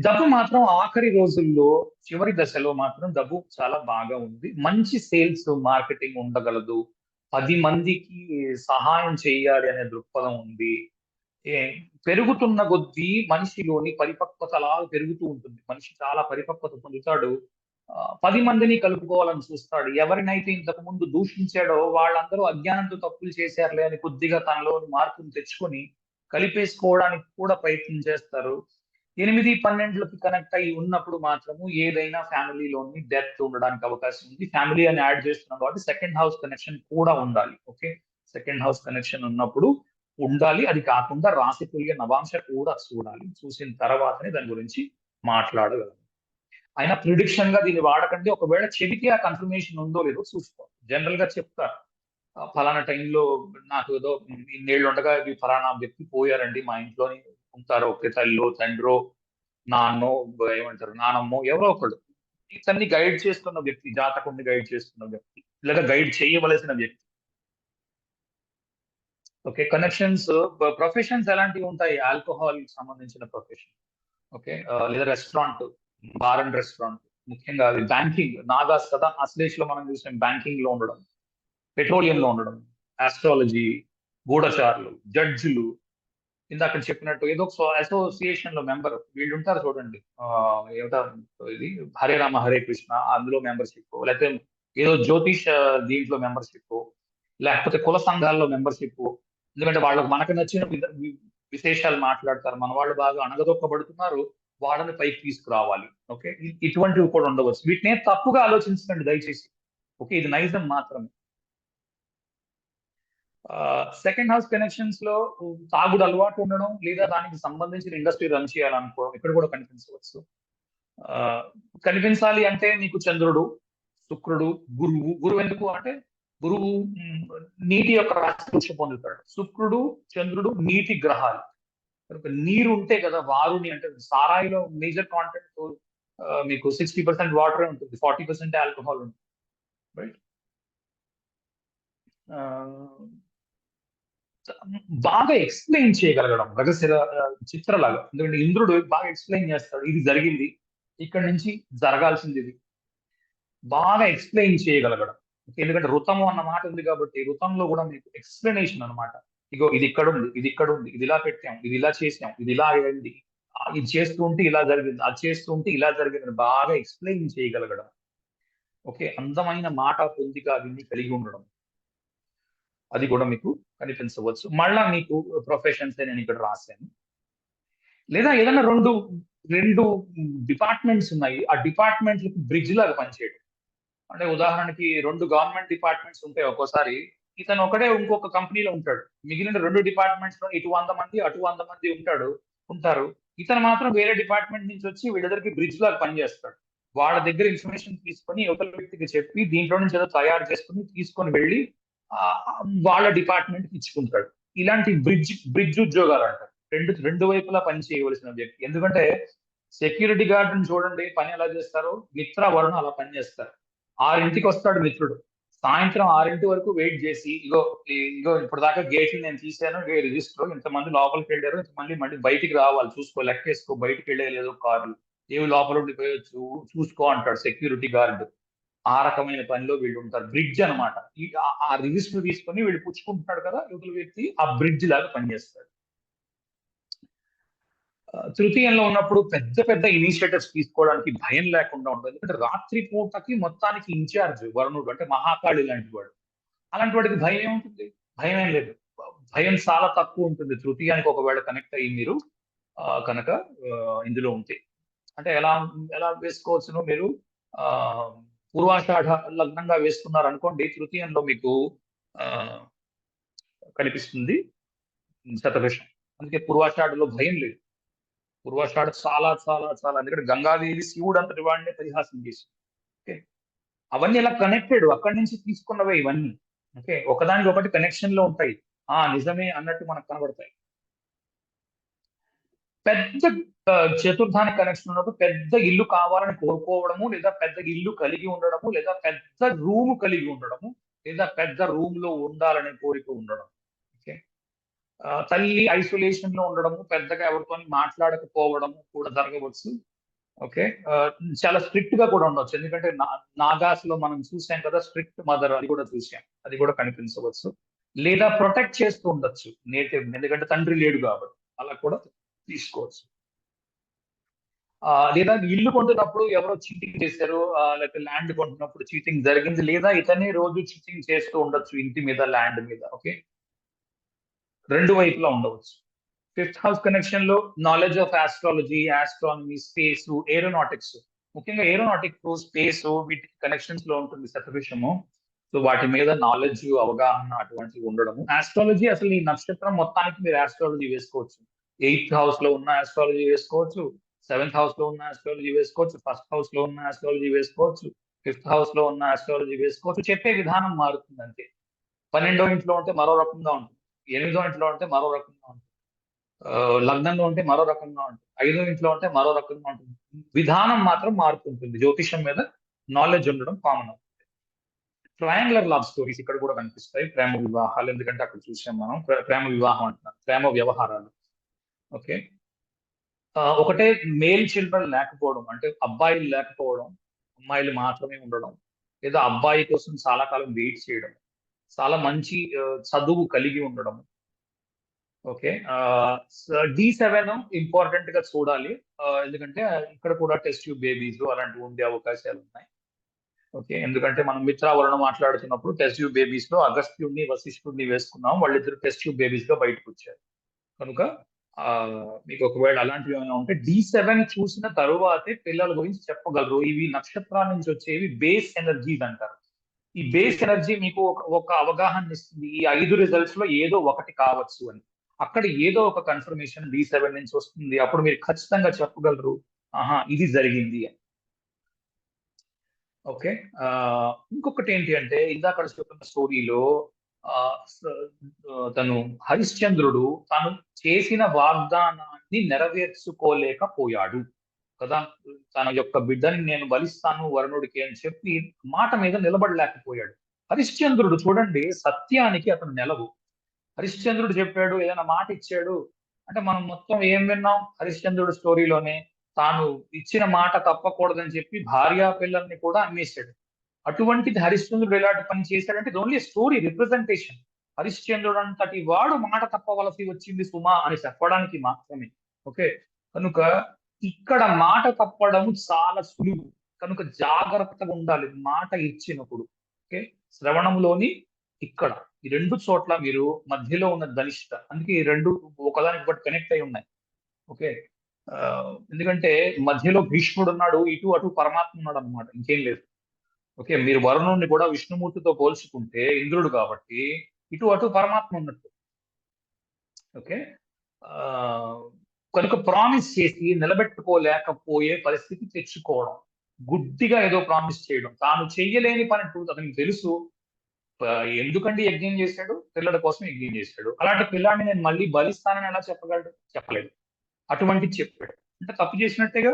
డబ్బు మాత్రం ఆఖరి రోజుల్లో, చివరి దశలో మాత్రం డబ్బు చాలా బాగా ఉంది, మంచి సేల్స్ మార్కెటింగ్ ఉండగలదు, 10 మందికి సహాయం చేయాలి అనే దృక్పథం ఉంది. ఏ పెరుగుతున్న కొద్దీ మనిషిలోని పరిపక్వత అలా పెరుగుతూ ఉంటుంది, మనిషి చాలా పరిపక్వత పొందుతాడు. 10 మందిని కలుపుకోవాలని చూస్తాడు, ఎవరినైతే ఇంతకు ముందు దూషించాడో వాళ్ళందరూ అజ్ఞానంతో తప్పులు చేశారులే అని కొద్దిగా తనలోని మార్పును తెచ్చుకొని కలిపేసుకోవడానికి కూడా ప్రయత్నం చేస్తారు. 8, 12కి కనెక్ట్ అయి ఉన్నప్పుడు మాత్రము ఏదైనా ఫ్యామిలీలోని డెత్ ఉండడానికి అవకాశం ఉంది. ఫ్యామిలీ అని యాడ్ చేస్తున్నాం కాబట్టి సెకండ్ హౌస్ కనెక్షన్ కూడా ఉండాలి. ఓకే, సెకండ్ హౌస్ కనెక్షన్ ఉన్నప్పుడు ఉండాలి. అది కాకుండా రాశి తుల్య నవాంశ కూడా చూడాలి, చూసిన తర్వాతనే దాని గురించి మాట్లాడగలం. అయినా ప్రిడిక్షన్ గా దీన్ని వాడకండి. ఒకవేళ చెబితే ఆ కన్ఫర్మేషన్ ఉందో లేదో చూసుకో. జనరల్ గా చెప్తారు. ఫలానా టైంలో నాకు ఏదో ఇన్నేళ్ళు ఉండగా ఈ ఫలానా వ్యక్తి పోయారండి మా ఇంట్లోని ఉంటారు. ఒకే తల్లిలో తండ్రో నాన్నో ఏమంటారు నానమ్మో ఎవరో ఒకళ్ళు. ఇతన్ని గైడ్ చేస్తున్న వ్యక్తి, జాతకుడిని గైడ్ చేస్తున్న వ్యక్తి, లేదా గైడ్ చేయవలసిన వ్యక్తి. ఓకే. కనెక్షన్స్ ప్రొఫెషన్స్ ఎలాంటివి ఉంటాయి? ఆల్కహాల్ సంబంధించిన ప్రొఫెషన్. ఓకే. లేదా రెస్టారెంట్, బార్ అండ్ రెస్టారెంట్. ముఖ్యంగా అది బ్యాంకింగ్, నాగాస్ కదా అశ్లేష్ లో మనం చూసిన బ్యాంకింగ్ లో ఉండడం, పెట్రోలియం లో ఉండడం, ఆస్ట్రాలజీ, గూఢచారులు, జడ్జిలు, ఇందాక చెప్పినట్టు ఏదో ఒక అసోసియేషన్ లో మెంబర్ వీళ్ళు ఉంటారు చూడండి. ఏమిటారు ఇది హరే రామ హరే కృష్ణ అందులో మెంబర్షిప్, లేకపోతే ఏదో జ్యోతిష్ దీంట్లో మెంబర్షిప్, లేకపోతే కుల సంఘాల్లో మెంబర్షిప్. ఎందుకంటే వాళ్ళకి మనకు నచ్చిన విశేషాలు మాట్లాడతారు, మన వాళ్ళు బాగా అణగదొక్కబడుతున్నారు, వాళ్ళని పైకి తీసుకురావాలి. ఓకే. ఇటువంటివి కూడా ఉండవచ్చు. వీటిని తప్పుగా ఆలోచించకండి దయచేసి. ఓకే. ఇది నైజం మాత్రమే. సెకండ్ హౌస్ కనెక్షన్స్ లో తాగుడు అలవాటు ఉండడం, లేదా దానికి సంబంధించిన ఇండస్ట్రీ రన్ చేయాలనుకోవడం ఇక్కడ కూడా కనిపించవచ్చు. ఆ, కనిపించాలి అంటే మీకు చంద్రుడు, శుక్రుడు, గురువు ఎందుకు అంటే గురువు నీటి యొక్క రాశి పొందుతాడు. శుక్రుడు, చంద్రుడు నీటి గ్రహాలు కనుక నీరు ఉంటే కదా వారుని అంటే సారాయిలో మేజర్ కాంటెంట్ మీకు 60% వాటర్ ఉంటుంది, 40% ఆల్కహాల్ ఉంటుంది. రైట్. బాగా ఎక్స్ప్లెయిన్ చేయగలగడం రహస్య చిత్రలాగా. ఎందుకంటే ఇంద్రుడు బాగా ఎక్స్ప్లెయిన్ చేస్తాడు, ఇది జరిగింది, ఇక్కడ నుంచి జరగాల్సింది ఇది, బాగా ఎక్స్ప్లెయిన్ చేయగలగడం. ఎందుకంటే ఋతము అన్న మాట ఉంది కాబట్టి ఋతంలో కూడా మీకు ఎక్స్ప్లెనేషన్ అనమాట. ఇగో ఇది ఇక్కడ ఉంది, ఇది ఇక్కడ ఉంది, ఇది ఇలా పెట్టాం, ఇది ఇలా చేసాం, ఇది ఇలా అయింది, ఇది చేస్తూ ఉంటే ఇలా జరిగింది, అది చేస్తూ ఉంటే ఇలా జరిగింది, బాగా ఎక్స్ప్లెయిన్ చేయగలగడం. ఓకే. అందమైన మాట పొందిక అవి కలిగి ఉండడం, అది కూడా మీకు కనిపించవచ్చు. మళ్ళా మీకు ప్రొఫెషన్స్ నేను ఇక్కడ రాశాను. లేదా ఏదైనా రెండు రెండు డిపార్ట్మెంట్స్ ఉన్నాయి, ఆ డిపార్ట్మెంట్ బ్రిడ్జ్ లాగా పనిచేయడం. అంటే ఉదాహరణకి రెండు గవర్నమెంట్ డిపార్ట్మెంట్స్ ఉంటాయి ఒక్కోసారి, ఇతను ఒకడే ఇంకొక కంపెనీలో ఉంటాడు, మిగిలిన రెండు డిపార్ట్మెంట్స్ లో ఇటు 100 మంది అటు 100 మంది ఉంటారు. ఇతను మాత్రం వేరే డిపార్ట్మెంట్ నుంచి వచ్చి వీళ్ళిద్దరికి బ్రిడ్జ్ లాగా పనిచేస్తాడు. వాళ్ళ దగ్గర ఇన్ఫర్మేషన్ తీసుకొని అవతల వ్యక్తికి చెప్పి దీంట్లో నుంచి ఏదో తయారు చేసుకుని తీసుకొని వెళ్ళి ఆ, వాళ్ళ డిపార్ట్మెంట్ కి ఇచ్చుకుంటాడు. ఇలాంటి బ్రిడ్జ్ ఉద్యోగాలు అంటారు. రెండు వైపులా పని చేయవలసిన వ్యక్తి. ఎందుకంటే సెక్యూరిటీ గార్డ్ చూడండి పని ఎలా చేస్తారు, మిత్ర వరుణ అలా పని చేస్తారు. 6ంటికి వస్తాడు మిత్రుడు, సాయంత్రం 6 వరకు వెయిట్ చేసి ఇగో ఇప్పుడు దాకా గేట్లు నేను తీసాను, రిజిస్టర్ ఇంతమంది లోపలికి వెళ్ళారు, ఇంతమంది మళ్ళీ బయటికి రావాలి చూసుకో, లెక్కేసుకో, బయటికి వెళ్ళలేదు కార్లు ఏవి లోపల ఉండిపోయొచ్చు చూసుకో అంటాడు సెక్యూరిటీ గార్డ్. ఆ రకమైన పనిలో వీళ్ళు ఉంటారు. బ్రిడ్జ్ అనమాట. ఆ రిజిస్టర్ తీసుకొని వీళ్ళు పుచ్చుకుంటున్నాడు కదా యువతల వ్యక్తి, ఆ బ్రిడ్జ్ లాగా పనిచేస్తాడు. తృతీయంలో ఉన్నప్పుడు పెద్ద పెద్ద ఇనిషియేటివ్స్ తీసుకోవడానికి భయం లేకుండా ఉండదు. ఎందుకంటే రాత్రి పూటకి మొత్తానికి ఇన్ఛార్జ్ వరుణుడు అంటే మహాకాళి లాంటి వాడు. అలాంటి వాడికి భయం ఏముంటుంది? భయం ఏం లేదు. భయం చాలా తక్కువ ఉంటుంది తృతీయానికి ఒకవేళ కనెక్ట్ అయ్యి మీరు కనుక ఇందులో ఉంటే. అంటే ఎలా ఎలా వేసుకోవచ్చును మీరు ఆ పూర్వాషాఢ లగ్నంగా వేసుకున్నారు అనుకోండి, తృతీయంలో మీకు ఆ కనిపిస్తుంది శతభిషం. అందుకే పూర్వాషాఢలో భయం లేదు. పూర్వాషాఢ చాలా చాలా చాలా, ఎందుకంటే గంగాదేవి శివుడు అంతటి వాడిని పరిహాసం చేసి. ఓకే. అవన్నీ ఇలా కనెక్టెడ్, అక్కడి నుంచి తీసుకున్నవే ఇవన్నీ. ఓకే. ఒకదానికి ఒకటి కనెక్షన్ లో ఉంటాయి. నిజమే అన్నట్టు మనకు కనబడతాయి. పెద్ద చతుర్థానికి కనెక్షన్ ఉన్నప్పుడు పెద్ద ఇల్లు కావాలని కోరుకోవడము, లేదా పెద్ద ఇల్లు కలిగి ఉండడము, లేదా పెద్ద రూమ్ కలిగి ఉండడము, లేదా పెద్ద రూమ్ లో ఉండాలనే కోరిక ఉండడం. ఓకే. తల్లి ఐసోలేషన్ లో ఉండడము, పెద్దగా ఎవరితో మాట్లాడకపోవడము కూడా జరగవచ్చు. ఓకే. చాలా స్ట్రిక్ట్ గా కూడా ఉండొచ్చు. ఎందుకంటే నాగాస్ లో మనం చూసాం కదా స్ట్రిక్ట్ మదర్, అది కూడా చూసాం, అది కూడా కనిపించవచ్చు. లేదా ప్రొటెక్ట్ చేస్తూ ఉండొచ్చు నేటివ్, ఎందుకంటే తండ్రి లేడు కాబట్టి అలా కూడా తీసుకోవచ్చు. లేదా ఇల్లు కొంటున్నప్పుడు ఎవరో చీటింగ్ చేశారు, లేకపోతే ల్యాండ్ కొంటున్నప్పుడు చీటింగ్ జరిగింది, లేదా ఇతనే రోజు చీటింగ్ చేస్తూ ఉండొచ్చు ఇంటి మీద ల్యాండ్ మీద. ఓకే. రెండు వైపులా ఉండవచ్చు. ఫిఫ్త్ హౌస్ కనెక్షన్ లో knowledge of astrology, astronomy, space, aeronautics, ముఖ్యంగా ఏరోనాటిక్ స్పేస్ వీటి కనెక్షన్స్ లో ఉంటుంది శతభిషము. సో వాటి మీద నాలెడ్జ్, అవగాహన అటువంటివి ఉండడము. ఆస్ట్రాలజీ అసలు ఈ నక్షత్రం మొత్తానికి మీరు ఆస్ట్రాలజీ వేసుకోవచ్చు. 8th హౌస్ లో ఉన్న ఆస్ట్రాలజీ వేసుకోవచ్చు, సెవెంత్ హౌస్ లో ఉన్న ఆస్ట్రాలజీ వేసుకోవచ్చు, ఫస్ట్ హౌస్ లో ఉన్న ఆస్ట్రాలజీ వేసుకోవచ్చు, ఫిఫ్త్ హౌస్ లో ఉన్న ఆస్ట్రాలజీ వేసుకోవచ్చు. చెప్పే విధానం మారుతుంది అంతే. 12వ ఇంట్లో ఉంటే మరో రకంగా ఉంటుంది, 8వ ఇంట్లో ఉంటే మరో రకంగా ఉంటుంది, లగ్నంలో ఉంటే మరో రకంగా ఉంటుంది, 5వ ఇంట్లో ఉంటే మరో రకంగా ఉంటుంది. విధానం మాత్రం మారుతుంటుంది. జ్యోతిషం మీద నాలెడ్జ్ ఉండడం కామన్. ట్రయాంగులర్ లవ్ స్టోరీస్ ఇక్కడ కూడా కనిపిస్తాయి, ప్రేమ వివాహాలు. ఎందుకంటే అక్కడ చూసాం మనం ప్రేమ వివాహం అంటున్నాం, ప్రేమ వ్యవహారాలు. ఓకే. ఒకటే మేల్ చిల్డ్రన్ లేకపోవడం, అంటే అబ్బాయిలు లేకపోవడం, అమ్మాయిలు మాత్రమే ఉండడం, లేదా అబ్బాయి కోసం చాలా కాలం వెయిట్ చేయడం, చాలా మంచి చదువు కలిగి ఉండడం. ఓకే. D7 ఇంపార్టెంట్ గా చూడాలి, ఎందుకంటే ఇక్కడ కూడా టెస్ట్ ట్యూబ్ బేబీస్ అలాంటివి ఉండే అవకాశాలు ఉన్నాయి. ఓకే. ఎందుకంటే మనం మిత్రావరణం మాట్లాడుతున్నప్పుడు టెస్ట్ ట్యూబ్ బేబీస్ లో అగస్త్యుడిని వశిష్ఠుడిని వేసుకున్నాం, వాళ్ళిద్దరు టెస్ట్ ట్యూబ్ బేబీస్ గా బయటకు వచ్చారు. కనుక మీకు ఒకవేళ అలాంటివి ఏమైనా ఉంటే D7 చూసిన తరువాతే పిల్లల గురించి చెప్పగలరు. ఇవి నక్షత్రాల నుంచి వచ్చేవి బేస్ ఎనర్జీస్ అంటారు. ఈ బేస్ ఎనర్జీ మీకు ఒక అవగాహన ఇస్తుంది, ఈ 5 రిజల్ట్స్ లో ఏదో ఒకటి కావచ్చు అని. అక్కడ ఏదో ఒక కన్ఫర్మేషన్ D7 నుంచి వస్తుంది. అప్పుడు మీరు ఖచ్చితంగా చెప్పగలరు, ఆహా ఇది జరిగింది అని. ఓకే. ఇంకొకటి ఏంటి అంటే ఇందాక చెప్పిన స్టోరీలో తను హరిశ్చంద్రుడు తను చేసిన వాగ్దానాన్ని నెరవేర్చుకోలేకపోయాడు కదా. తన యొక్క బిడ్డని నేను బలిస్తాను వరుణుడికి అని చెప్పి మాట మీద నిలబడలేకపోయాడు. హరిశ్చంద్రుడు చూడండి, సత్యానికి అతను నెలవు. హరిశ్చంద్రుడు చెప్పాడు, ఏదైనా మాట ఇచ్చాడు అంటే మనం మొత్తం ఏం విన్నాం హరిశ్చంద్రుడు స్టోరీలోనే, తాను ఇచ్చిన మాట తప్పకూడదని చెప్పి భార్యా పిల్లల్ని కూడా అమ్మేశాడు. అటువంటిది హరిశ్చంద్రుడు ఎలాంటి పని చేశాడంటే ఇది ఓన్లీ స్టోరీ రిప్రజెంటేషన్. హరిశ్చంద్రుడు అంతటి వాడు మాట తప్పవలసి వచ్చింది సుమా అని చెప్పడానికి మాత్రమే. ఓకే. కనుక ఇక్కడ మాట తప్పడం చాలా సులువు, కనుక జాగ్రత్తగా ఉండాలి మాట ఇచ్చినప్పుడు. ఓకే. శ్రవణంలోని ఇక్కడ ఈ రెండు చోట్ల మీరు మధ్యలో ఉన్న ధనిష్ట, అందుకే ఈ రెండు ఒకదానికి ఒకటి కనెక్ట్ అయి ఉన్నాయి. ఓకే. ఎందుకంటే మధ్యలో భీష్ముడు ఉన్నాడు, ఇటు అటు పరమాత్మ ఉన్నాడు అనమాట, ఇంకేం లేదు. ఓకే. మీరు వరుణుడిని కూడా విష్ణుమూర్తితో పోల్చుకుంటే ఇంద్రుడు కాబట్టి ఇటు అటు పరమాత్మ ఉన్నట్టు. ఓకే. కనుక ప్రామిస్ చేసి నిలబెట్టుకోలేకపోయే పరిస్థితి తెచ్చుకోవడం, గుడ్డిగా ఏదో ప్రామిస్ చేయడం, తాను చెయ్యలేని పని అతనికి తెలుసు. ఎందుకండి యజ్ఞం చేశాడు, పిల్లల కోసం యజ్ఞం చేశాడు. అలాంటి పిల్లాడిని నేను మళ్ళీ బలిస్తానని ఎలా చెప్పగలడు? చెప్పలేదు. అటువంటిది చెప్పాడు అంటే తప్పు చేసినట్టేగా.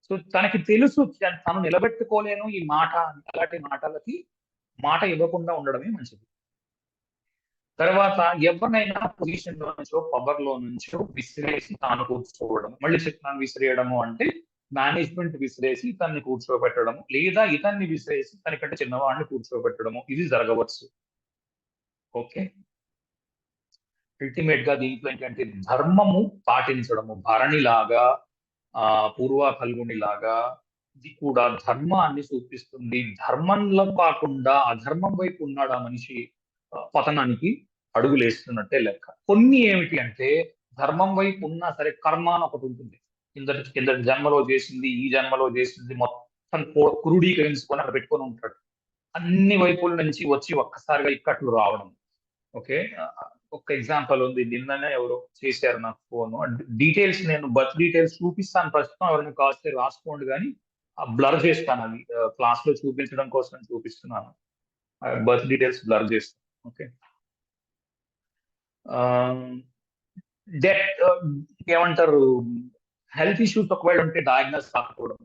సో తనకి తెలుసు తను నిలబెట్టుకోలేను ఈ మాట, అలాంటి మాటలకి మాట ఇవ్వకుండా ఉండడమే మంచిది. తర్వాత ఎవరినైనా పొజిషన్ లో నుంచో పవర్ లో నుంచో విసిరేసి తాను కూర్చోవడం, మళ్ళీ చెప్తున్నాను విసిరేయడము అంటే మేనేజ్మెంట్ విసిరేసి ఇతన్ని కూర్చోబెట్టడము, లేదా ఇతన్ని విసిరేసి తనకంటే చిన్నవాడిని కూర్చోబెట్టడము, ఇది జరగవచ్చు. ఓకే. అల్టిమేట్ గా దీంట్లో ఏంటంటే ధర్మము పాటించడము, భరణిలాగా పూర్వ ఫల్గుని లాగా ఇది కూడా ధర్మాన్ని చూపిస్తుంది. ధర్మంలో కాకుండా అధర్మం వైపు ఉన్నాడు ఆ మనిషి, పతనానికి అడుగులేస్తున్నట్టే లెక్క. కొన్ని ఏమిటి అంటే ధర్మం వైపు ఉన్నా సరే కర్మ అని ఒకటి ఉంటుంది, కిందటి జన్మలో చేసింది ఈ జన్మలో చేసింది మొత్తం క్రోడీకరించుకొని అక్కడ పెట్టుకొని ఉంటాడు. అన్ని వైపుల నుంచి వచ్చి ఒక్కసారిగా ఇక్కట్లు రావడం. ఓకే. ఒక ఎగ్జాంపుల్ ఉంది, నిన్ననే ఎవరో చేశారు నాకు ఫోన్. డీటెయిల్స్ నేను బర్త్ డీటెయిల్స్ చూపిస్తాను ప్రస్తుతం, ఎవరైనా కాస్తే రాసుకోండి, కానీ బ్లర్ చేస్తాను, అది క్లాస్ లో చూపించడం కోసం చూపిస్తున్నాను. బర్త్ డీటెయిల్స్ బ్లర్ చేస్తాను. ఓకే. డెత్ ఏమంటారు, హెల్త్ ఇష్యూస్ ఒకవేళ ఉంటే డయాగ్నోస్ కాకపోవడం.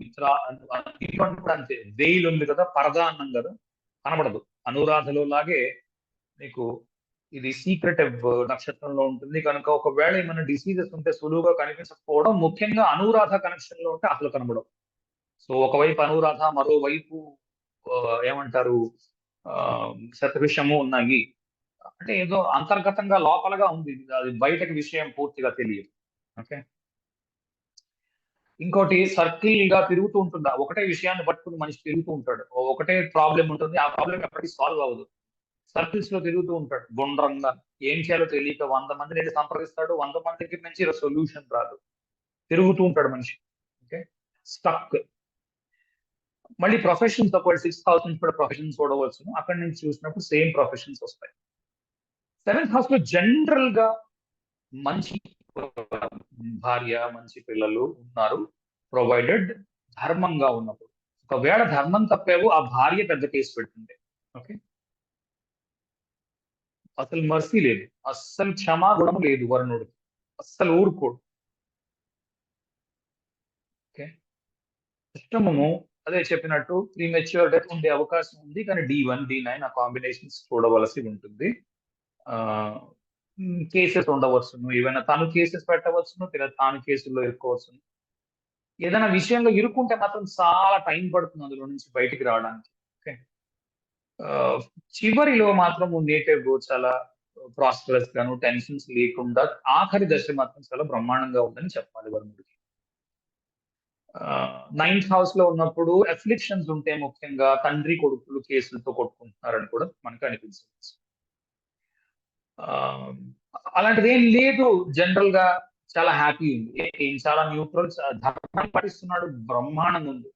ఇటువంటి కూడా అంతే, వెయిల్ ఉంది కదా, పరదా అన్నాం కదా, కనబడదు. అనురాధలో లాగే మీకు ఇది సీక్రెటివ్ నక్షత్రంలో ఉంటుంది కనుక ఒకవేళ ఏమైనా డిసీజెస్ ఉంటే సులువుగా కనిపించకపోవడం, ముఖ్యంగా అనురాధ కనెక్షన్ లో ఉంటే అసలు కనబడవు. సో ఒకవైపు అనురాధ, మరోవైపు ఏమంటారు శతవిషము ఉన్నాయి అంటే ఏదో అంతర్గతంగా లోపలగా ఉంది, అది బయటకి విషయం పూర్తిగా తెలియదు. ఓకే. ఇంకోటి సర్కిల్ గా తిరుగుతూ ఉంటుంది, ఒకటే విషయాన్ని పట్టుకుని మనిషి తిరుగుతూ ఉంటాడు, ఒకటే ప్రాబ్లం ఉంటుంది, ఆ ప్రాబ్లం ఎప్పటికీ సాల్వ్ అవ్వదు. సర్కిల్స్ లో తిరుగుతూ ఉంటాడు గుండ్రంగా, ఏం చేయాలో తెలియక 100 మందిని సంప్రదిస్తాడు, 100 మందికి మంచి సొల్యూషన్ రాదు, తిరుగుతూ ఉంటాడు మనిషి. ఓకే. స్టక్. మళ్ళీ ప్రొఫెషన్స్ ఒకవేళ 6th హౌస్ నుంచి కూడా ప్రొఫెషన్స్ చూడవచ్చు, అక్కడి నుంచి చూసినప్పుడు సేమ్ ప్రొఫెషన్స్ వస్తాయి. 7th హౌస్ లో జనరల్ గా మంచి భార్య మంచి పిల్లలు ఉన్నారు, ప్రొవైడెడ్ ధర్మంగా ఉన్నప్పుడు. ఒకవేళ ధర్మం తప్పావు, ఆ భార్య పెద్ద కేసు పెడుతుంది. ఓకే, అసలు మర్సీ లేదు, అస్సలు క్షమాగుణం లేదు వరుణుడికి, అస్సలు ఊరుకోడు. ఓకే, సిస్టము అదే చెప్పినట్టు ప్రీమెచ్యూర్ డెత్ ఉండే అవకాశం ఉంది, కానీ D1 D9 ఆ కాంబినేషన్స్ చూడవలసి ఉంటుంది. కేసెస్ ఉండవచ్చును, ఏవైనా తను కేసెస్ పెట్టవచ్చును, లేదా తాను కేసుల్లో ఇరుక్కోవచ్చును. ఏదైనా విషయంలో ఇరుక్కుంటే మాత్రం చాలా టైం పడుతుంది అందులో నుంచి బయటికి రావడానికి. ఓకే, ఆ, చివరిలో మాత్రం నేటివ్ చాలా ప్రాస్పరస్ గాను, టెన్షన్స్ లేకుండా ఆఖరి దశ మాత్రం చాలా బ్రహ్మాండంగా ఉందని చెప్పాలి వరుణుడికి. నైన్త్ హౌస్ లో ఉన్నప్పుడు అఫ్లిక్షన్స్ ఉంటే, ముఖ్యంగా తండ్రి కొడుకులు కేసులతో కొట్టుకుంటున్నారని కూడా మనకు అనిపించవచ్చు. ఆ, అలాంటిది ఏం లేదు, జనరల్ గా చాలా హ్యాపీ ఉంది, ఏం చాలా న్యూట్రల్, ధర్మం పాటిస్తున్నాడు, బ్రహ్మాండంగా ఉంది.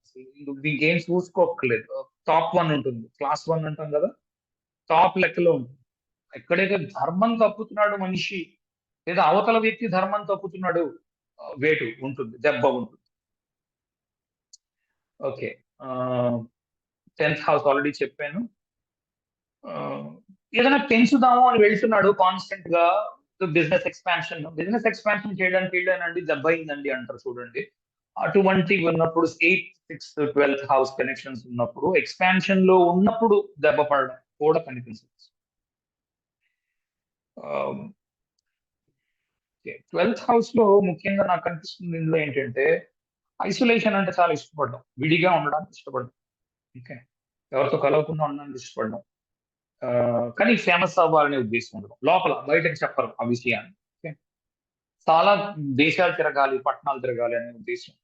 దీనికి ఏం చూసుకోక్కర్లేదు. టాప్ 1 ఉంటుంది, క్లాస్ 1 అంటాం కదా, టాప్ లెక్కలో ఉంటుంది. ఎక్కడైతే ధర్మం తప్పుతున్నాడు మనిషి, లేదా అవతల వ్యక్తి ధర్మం తప్పుతున్నాడు, వేటు ఉంటుంది, దెబ్బ ఉంటుంది. ఓకే, 10th హౌస్ ఆల్రెడీ చెప్పాను. ఆ, ఏదైనా పెంచుదాము అని వెళ్తున్నాడు కాన్స్టెంట్ గా, బిజినెస్ ఎక్స్పాన్షన్ చేయడానికి వెళ్ళానండి, దెబ్బ అయిందండి అంటారు చూడండి. అటువంటివి ఉన్నప్పుడు 8th 6th 12th house connections ఉన్నప్పుడు, ఎక్స్పాన్షన్ లో ఉన్నప్పుడు దెబ్బ పడడం కూడా కనిపించవచ్చు. 12th హౌస్ లో ముఖ్యంగా నాకు కనిపిస్తుంది ఇందులో ఏంటంటే, ఐసోలేషన్ అంటే చాలా ఇష్టపడ్డాం, విడిగా ఉండడానికి ఇష్టపడ్డాం. ఓకే, ఎవరితో కలవకుండా ఉండడానికి ఇష్టపడ్డాం. ఆ, కానీ ఫేమస్ అవ్వాలనే ఉద్దేశం ఉండదు, లోపల బయటకు చెప్పరు ఆ విషయాన్ని. ఓకే, చాలా దేశాలు తిరగాలి, పట్టణాలు తిరగాలి అనే ఉద్దేశం,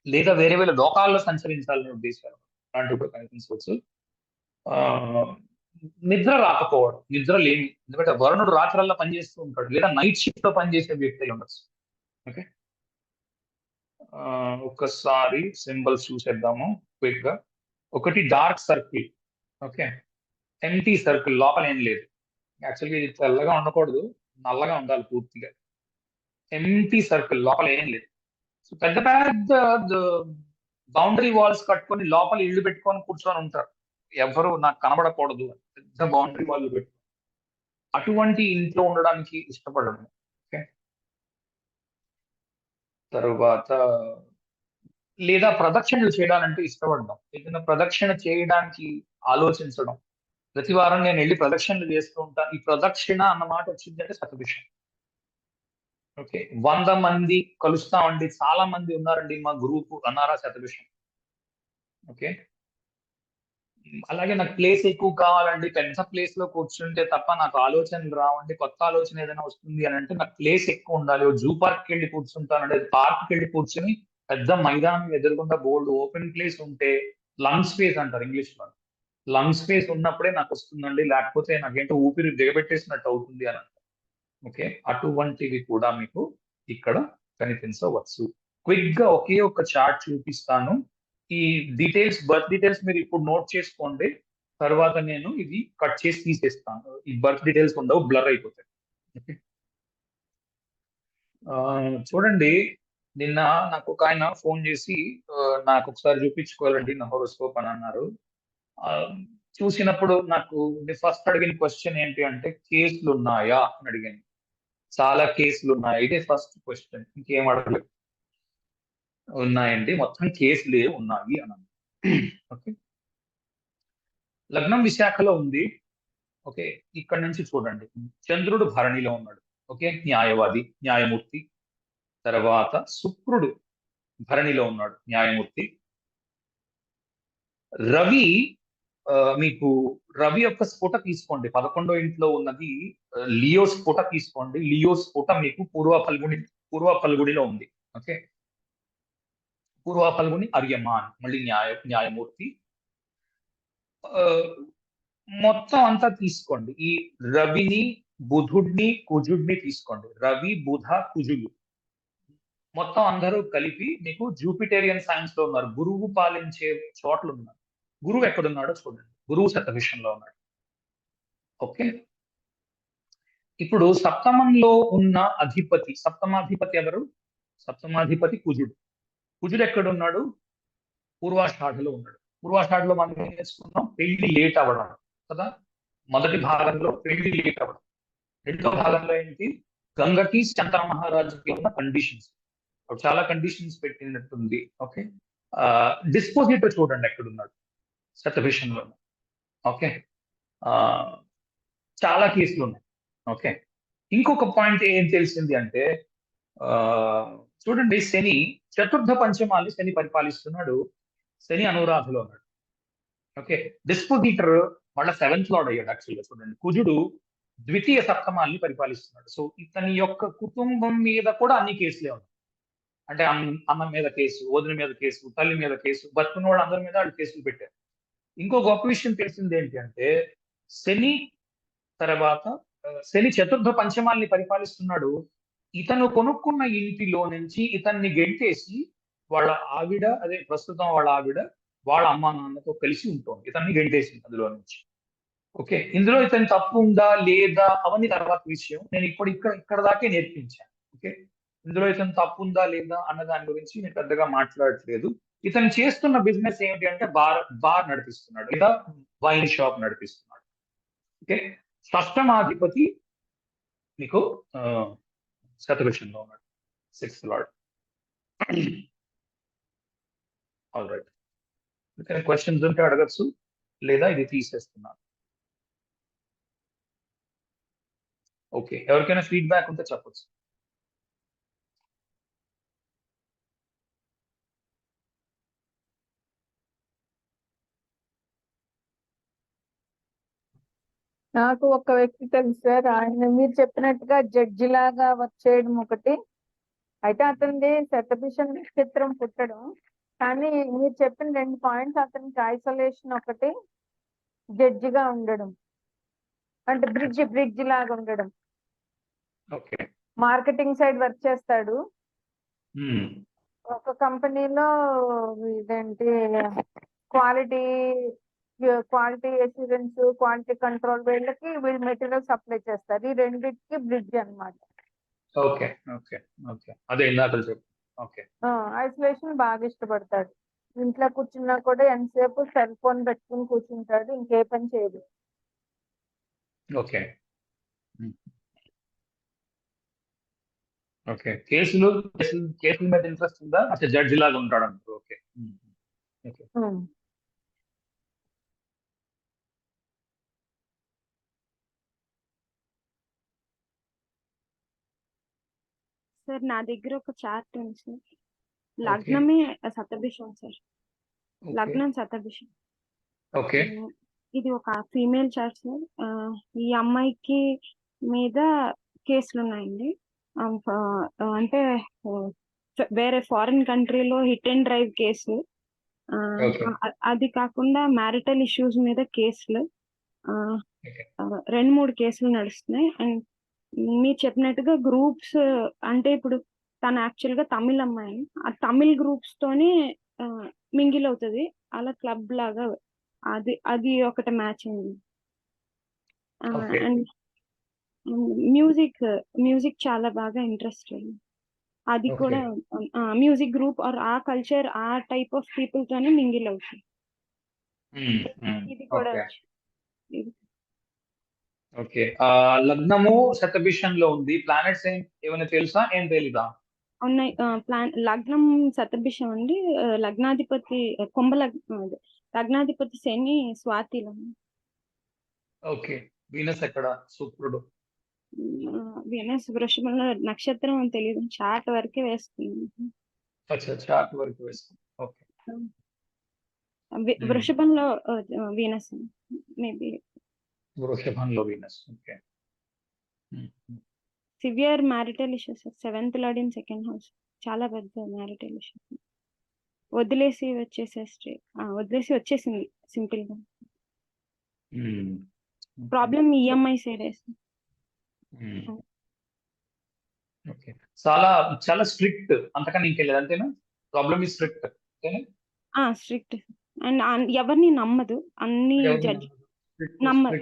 లేదా వేరే వేరే లోకాల్లో సంచరించాలనే ఉద్దేశాలు అలాంటివి కూడా కనిపించవచ్చు. ఆ, నిద్ర రాకపోవడం, నిద్ర లేని, ఎందుకంటే వరుణుడు రాత్రల్లా పనిచేస్తూ ఉంటాడు, లేదా నైట్ షిఫ్ట్ లో పనిచేసే వ్యక్తి అయి ఉండొచ్చు. ఓకే, ఆ, ఒక్కసారి సింబల్స్ చూసేద్దాము క్విక్ గా. ఒకటి dark circle. Okay, empty circle, లోపల ఏం లేదు. యాక్చువల్గా ఇది తెల్లగా ఉండకూడదు, నల్లగా ఉండాలి పూర్తిగా. ఎంటీ సర్కిల్, లోపల ఏం లేదు. సో పెద్ద పెద్ద బౌండరీ వాల్స్ కట్టుకొని లోపల ఇల్లు పెట్టుకొని కూర్చొని ఉంటారు, ఎవరు నాకు కనబడకూడదు అని. పెద్ద బౌండరీ వాళ్ళు పెట్టు, అటువంటి ఇంట్లో ఉండడానికి ఇష్టపడను. ఓకే, తరువాత లేదా ప్రదక్షిణలు చేయడాలంటే ఇష్టపడడం, ఏదైనా ప్రదక్షిణ చేయడానికి ఆలోచించడం. ప్రతి వారం నేను వెళ్ళి ప్రదక్షిణలు చేస్తూ ఉంటాను. ఈ ప్రదక్షిణ అన్న మాట వచ్చిందంటే శతభిషం. ఓకే, 100 మంది కలుస్తామండి, చాలా మంది ఉన్నారండి మా గ్రూప్ అన్నారా, శతభిషం. ఓకే, అలాగే నాకు ప్లేస్ ఎక్కువ కావాలండి, పెద్ద ప్లేస్ లో కూర్చుంటే తప్ప నాకు ఆలోచనలు రావండి, కొత్త ఆలోచన ఏదైనా వస్తుంది అని అంటే నాకు ప్లేస్ ఎక్కువ ఉండాలి. జూ పార్క్ వెళ్ళి కూర్చుంటానండి, పార్క్ వెళ్ళి కూర్చుని పెద్ద మైదానం ఎదురుగుండా బోల్డ్ ఓపెన్ ప్లేస్ ఉంటే, లంగ్ స్పేస్ అంటారు ఇంగ్లీష్ లో, లంగ్ స్పేస్ ఉన్నప్పుడే నాకు వస్తుందండి, లేకపోతే నాకేంటో ఊపిరి దిగబెట్టేసినట్టు అవుతుంది అని. ఓకే, అటువంటివి కూడా మీకు ఇక్కడ కనిపించవచ్చు. క్విక్ గా ఒకే ఒక చార్ట్ చూపిస్తాను. ఈ డీటెయిల్స్, బర్త్ డీటెయిల్స్ మీరు ఇప్పుడు నోట్ చేసుకోండి, తర్వాత నేను ఇది కట్ చేసి తీసేస్తాను, ఈ బర్త్ డీటెయిల్స్ ఉండవు, బ్లర్ అయిపోతాయి. ఓకే, ఆ, చూడండి, నిన్న నాకు ఒక ఆయన ఫోన్ చేసి, నాకు ఒకసారి చూపించుకోవాలండి నా హోరోస్కోప్ అని అన్నారు. ఆ, చూసినప్పుడు నాకు ఫస్ట్ అడిగిన క్వశ్చన్ ఏంటి అంటే, కేసులు ఉన్నాయా అని అడిగాను. చాలా కేసులు ఉన్నాయి, ఇదే ఫస్ట్ క్వశ్చన్, ఇంకేం అడగలేదు. ఉన్నాయండి, మొత్తం కేసులే ఉన్నాయి అన్నాను. ఓకే, లగ్నం విశాఖలో ఉంది. ఓకే, ఇక్కడ నుంచి చూడండి, చంద్రుడు భరణిలో ఉన్నాడు. ఓకే, న్యాయవాది, న్యాయమూర్తి. తర్వాత శుక్రుడు భరణిలో ఉన్నాడు, న్యాయమూర్తి. రవి, మీకు రవి యొక్క స్ఫుట తీసుకోండి, 11వ ఇంట్లో ఉన్నది. లియో స్ఫుట తీసుకోండి, లియో స్ఫుట మీకు పూర్వ ఫల్గుడిలో ఉంది. ఓకే, పూర్వ ఫల్గుని అర్యమాన్, మళ్ళీ న్యాయమూర్తి. ఆ, మొత్తం అంతా తీసుకోండి, ఈ రవిని, బుధుడిని, కుజుడిని తీసుకోండి, రవి బుధ కుజుడు మొత్తం అందరూ కలిపి మీకు జూపిటేరియన్ సైన్స్ లో ఉన్నారు, గురువు పాలించే చోట్ల ఉన్నారు. గురువు ఎక్కడున్నాడో చూడండి, గురువు శతభిషంలో ఉన్నాడు. ఓకే, ఇప్పుడు సప్తమంలో ఉన్న అధిపతి, సప్తమాధిపతి ఎవరు? సప్తమాధిపతి కుజుడు. కుజుడు ఎక్కడున్నాడు? పూర్వాషాఢలో ఉన్నాడు. పూర్వాషాఢలో మనం ఏం చేసుకున్నాం? పెళ్లి లేట్ అవ్వడం కదా. మొదటి భాగంలో పెళ్లి లేట్ అవ్వడం. రెండో భాగంలో ఏంటి? గంగకి శంకర మహారాజుకి ఉన్న కండిషన్స్. చాలా కండిషన్స్ పెట్టినట్టుంది. ఓకే. డిస్పోజిటర్ చూడండి ఎక్కడున్నాడు? శతభిషంలో. ఓకే. ఆ చాలా కేసులు ఉన్నాయి. ఓకే. ఇంకొక పాయింట్ ఏం తెలిసింది అంటే ఆ చూడండి, శని చతుర్థ పంచమాన్ని శని పరిపాలిస్తున్నాడు. శని అనురాధలో ఉన్నాడు. ఓకే. డిస్పోజిటర్ మళ్ళీ సెవెంత్ లార్డ్ అయ్యాడు. యాక్చువల్గా చూడండి, కుజుడు ద్వితీయ సప్తమాన్ని పరిపాలిస్తున్నాడు. సో ఇతని యొక్క కుటుంబం మీద కూడా అన్ని కేసులే ఉన్నాయి. అంటే అన్న మీద కేసు, వదిన మీద కేసు, తల్లి మీద కేసు, బతుకున్న వాళ్ళు అందరి మీద వాళ్ళు కేసులు పెట్టారు. ఇంకో గొప్ప విషయం తెలిసింది ఏంటి అంటే శని తర్వాత శని చతుర్థ పంచమాల్ని పరిపాలిస్తున్నాడు. ఇతను కొనుక్కున్న ఇంటిలో నుంచి ఇతన్ని గెంటేసి వాళ్ళ ఆవిడ, అదే ప్రస్తుతం వాళ్ళ ఆవిడ, వాళ్ళ అమ్మా నాన్నతో కలిసి ఉంటుంది. ఇతన్ని గెంటేసింది అందులో నుంచి. ఓకే. ఇందులో ఇతని తప్పు ఉందా లేదా అవన్నీ తర్వాత విషయం. నేను ఇప్పుడు ఇక్కడ దాకే నేర్పించాను. ఓకే. ఇందులో ఇతను తప్పు ఉందా లేదా అన్న దాని గురించి నేను పెద్దగా మాట్లాడట్లేదు. ఇతను చేస్తున్న బిజినెస్ ఏమిటి అంటే బార్ నడిపిస్తున్నాడు లేదా వైన్ షాప్ నడిపిస్తున్నాడు. ఓకే. షష్టమాధిపతి మీకు శతభిషంలో ఉన్నాడు, 6th లార్డ్. All right. ఇంకా క్వశ్చన్స్ ఉంటే అడగచ్చు, లేదా ఇది తీసేస్తున్నాను. ఓకే. ఎవరికైనా ఫీడ్బ్యాక్ ఉంటే చెప్పచ్చు. నాకు ఒక వ్యక్తి తెలుసు సార్. ఆయన మీరు చెప్పినట్టుగా జడ్జి లాగా వర్క్ చేయడం ఒకటి. అయితే అతనిది శతభిషం నక్షత్రం పుట్టడం. కానీ మీరు చెప్పిన 2 పాయింట్స్, అతనికి ఐసోలేషన్ ఒకటి, జడ్జిగా ఉండడం, అంటే బ్రిడ్జ్ లాగా ఉండడం. ఓకే. మార్కెటింగ్ సైడ్ వర్క్ చేస్తాడు ఒక కంపెనీలో. ఇదేంటి, క్వాలిటీ అష్యూరెన్స్, క్వాలిటీ కంట్రోల్ వీళ్ళకి వీళ్ళు మెటీరియల్ సప్లై చేస్తారు. ఈ రెండింటికి బ్రిడ్జ్ అన్నమాట. ఓకే. ఓకే. ఓకే. అదే ఇందాక చెప్పు. ఓకే. ఐసోలేషన్ బాగా ఇష్టపడతాడు. ఇంట్లో కూర్చున్నా కూడా ఎంతసేపు సెల్ ఫోన్ పెట్టుకుని కూర్చుంటాడు, ఇంకే పని చేయదు. ఓకే. ఓకే. కేసుల మీద ఇంట్రెస్ట్ ఉందా? అసలు జడ్జి లాగా ఉంటాడు అంటారు. ఓకే. ఓకే. సార్ నా దగ్గర ఒక చార్ట్ ఉంది సార్. లగ్నమే శతభిషం సార్. లగ్నం శతభిషం. ఓకే. ఇది ఒక ఫీమేల్ చార్ట్ సార్. ఈ అమ్మాయికి మీద కేసులు ఉన్నాయండి. అంటే వేరే ఫారిన్ కంట్రీలో హిట్ అండ్ డ్రైవ్ కేసు. అది కాకుండా మ్యారిటల్ ఇష్యూస్ మీద కేసులు 2-3 కేసులు నడుస్తున్నాయి. అండ్ మీరు చెప్పినట్టుగా గ్రూప్స్, అంటే ఇప్పుడు తను యాక్చువల్ గా తమిళ అమ్మాయి, ఆ తమిళ్ గ్రూప్స్ తోనే మింగిల్ అవుతుంది. అలా క్లబ్ లాగా అది ఒకటి మ్యాచ్ అయింది. అండ్ మ్యూజిక్ చాలా బాగా ఇంట్రెస్ట్ అయింది. అది కూడా మ్యూజిక్ గ్రూప్ ఆర్ ఆ కల్చర్, ఆ టైప్ ఆఫ్ పీపుల్ తోనే మింగిల్ అవుతుంది. ఇది కూడా ఓకే. లగ్నము శతభిషంలో ఉంది. ప్లానెట్స్ ఏమైనా తెలుసా? ఏం తెలీదా? ఉన్నాయి. లగ్నం శతభిషం అండి. లగ్నాధిపతి లగ్నాధిపతి శని స్వాతిలో. ఓకే. వీనస్ ఎక్కడ? శుక్రుడు. వీనస్ వృషభంలో. నక్షత్రం తెలియదు, చార్ట్ వరకే వేస్తుంది. చార్ట్ వరకు వేస్తుంది. ఓకే. వృషభంలో వీనస్, మేబీ వృషభంలో Venus. Okay. Severe marital issues, 7th lord in 2nd house. చాలా పెద్ద మ్యారిటల్ ఇష్యూస్. వదిలేసి వచ్చేసింది సింపుల్ గా. Problem EMI side. ఓకే. చాలా స్ట్రిక్ట్, అంతకన్నా ఇంకెళ్ళదు అంతేనా? ప్రాబ్లమ్ ఈ స్ట్రిక్ట్. స్ట్రిక్ట్ అండ్ ఎవరిని నమ్మదు. అన్ని జడ్జ్ నమ్మదు.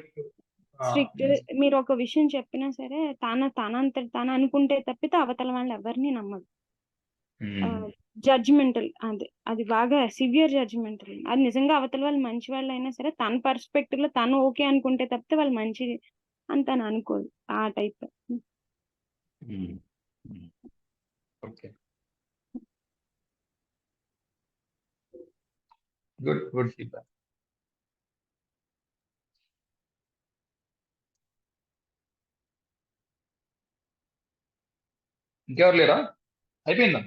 స్ట్రిక్ట్. మీరు ఒక విషయం చెప్పినా సరే తనంతట తాను అనుకుంటే తప్పితే అవతల వాళ్ళు ఎవరిని నమ్మదు. జడ్జిమెంటల్, అది బాగా సివియర్ జడ్జిమెంటల్. అది నిజంగా అవతల వాళ్ళు మంచి వాళ్ళు అయినా సరే తన పర్స్పెక్టివ్ లో తను ఓకే అనుకుంటే తప్పితే వాళ్ళు మంచి అని తను అనుకోదు. ఆ టైప్. Okay, good feedback. ఇంకెవరు లేరా? అయిపోయిందా?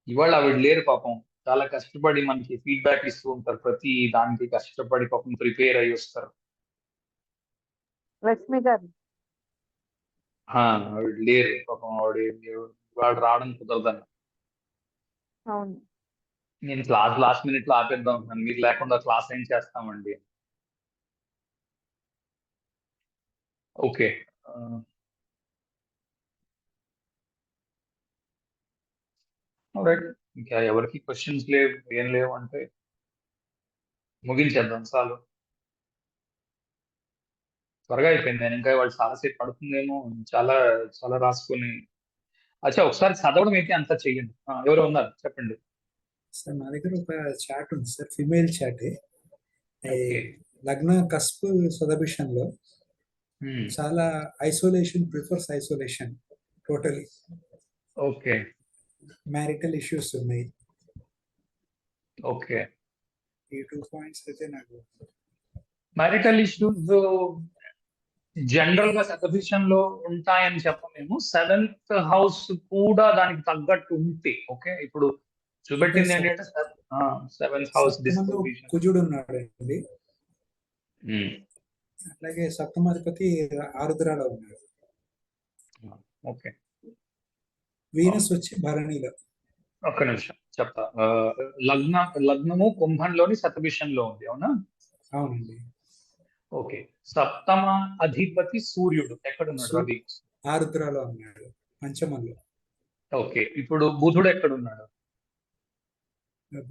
ఇవాళ ఆవిడ లేరు పాపం. చాలా కష్టపడి మనకి ఫీడ్బ్యాక్ ఇస్తూ ఉంటారు. ప్రతి దానికి కష్టపడి పాపం ప్రిపేర్ అయ్యి వస్తారు. లక్ష్మి గారు. ఆవిడ లేరు పాపం. ఆవిడ ఇవాళ రావడం కుదరదన్న. అవును. నేను క్లాస్ లాస్ట్ మినిట్ లో ఆపేద్దాం అనుకున్నాను. మీరు లేకుండా క్లాస్ ఏం చేస్తామండి. Okay, right. ఇంకా ఎవరికి క్వశ్చన్స్ లేవు, ఏం లేవు అంటే ముగించేద్దాం చాలు. త్వరగా అయిపోయింది. నేను ఇంకా వాళ్ళు చాలాసేపు పడుతుందేమో. చాలా చాలా రాసుకొని. అచ్చా, ఒకసారి చదవడం అయితే అంతా చెయ్యండి. ఎవరు ఉన్నారు చెప్పండి. సార్ నా దగ్గర ఒక చాట్ ఉంది సార్, ఫిమేల్ చాట్. ఓకే. లగ్న కస్ప్ సదభిషంలో చాలా prefers isolation totally. Okay. Marital issues ఉన్నాయి. ఓకే. ఈ 2 పాయింట్స్ అయితే నాకు మ్యారిటల్ ఇష్యూస్ జనరల్ గా శతభిషం లో ఉంటాయని చెప్పలేము. 7th హౌస్ కూడా దానికి తగ్గట్టు ఉంటే. ఓకే, ఇప్పుడు చూపెట్టింది ఏంటంటే 7th హౌస్ డిస్పోజిషన్. కుజుడు ఉన్నాడండి. అట్లాగే సప్తమాధిపతి ఆరుద్రాలో ఉన్నాడు. ఓకే. వీనస్ వచ్చి భరణిలో. ఒక్క నిమిషం చెప్తా. లగ్నము కుంభంలోని శతభిషంలో ఉంది, అవునా? అవునండి. ఓకే. సప్తమ అధిపతి సూర్యుడు ఎక్కడున్నాడు? రవి ఆరుద్రాలో ఉన్నాడు, పంచమంలో. ఓకే. ఇప్పుడు బుధుడు ఎక్కడున్నాడు?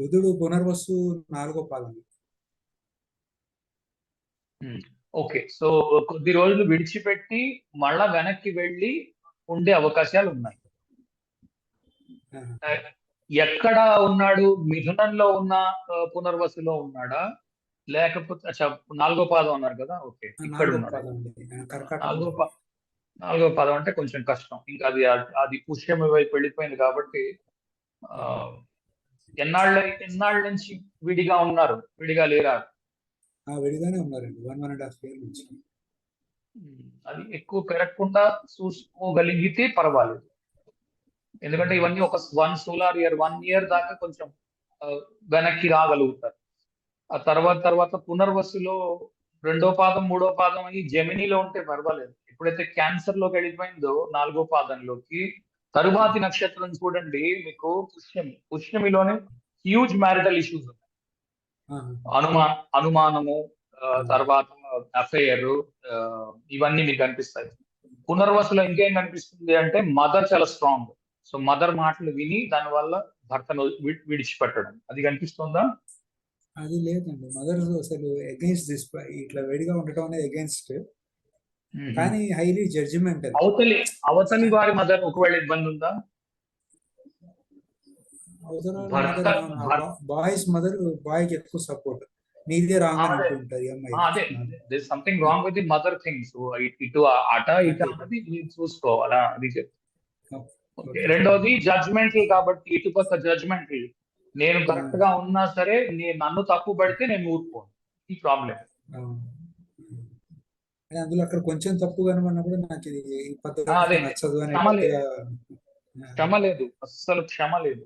బుధుడు పునర్వసు 4వ పాదంలో. ఓకే. సో కొద్ది రోజులు విడిచిపెట్టి మళ్ళా వెనక్కి వెళ్ళి ఉండే అవకాశాలు ఉన్నాయి. ఎక్కడ ఉన్నాడు? మిథునంలో ఉన్న పునర్వసులో ఉన్నాడా, లేకపోతే 4వ పాదం అన్నారు కదా? ఓకే, ఇక్కడ ఉన్నాడు. 4వ పాదం అంటే కొంచెం కష్టం. ఇంకా అది పుష్యం వైపు వెళ్ళిపోయింది కాబట్టి ఎన్నాళ్ళ నుంచి విడిగా ఉన్నారు? విడిగా లేరా? విడిగానే ఉన్నారండి, 1.5 year నుంచి. అది ఎక్కువ పెరగకుండా చూసుకోగలిగితే పర్వాలేదు. ఎందుకంటే ఇవన్నీ ఒక 1 solar year 1 year దాకా కొంచెం వెనక్కి రాగలుగుతారు. ఆ తర్వాత పునర్వసులో 2వ పాదం 3వ పాదం అయ్యి జెమినిలో ఉంటే పర్వాలేదు. ఎప్పుడైతే క్యాన్సర్ లోకి వెళ్ళిపోయిందో 4వ పాదంలోకి, తరువాతి నక్షత్రం చూడండి మీకు పుష్యమిలోనే హ్యూజ్ మ్యారిటల్ ఇష్యూస్ ఉన్నాయి. అనుమానము, తర్వాత అఫైర్, ఇవన్నీ మీకు కనిపిస్తాయి. పునర్వసులో ఇంకేం కనిపిస్తుంది అంటే మదర్ చాలా స్ట్రాంగ్. సో మదర్ మాటలు విని దానివల్ల భర్తను విడిచిపెట్టడం, అది కనిపిస్తుందా? అది లేదండి. మదర్ అసలు అగైన్స్ దిస్, ఇట్లా వేడిగా ఉండటం అనేది అగైన్స్ట్, కానీ హైలీ జడ్జిమెంట్. అవతలి వారి మదర్ ఒకవేళ ఇబ్బంది ఉందా? బాయ్స్ మదర్ బాయ్ కి ఎక్కువ సపోర్ట్. నీదే రాంగ్ అని అంటుంటారు అమ్మాయి. అదే something wrong with the mother thing. So ఇటు అన్నది చూసుకోవాలా, అది రెండోది జడ్జ్మెంటల్ కాబట్టి ఇటుపక్క జడ్జ్మెంటల్. నేను కరెక్ట్ గా ఉన్నా సరే నన్ను తప్పు పడితే నేను ఊరుకోను. ఈ ప్రాబ్లం. అందులో అక్కడ కొంచెం తప్పు కనబడినప్పుడు నాకు ఇది పద్ధతి నచ్చదు అని. క్షమ లేదు, అస్సలు క్షమ లేదు.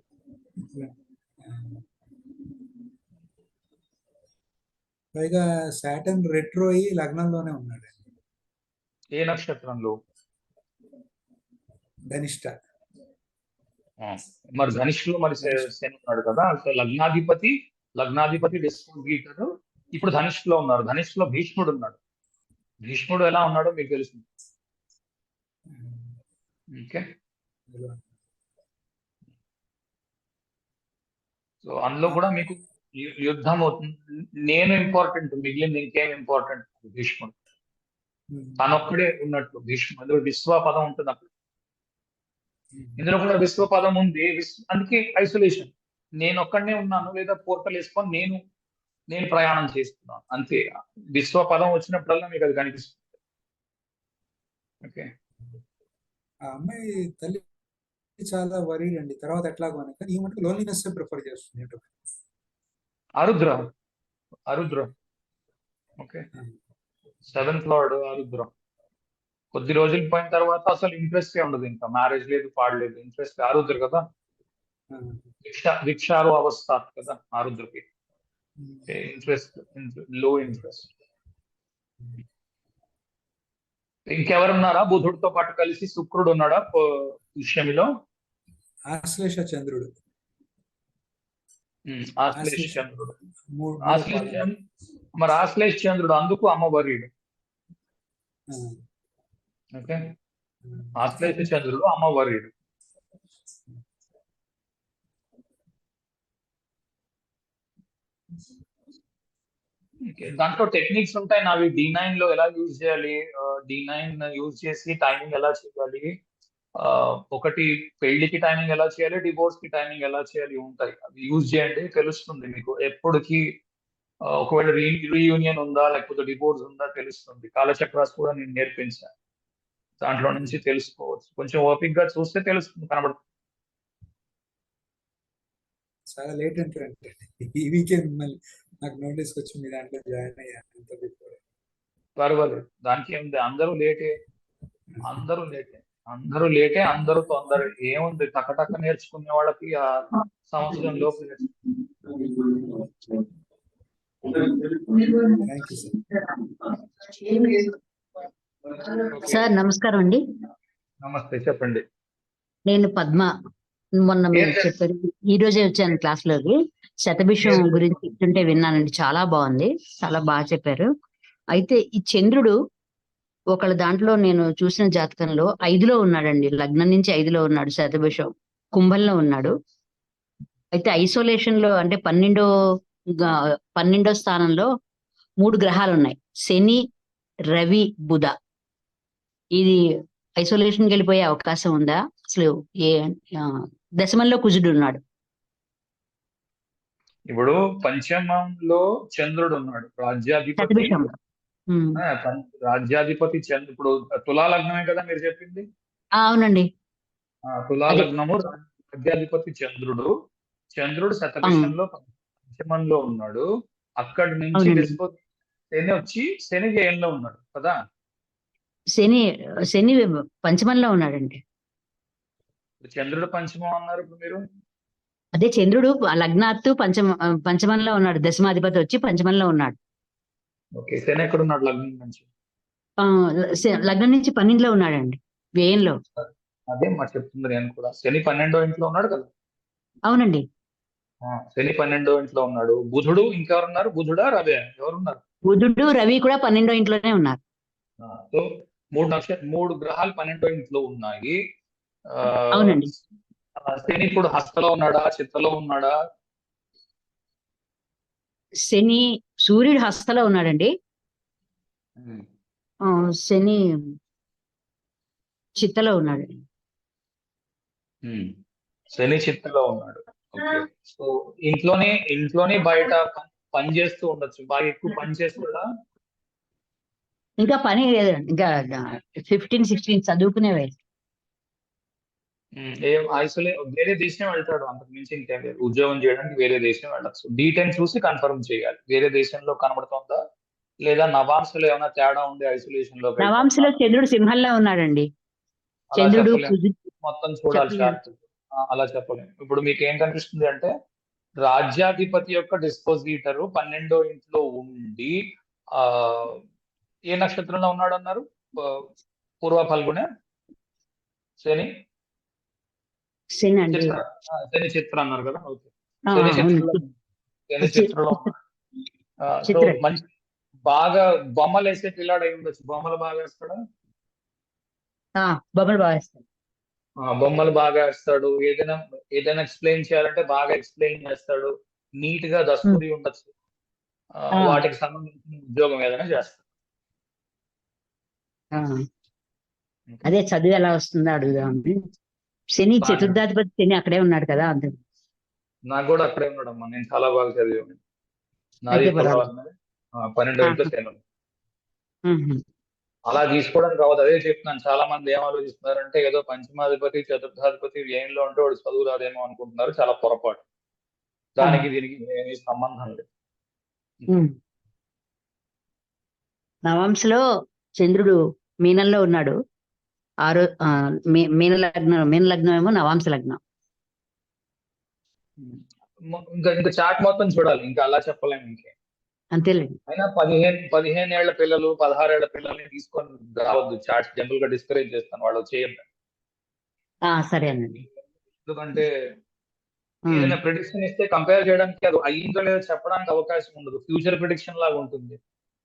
పైగా సాటర్న్ రెట్రో అయ్యి లగ్నంలోనే ఉన్నాడు. ఏ నక్షత్రంలో? ధనిష్ట. మరి ధనిష్లో మరి శని ఉన్నాడు కదా. లగ్నాధిపతి డిస్ట్రిబ్యూటర్ ఇప్పుడు ధనిష్లో ఉన్నారు. ధనిష్లో భీష్ముడు ఉన్నాడు. భీష్ముడు ఎలా ఉన్నాడో మీకు తెలుసు. ఓకే, సో అందులో కూడా మీకు యుద్ధం అవుతుంది. నేను ఇంపార్టెంట్, మిగిలింది ఇంకేం ఇంపార్టెంట్ భీష్ముడు. తనొక్కడే ఉన్నట్లు భీష్ముడు. అందులో విశ్వ పదం ఉంటుంది అక్కడ. ఇందులో కూడా విశ్వ పదం ఉంది. అందుకే ఐసోలేషన్. నేను ఒక్కడనే ఉన్నాను, లేదా పోర్టల్ వేసుకొని నేను ప్రయాణం చేస్తున్నాను అంతే. విశ్వ పదం వచ్చినప్పుడల్లా మీకు అది కనిపిస్తుంది. ఓకే. ఆ అమ్మాయి తల్లి చాలా వరీడ్ అండి, తర్వాత ఎట్లాగో అని. కానీ ఈ మటుకు లోన్లీనెస్ ప్రిఫర్ చేస్తుంది ఏంటో. ఆరుద్ర. ఓకే. 7th లార్డ్ ఆరుద్ర. కొద్ది రోజులు పోయిన తర్వాత అసలు ఇంట్రెస్ట్ ఉండదు, ఇంకా మ్యారేజ్ లేదు, పాడలేదు, ఇంట్రెస్ట్. ఆరుద్ర కదా, విక్షారు అవస్థ కదా ఆరుద్రకి. ఇంట్రెస్ట్, లో ఇంట్రెస్ట్. ఇంకెవరున్నారా బుధుడితో పాటు కలిసి? శుక్రుడు ఉన్నాడా పుష్యమిలో? ఆశ్లేష చంద్రుడు. ఆశ్లేష చంద్రుడు. మరి ఆశ్లేష చంద్రుడు అందుకు అమ్మవరీడు. ఓకే. ఆశ్లేష చంద్రుడు అమ్మవరీడు. దాంట్లో టెక్నిక్స్ ఉంటాయి నావి. D9 లో ఎలా యూజ్ చేయాలి, D9 యూజ్ చేసి టైమింగ్ ఎలా చేయాలి, ఒకటి పెళ్లికి టైమింగ్ ఎలా చేయాలి, డివోర్స్ కి టైమింగ్ ఎలా చేయాలి ఉంటాయి. అవి యూజ్ చేయండి, తెలుస్తుంది మీకు ఎప్పటికి. ఒకవేళ రీయూనియన్ ఉందా లేకపోతే డివోర్స్ ఉందా తెలుస్తుంది. కాలచక్రాస్ కూడా నేను నేర్పించాను, దాంట్లో నుంచి తెలుసుకోవచ్చు. కొంచెం ఓపిక్ గా చూస్తే తెలుస్తుంది, కనబడుతుంది. చాలా లేట్ అంటే ఈ వీకెండ్ మళ్ళీ నాకు నోటీస్ వచ్చి మీ దాంట్లో జాయిన్ అయ్యాను. పర్వాలేదు, దానికి ఏముంది. అందరూ లేటే, అందరూ తొందర. ఏముంది, టకటక నేర్చుకునే వాళ్ళకి ఆ సంవత్సరం లోపు సార్ నమస్కారం అండి. నమస్తే, చెప్పండి. నేను పద్మ. మొన్న మీరు చెప్పారు, ఈ రోజే వచ్చాను క్లాస్ లోకి. శతభిషం గురించి చెప్తుంటే విన్నానండి, చాలా బాగుంది, చాలా బాగా చెప్పారు. అయితే ఈ చంద్రుడు ఒకళ్ళ దాంట్లో నేను చూసిన జాతకంలో 5లో ఉన్నాడండి, లగ్నం నుంచి 5లో ఉన్నాడు. శతభిషం కుంభంలో ఉన్నాడు. అయితే ఐసోలేషన్ లో అంటే 12వ స్థానంలో 3 గ్రహాలు ఉన్నాయి, శని, రవి, బుధ. ఇది ఐసోలేషన్కి వెళ్ళిపోయే అవకాశం ఉందా అసలు? దశమంలో కుజుడు ఉన్నాడు. ఇప్పుడు పంచమంలో చంద్రుడు ఉన్నాడు, రాజ్యాధిపతి. ఇప్పుడు తులా లగ్నమే కదా మీరు చెప్పింది? అవునండి. తులా లగ్నము, రాజ్యాధిపతి చంద్రుడు. శతభిషంలో పంచమంలో ఉన్నాడు. అక్కడి నుంచి శని వచ్చి శని వ్యయంలో ఉన్నాడు కదా. శని పంచమంలో ఉన్నాడండి. చంద్రుడు పంచమం అన్నారు ఇప్పుడు మీరు. అదే చంద్రుడు లగ్నాత్తు పంచమంలో ఉన్నాడు, దశమాధిపతి వచ్చి పంచమంలో ఉన్నాడు. ఓకే. శని ఎక్కడ ఉన్నాడు లగ్నం నుంచి? లగ్నం నుంచి 12లో ఉన్నాడండి, వ్యయంలో. అదే మరి చెప్తుంది నేను కూడా. శని 12వ ఇంట్లో ఉన్నాడు కదా. అవునండి, శని 12వ ఇంట్లో ఉన్నాడు. బుధుడు ఇంకెవరున్నారు? బుధుడా, రవి, ఎవరున్నారు? బుధుడు, రవి కూడా 12వ ఇంట్లోనే ఉన్నారు. సో 3 గ్రహాలు 12వ ఇంట్లో ఉన్నాయి. అవునండి. శని ఇప్పుడు హస్తలో ఉన్నాడా, చిత్తలో ఉన్నాడా? శని, సూర్యుడు హస్తలో ఉన్నాడండి. శని చిత్తలో ఉన్నాడు. శని చిత్తలో ఉన్నాడు. ఓకే. సో ఇంట్లోనే బయట పని చేస్తూ ఉండొచ్చు. బాగా ఎక్కువ పని చేస్తుందా? ఇంకా పని లేదండి, ఇంకా 15-16 చదువుకునే వయసు. వేరే దేశం వెళ్తాడు, అంతకు మించి ఇంకేం లేదు. ఉద్యోగం చేయడానికి వేరే దేశం వెళ్ళచ్చు. D10 చూసి కన్ఫర్మ్ చేయాలి, వేరే దేశంలో కనబడుతుందా లేదా నవాంశలో ఏమైనా తేడా ఉండే ఐసోలేషన్ లో. నవాంశలో చంద్రుడు సింహంలో ఉన్నాడండి. చంద్రుడు మొత్తం చూడాలి చార్ట్, అలా చెప్పలేము. ఇప్పుడు మీకు ఏం కనిపిస్తుంది అంటే, రాజ్యాధిపతి యొక్క డిస్పోజిటర్ 12వ ఇంట్లో ఉండి ఏ నక్షత్రంలో ఉన్నాడు అన్నారు? పూర్వ ఫల్గుణ శని చిత్ర అన్నారు కదా. ఓకే. శని చిత్రలో సో మంచి బాగా బొమ్మలు వేసే పిల్లాడు అయి ఉండొచ్చు. బొమ్మలు బాగా వేస్తాడా? బొమ్మలు బాగా వేస్తాడు. ఏదైనా ఎక్స్ప్లెయిన్ చేయాలంటే బాగా ఎక్స్ప్లెయిన్ చేస్తాడు. నీట్ గా దస్తూరి ఉండొచ్చు, ఆ. వాటికి సంబంధించిన ఉద్యోగం ఏదైనా చేస్తారు. ఆ. అదే చదువు ఎలా వస్తుందో అడుగుదామని. శని బాగానే ఉంది. చతుర్థాధిపతి శని అక్కడే ఉన్నాడు కదా అంతే. నాకు కూడా అక్కడే ఉన్నాడమ్మా, నేను చాలా బాగా చదివాను. నాది అయితే ఇప్పుడు పర్వాలేదు. 12వ ఇంట్లో ఆహా. శని ఉంది. ఉహు. అలా తీసుకోవడానికి అవ్వదు. అదే చెప్తున్నాను, చాలా మంది ఏం ఆలోచిస్తున్నారంటే ఏదో పంచమాధిపతి చతుర్థాధిపతి వ్యయంలో ఉంటే వాడు చదువు రాదేమో అనుకుంటున్నారు. చాలా పొరపాటు. దానికి దీనికి ఏమీ సంబంధం లేదు. ఉమ్. నవాంశలో చంద్రుడు మీనంలో ఉన్నాడు. మీన లగ్నం ఏమో నవాంశ లగ్నం. ఇంకా చాట్ మొత్తం చూడాలి, ఇంకా అలా చెప్పలేము. ఇంకే అంతేలేండి. అయినా 15 ఏళ్ల పిల్లలు 16 ఏళ్ల పిల్లల్ని తీసుకొని రావద్దు. చాట్ జనరల్ గా డిస్కరేజ్ చేస్తాను, వాళ్ళు చేయొద్దు. సరే అండి. ఎందుకంటే ఏదైనా ప్రిడిక్షన్ ఇస్తే కంపేర్ చేయడానికి అది అయ్యిందో లేదో చెప్పడానికి అవకాశం ఉండదు. ఫ్యూచర్ ప్రిడిక్షన్ లాగా ఉంటుంది.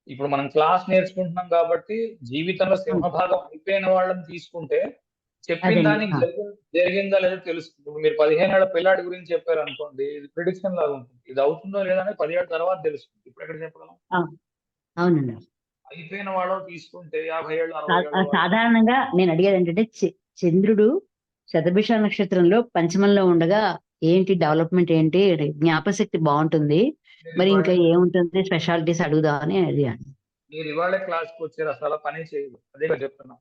ఇప్పుడు మనం క్లాస్ నేర్చుకుంటున్నాం కాబట్టి జీవితంలో సింహభాగం అయిపోయిన వాళ్ళని తీసుకుంటే చెప్పిన అదేండి. దానికి జరిగిందా లేదో తెలుస్తుంది. ఇప్పుడు మీరు 15 ఏళ్ల పిల్లాడి గురించి చెప్పారు అనుకోండి, ఇది ప్రిడిక్షన్ లాగా ఉంటుంది. ఇది అవుతుందో లేదో అనేది 10 ఏళ్ల తర్వాత తెలుస్తుంది. ఇప్పుడు ఎక్కడ చెప్పగలం? అవునండి. అయిపోయిన వాళ్ళు తీసుకుంటే 50 ఏళ్ళు 60 ఏళ్ళు సాధారణంగా నేను అడిగేది ఏంటంటే చంద్రుడు శతభిష నక్షత్రంలో పంచమంలో ఉండగా ఏంటి డెవలప్మెంట్ ఏంటి, జ్ఞాపశక్తి బాగుంటుంది, మరి ఇంకా ఏముంటుంది స్పెషాలిటీస్ అడుగుదామని అడిగాను. మీరు ఇవాళ క్లాస్కి వచ్చారు, అసలు పని చేయదు. అదే చెప్తున్నా,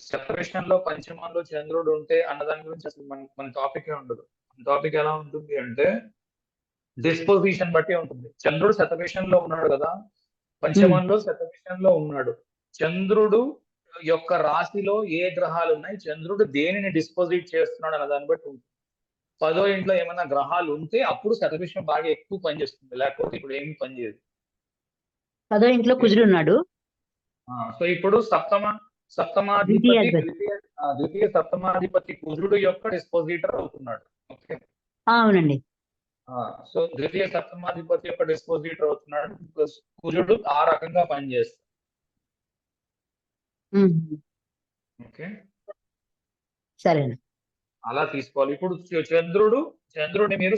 శతభిషంలో పంచమంలో చంద్రుడు ఉంటే అన్నదాని గురించి అసలు మన టాపిక్ ఉండదు. టాపిక్ ఎలా ఉంటుంది అంటే డిస్పోజిషన్ బట్టి ఉంటుంది. చంద్రుడు శతభిషంలో ఉన్నాడు కదా, పంచమంలో శతభిషంలో ఉన్నాడు. చంద్రుడు యొక్క రాశిలో ఏ గ్రహాలు ఉన్నాయి, చంద్రుడు దేనిని డిస్పోజిట్ చేస్తున్నాడు అన్న దాన్ని బట్టి ఉంటుంది. 10వ ఇంట్లో ఏమైనా గ్రహాలు ఉంటే అప్పుడు శతభిషం బాగా ఎక్కువ పనిచేస్తుంది, లేకపోతే ఇప్పుడు ఏమి పనిచేయదు. 10వ ఇంట్లో కుజుడు ఉన్నాడు. సో ఇప్పుడు సప్తమాధిపతి ద్వితీయ సప్తమాధిపతి కుజుడు యొక్క డిస్పోజిటర్ అవుతున్నాడు. ఓకే, అవునండి. సో ద్వితీయ సప్తమాధిపతి యొక్క డిస్పోజిటర్ అవుతున్నాడు. కుజుడు ఆ రకంగా పనిచేస్తాడు. ఓకే, సరే, అలా తీసుకోవాలి. ఇప్పుడు చంద్రుడిని మీరు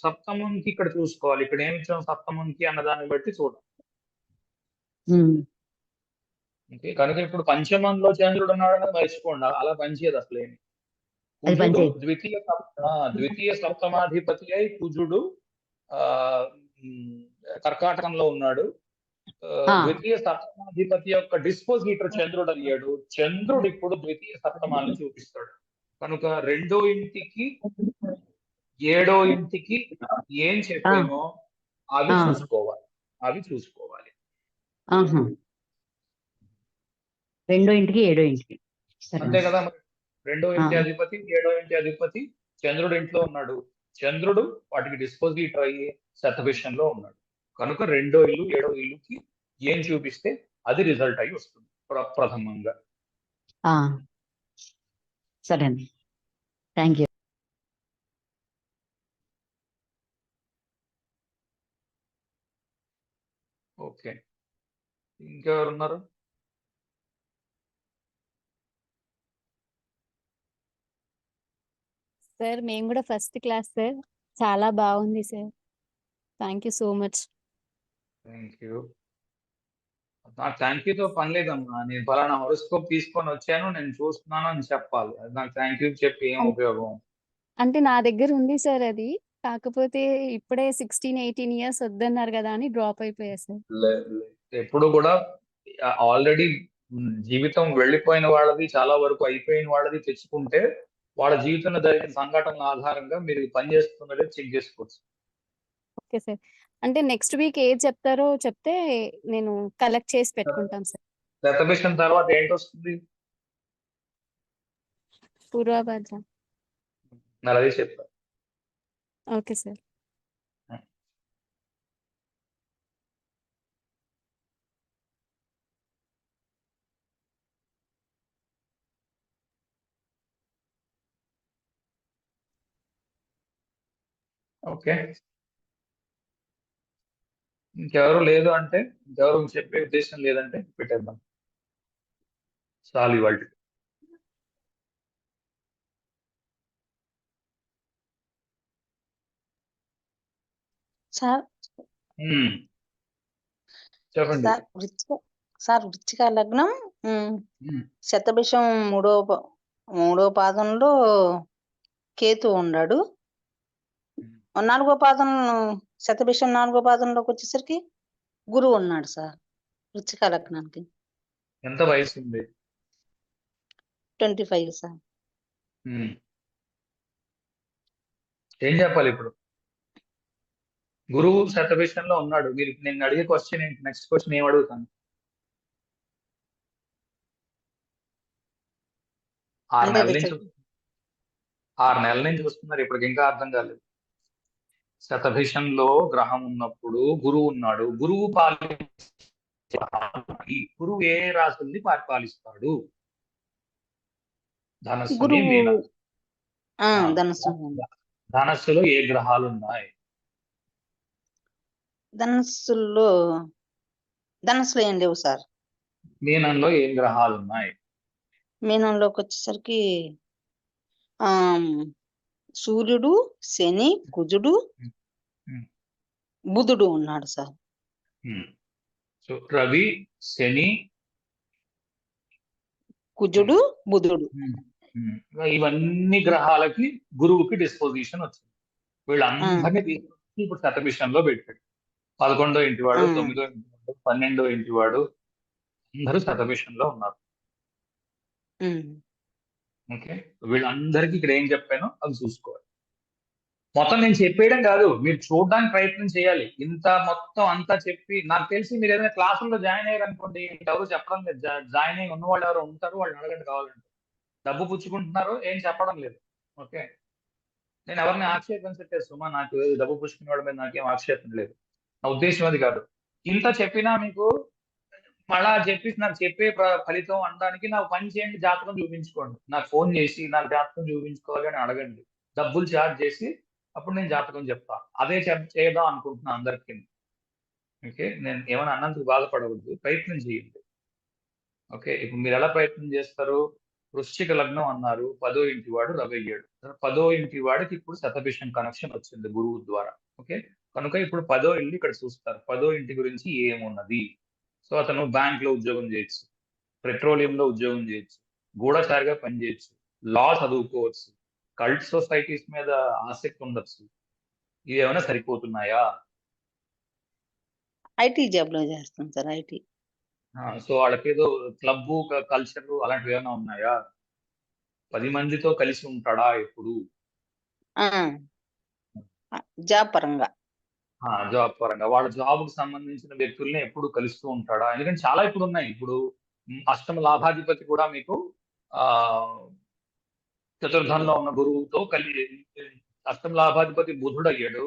సప్తమంకి ఇక్కడ చూసుకోవాలి. ఇక్కడ ఏమి ఇచ్చాం సప్తమంకి అన్న దాన్ని బట్టి చూడాలి. ఓకే, కనుక ఇప్పుడు పంచమంలో చంద్రుడు ఉన్నాడు అనేది మర్చిపోండి, అలా పనిచేయదు అసలు ఏమి. కుజుడు ద్వితీయ సప్తమాధిపతి అయి కుజుడు కర్కాటకంలో ఉన్నాడు. ద్వితీయ సప్తమాధిపతి యొక్క డిస్పోజిటర్ చంద్రుడు అయ్యాడు. చంద్రుడు ఇప్పుడు ద్వితీయ సప్తమాన్ని చూపిస్తాడు. కనుక 2వ ఇంటికి 7వ ఇంటికి ఏం చెప్పామో అవి చూసుకోవాలి. 2వ ఇంటికి 7వ ఇంటికి అంతే కదా. 2వ ఇంటి అధిపతి 7వ ఇంటి అధిపతి చంద్రుడు ఇంట్లో ఉన్నాడు. చంద్రుడు వాటికి డిస్పోజిటర్ అయ్యి శతభిషంలో ఉన్నాడు. కనుక 2వ ఇల్లు 7వ ఇల్లుకి ఏం చూపిస్తే అది రిజల్ట్ అయ్యి వస్తుంది ప్రథమంగా. సరే అండి, థ్యాంక్ యూ. ఓకే, ఇంకెవరున్నారు? సార్ మేము కూడా ఫస్ట్ క్లాస్ సార్, చాలా బాగుంది sir. Thank you so much. Thank you. నాకు థ్యాంక్ యూతో పని లేదమ్మా. నేను ఫలానా హోరోస్కోప్ తీసుకొని వచ్చాను, నేను చూస్తున్నాను అని చెప్పాలి. అది నాకు థ్యాంక్ యూ చెప్పి ఏం ఉపయోగం? అంటే నా దగ్గర ఉంది సార్ అది, కాకపోతే ఇప్పుడే 16-18 ఇయర్స్ వద్దన్నారు కదా అని డ్రాప్ అయిపోయా సార్. ఎప్పుడు కూడా ఆల్రెడీ జీవితం వెళ్ళిపోయిన వాళ్ళది, చాలా వరకు అయిపోయిన వాళ్ళది తెచ్చుకుంటే వాళ్ళ జీవితంలో జరిగిన సంఘటనల ఆధారంగా మీరు పని చేస్తున్నదే చెక్ చేసుకోవచ్చు. ఓకే సార్, అంటే నెక్స్ట్ వీక్ ఏది చెప్తారో చెప్తే నేను కలెక్ట్ చేసి పెట్టుకుంటాం సార్. శతభిషం తర్వాత ఏంటి వస్తుంది? పూర్వభద్ర. మరి అదే చెప్తా. Okay sir. ఓకే, ఇంకెవరు లేదు అంటే, ఇంకెవరు చెప్పే ఉద్దేశం లేదంటే పెట్టేద్దాం. చాలు ఇవాళ. సార్ ఉమ్, చెప్పండి. వృశ్చిక లగ్నం ఉమ్, శతభిషం మూడో పాదంలో కేతు ఉన్నాడు. నాలుగో పాదం శతభిషం 4వ పాదంలోకి వచ్చేసరికి గురువు ఉన్నాడు సార్ వృశ్చిక లగ్నానికి. ఎంత వయసు ఉంది? 25 సార్. ఉమ్. ఏం చెప్పాలి ఇప్పుడు? గురువు శతభిషంలో ఉన్నాడు. మీరు నేను అడిగే క్వశ్చన్ ఏంటి? నెక్స్ట్ క్వశ్చన్ ఏం అడుగుతాను? 6 అంటే నెలల నుంచి 6 నెలల నుంచి చూస్తున్నారు, ఇప్పటికి ఇంకా అర్థం కాలేదు. శతభిషంలో గ్రహం ఉన్నప్పుడు గురువు ఉన్నాడు. గురువు గురువు ఏ రాశుల్ని పరిపాలిస్తాడు? ధనస్సుని, గురువు మీన. ధనస్సు. ధనస్సులో ఏ గ్రహాలు ఉన్నాయి? ధనస్సులో ఏం లేవు సార్. మీనంలో ఏం గ్రహాలు ఉన్నాయి? మీనంలోకి వచ్చేసరికి సూర్యుడు, శని, కుజుడు, బుధుడు ఉన్నాడు సార్. సో రవి, శని, కుజుడు, బుధుడు. ఇవన్నీ గ్రహాలకి గురువుకి డిస్పోజిషన్ వచ్చింది. వీళ్ళందరినీ తీసుకొచ్చి ఇప్పుడు శతభిషంలో పెట్టాడు. 11వ ఇంటి వాడు, 9వ ఇంటి వాడు, 12వ ఇంటి వాడు అందరూ శతభిషంలో ఉన్నారు. ఓకే, వీళ్ళందరికీ ఇక్కడ ఏం చెప్పానో అది చూసుకోవాలి. మొత్తం నేను చెప్పేయడం కాదు, మీరు చూడడానికి ప్రయత్నం చేయాలి. ఇంత మొత్తం అంతా చెప్పి నాకు తెలిసి మీరు ఏదైనా క్లాసుల్లో జాయిన్ అయ్యారు అనుకోండి, ఎవరు చెప్పడం లేదు. జాయిన్ అయ్యి ఉన్న వాళ్ళు ఎవరు ఉంటారు, వాళ్ళు అడగండి కావాలంటే. డబ్బు పుచ్చుకుంటున్నారు, ఏం చెప్పడం లేదు. ఓకే, నేను ఎవరిని ఆక్షేపించట్లేదు సుమా, నాకు డబ్బు పుచ్చుకునే వాళ్ళ మీద నాకేం ఆక్షేపం లేదు. నా ఉద్దేశం అది కాదు. ఇంత చెప్పినా మీకు మళ్ళా చెప్పేసి నాకు చెప్పే ఫలితం అనడానికి నాకు పని చేయండి, జాతకం చూపించుకోండి. నాకు ఫోన్ చేసి నాకు జాతకం చూపించుకోవాలి అని అడగండి. డబ్బులు ఛార్జ్ చేసి అప్పుడు నేను జాతకం చెప్తా. అదే చేద్దాం అనుకుంటున్నా అందరికీ. ఓకే, నేను ఏమైనా అన్నందుకు బాధపడవద్దు, ప్రయత్నం చేయండి. ఓకే, ఇప్పుడు మీరు ఎలా ప్రయత్నం చేస్తారు? వృశ్చిక లగ్నం అన్నారు, 10వ ఇంటి వాడు రవి అయ్యాడు. 10వ ఇంటి వాడికి ఇప్పుడు శతభిషం కనెక్షన్ వచ్చింది గురువు ద్వారా. ఓకే, కనుక ఇప్పుడు 10వ ఇల్లు ఇక్కడ చూస్తారు. 10వ ఇంటి గురించి ఏమున్నది? సో అతను బ్యాంక్ లో ఉద్యోగం చేయొచ్చు, పెట్రోలియంలో ఉద్యోగం చేయొచ్చు, గూఢచారిగా పనిచేయచ్చు, లా చదువుకోవచ్చు, కల్ట్ సొసైటీస్ మీద ఆసక్తి ఉండొచ్చు. ఇవి ఏమైనా సరిపోతున్నాయా? ఐటీ జాబ్ లో చేస్తాం సార్. ఐటీ. సో వాళ్ళకి ఏదో క్లబ్ కల్చర్ అలాంటివి ఏమైనా ఉన్నాయా? 10 మందితో కలిసి ఉంటాడా ఎప్పుడు? జాబ్ పరంగా. జాబ్ పరంగా వాళ్ళ జాబ్ కు సంబంధించిన వ్యక్తుల్ని ఎప్పుడు కలుస్తూ ఉంటాడా? ఎందుకంటే చాలా ఇప్పుడు ఉన్నాయి. ఇప్పుడు అష్టమ లాభాధిపతి కూడా మీకు చతుర్థంలో ఉన్న గురువుతో అష్టమ లాభాధిపతి బుధుడు అయ్యాడు.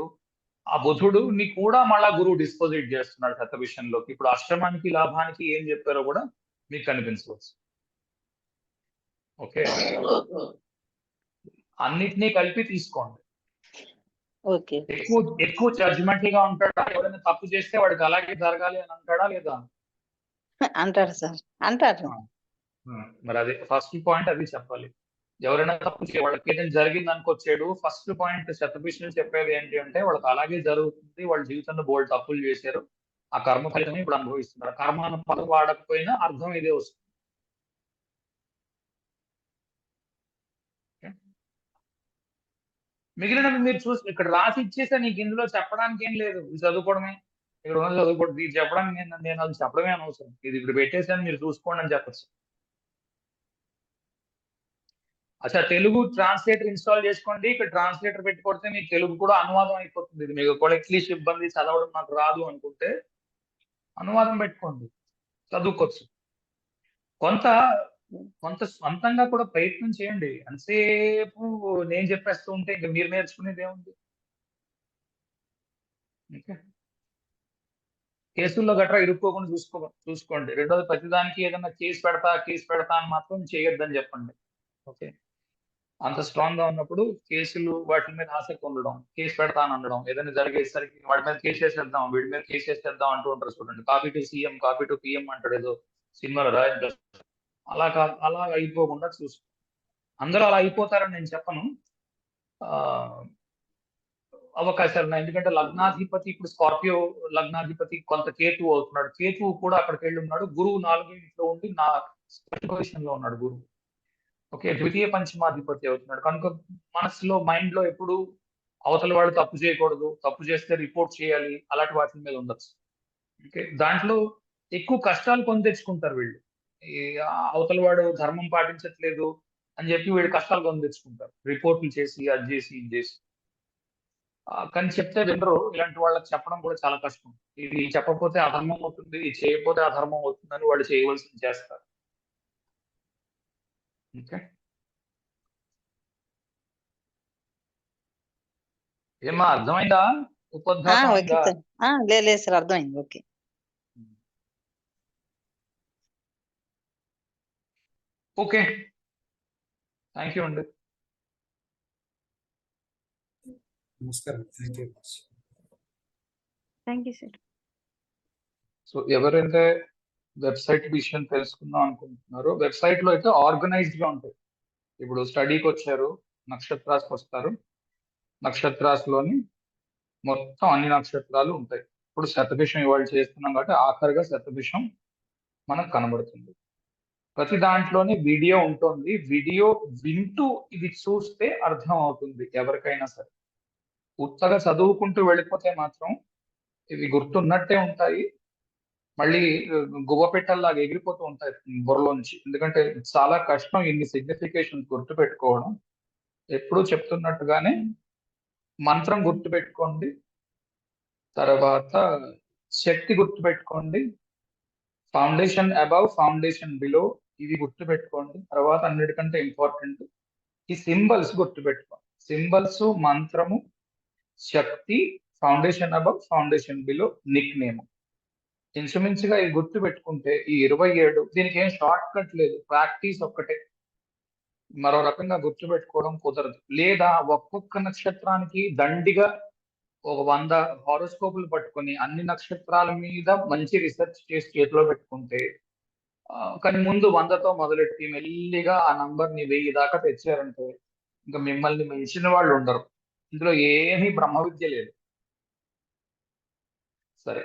ఆ బుధుడుని కూడా మళ్ళా గురువు డిస్పోజిట్ చేస్తున్నాడు శతభిషంలోకి. ఇప్పుడు అష్టమానికి లాభానికి ఏం చెప్పారో కూడా మీకు కనిపించవచ్చు. ఓకే, అన్నిటినీ కలిపి తీసుకోండి. ఓకే. ఎక్కువ జడ్జిమెంటల్ గా ఉంటాడా? ఎవరైనా తప్పు చేస్తే వాడికి అలాగే జరగాలి అని అంటాడా లేదా? అంటాడు సార్, అంటాడు. మరి అది ఫస్ట్ పాయింట్, అది చెప్పాలి. ఎవరైనా తప్పు వాళ్ళకి ఏదైనా జరిగింది అనుకొచ్చాడు, ఫస్ట్ పాయింట్ శతభిషం చెప్పేది ఏంటి అంటే వాళ్ళకి అలాగే జరుగుతుంది, వాళ్ళ జీవితంలో బోల్డ్ తప్పులు చేశారు, ఆ కర్మ ఫలితం ఇప్పుడు అనుభవిస్తున్నారు. కర్మ అన్న పదం వాడకపోయినా అర్థం ఇదే వస్తుంది. మిగిలినవి మీరు చూసి ఇక్కడ రాసి ఇచ్చేసా, నీకు ఇందులో చెప్పడానికి ఏం లేదు, ఇది చదువుకోవడమే. ఇక్కడ ఉన్న చదువుకోవడం, ఇది చెప్పడానికి నేను అది చెప్పడమే అనవసరం. ఇది ఇక్కడ పెట్టేసాను, మీరు చూసుకోండి అని చెప్పచ్చు. అచ్చా, తెలుగు ట్రాన్స్లేటర్ ఇన్స్టాల్ చేసుకోండి. ఇక్కడ ట్రాన్స్లేటర్ పెట్టుకొడితే మీకు తెలుగు కూడా అనువాదం అయిపోతుంది. ఇది మీకు కూడా ఇంగ్లీష్ ఇబ్బంది, చదవడం నాకు రాదు అనుకుంటే అనువాదం పెట్టుకోండి, చదువుకోవచ్చు. కొంత సొంతంగా కూడా ప్రయత్నం చేయండి. అంతసేపు నేను చెప్పేస్తూ ఉంటే ఇంకా మీరు నేర్చుకునేది ఏముంది? కేసుల్లో గట్రా ఇరుక్కోకుండా చూసుకోండి. రెండోది, ప్రతిదానికి ఏదైనా కేసు పెడతా అని మాత్రం చేయొద్దని చెప్పండి. ఓకే, అంత స్ట్రాంగ్ గా ఉన్నప్పుడు కేసులు వాటి మీద ఆసక్తి ఉండడం, కేసు పెడతాను అనడం, ఏదైనా జరిగేసరికి వాడి మీద కేసు వేసేద్దాం, వీడి మీద కేసు వేసేద్దాం అంటూ ఉంటారు చూడండి. Copy to CM, copy to PM అంటాడు ఏదో సినిమాలో రాజేంద్ర. అలా అయిపోకుండా అందరూ అలా అయిపోతారని నేను చెప్పను. అవకాశాలు ఉన్నాయి. ఎందుకంటే లగ్నాధిపతి ఇప్పుడు స్కార్పియో లగ్నాధిపతి కొంత కేతువు అవుతున్నాడు. కేతువు కూడా అక్కడికి వెళ్ళి ఉన్నాడు. గురువు 4వ ఇంట్లో ఉండి పొజిషన్ లో ఉన్నాడు గురువు. ఓకే, ద్వితీయ పంచమాధిపతి అవుతున్నాడు. కనుక మనసులో మైండ్ లో ఎప్పుడు అవతల వాడు తప్పు చేయకూడదు, తప్పు చేస్తే రిపోర్ట్ చేయాలి, అలాంటి వాటి మీద ఉండొచ్చు. ఓకే, దాంట్లో ఎక్కువ కష్టాలు కొని తెచ్చుకుంటారు వీళ్ళు. ఈ అవతల వాడు ధర్మం పాటించట్లేదు అని చెప్పి వీళ్ళు కష్టాలు కొని తెచ్చుకుంటారు, రిపోర్ట్లు చేసి అది చేసి ఇది చేసి. కానీ చెప్తే వినరు. ఇలాంటి వాళ్ళకి చెప్పడం కూడా చాలా కష్టం. ఇది చెప్పకపోతే అధర్మం అవుతుంది, ఇది చేయకపోతే అధర్మం అవుతుందని వాళ్ళు చేయవలసింది చేస్తారు. ఓకే, ఏమా అర్థమైందా? ఓకే ఉపద్ఘాతమైందా? సార్. లేదు సార్, అర్థమైంది. ఓకే. ఓకే, థ్యాంక్ యూ అండి. నమస్కారం. Thank you. Thank you sir. So ఎవరైతే వెబ్సైట్ విషయం తెలుసుకుందాం అనుకుంటున్నారో, వెబ్సైట్ లో అయితే ఆర్గనైజ్డ్ గా ఉంటాయి. ఇప్పుడు స్టడీకి వచ్చారు, నక్షత్రాస్కి వస్తారు, నక్షత్రాస్లోని మొత్తం అన్ని నక్షత్రాలు ఉంటాయి. ఇప్పుడు శతభిషం ఇవాళ చేస్తున్నాం కాబట్టి ఆఖరిగా శతభిషం మనకు కనబడుతుంది. ప్రతి దాంట్లోనే వీడియో ఉంటుంది. వీడియో వింటూ ఇది చూస్తే అర్థం అవుతుంది ఎవరికైనా సరే. ఉత్తగా చదువుకుంటూ వెళ్ళిపోతే మాత్రం ఇవి గుర్తున్నట్టే ఉంటాయి, మళ్ళీ గువ్వపెట్టల్లాగా ఎగిరిపోతూ ఉంటాయి బుర్రలోంచి. ఎందుకంటే చాలా కష్టం ఇన్ని సిగ్నిఫికేషన్ గుర్తుపెట్టుకోవడం. ఎప్పుడూ చెప్తున్నట్టుగానే మంత్రం గుర్తుపెట్టుకోండి, తర్వాత శక్తి గుర్తుపెట్టుకోండి, ఫౌండేషన్ అబవ్ ఫౌండేషన్ బిలో ఇవి గుర్తుపెట్టుకోండి. తర్వాత అన్నిటికంటే ఇంపార్టెంట్ ఈ సింబల్స్ గుర్తుపెట్టుకోండి. సింబల్స్, మంత్రము, శక్తి, foundation above foundation below, nickname. ఇంచుమించుగా ఈ గుర్తు పెట్టుకుంటే ఈ 27 దీనికి ఏం షార్ట్ కట్ లేదు, ప్రాక్టీస్ ఒక్కటే. మరో రకంగా గుర్తు పెట్టుకోవడం కుదరదు. లేదా ఒక్కొక్క నక్షత్రానికి దండిగా ఒక 100 హారోస్కోపులు పట్టుకొని అన్ని నక్షత్రాల మీద మంచి రీసెర్చ్ చేసి చేతిలో పెట్టుకుంటే, కానీ ముందు 100తో మొదలెట్టి మెల్లిగా ఆ నంబర్ ని 1000 దాకా తెచ్చారంటే ఇంకా మిమ్మల్ని మించిన వాళ్ళు ఉండరు. ఇందులో ఏమీ బ్రహ్మ విద్య లేదు. సరే.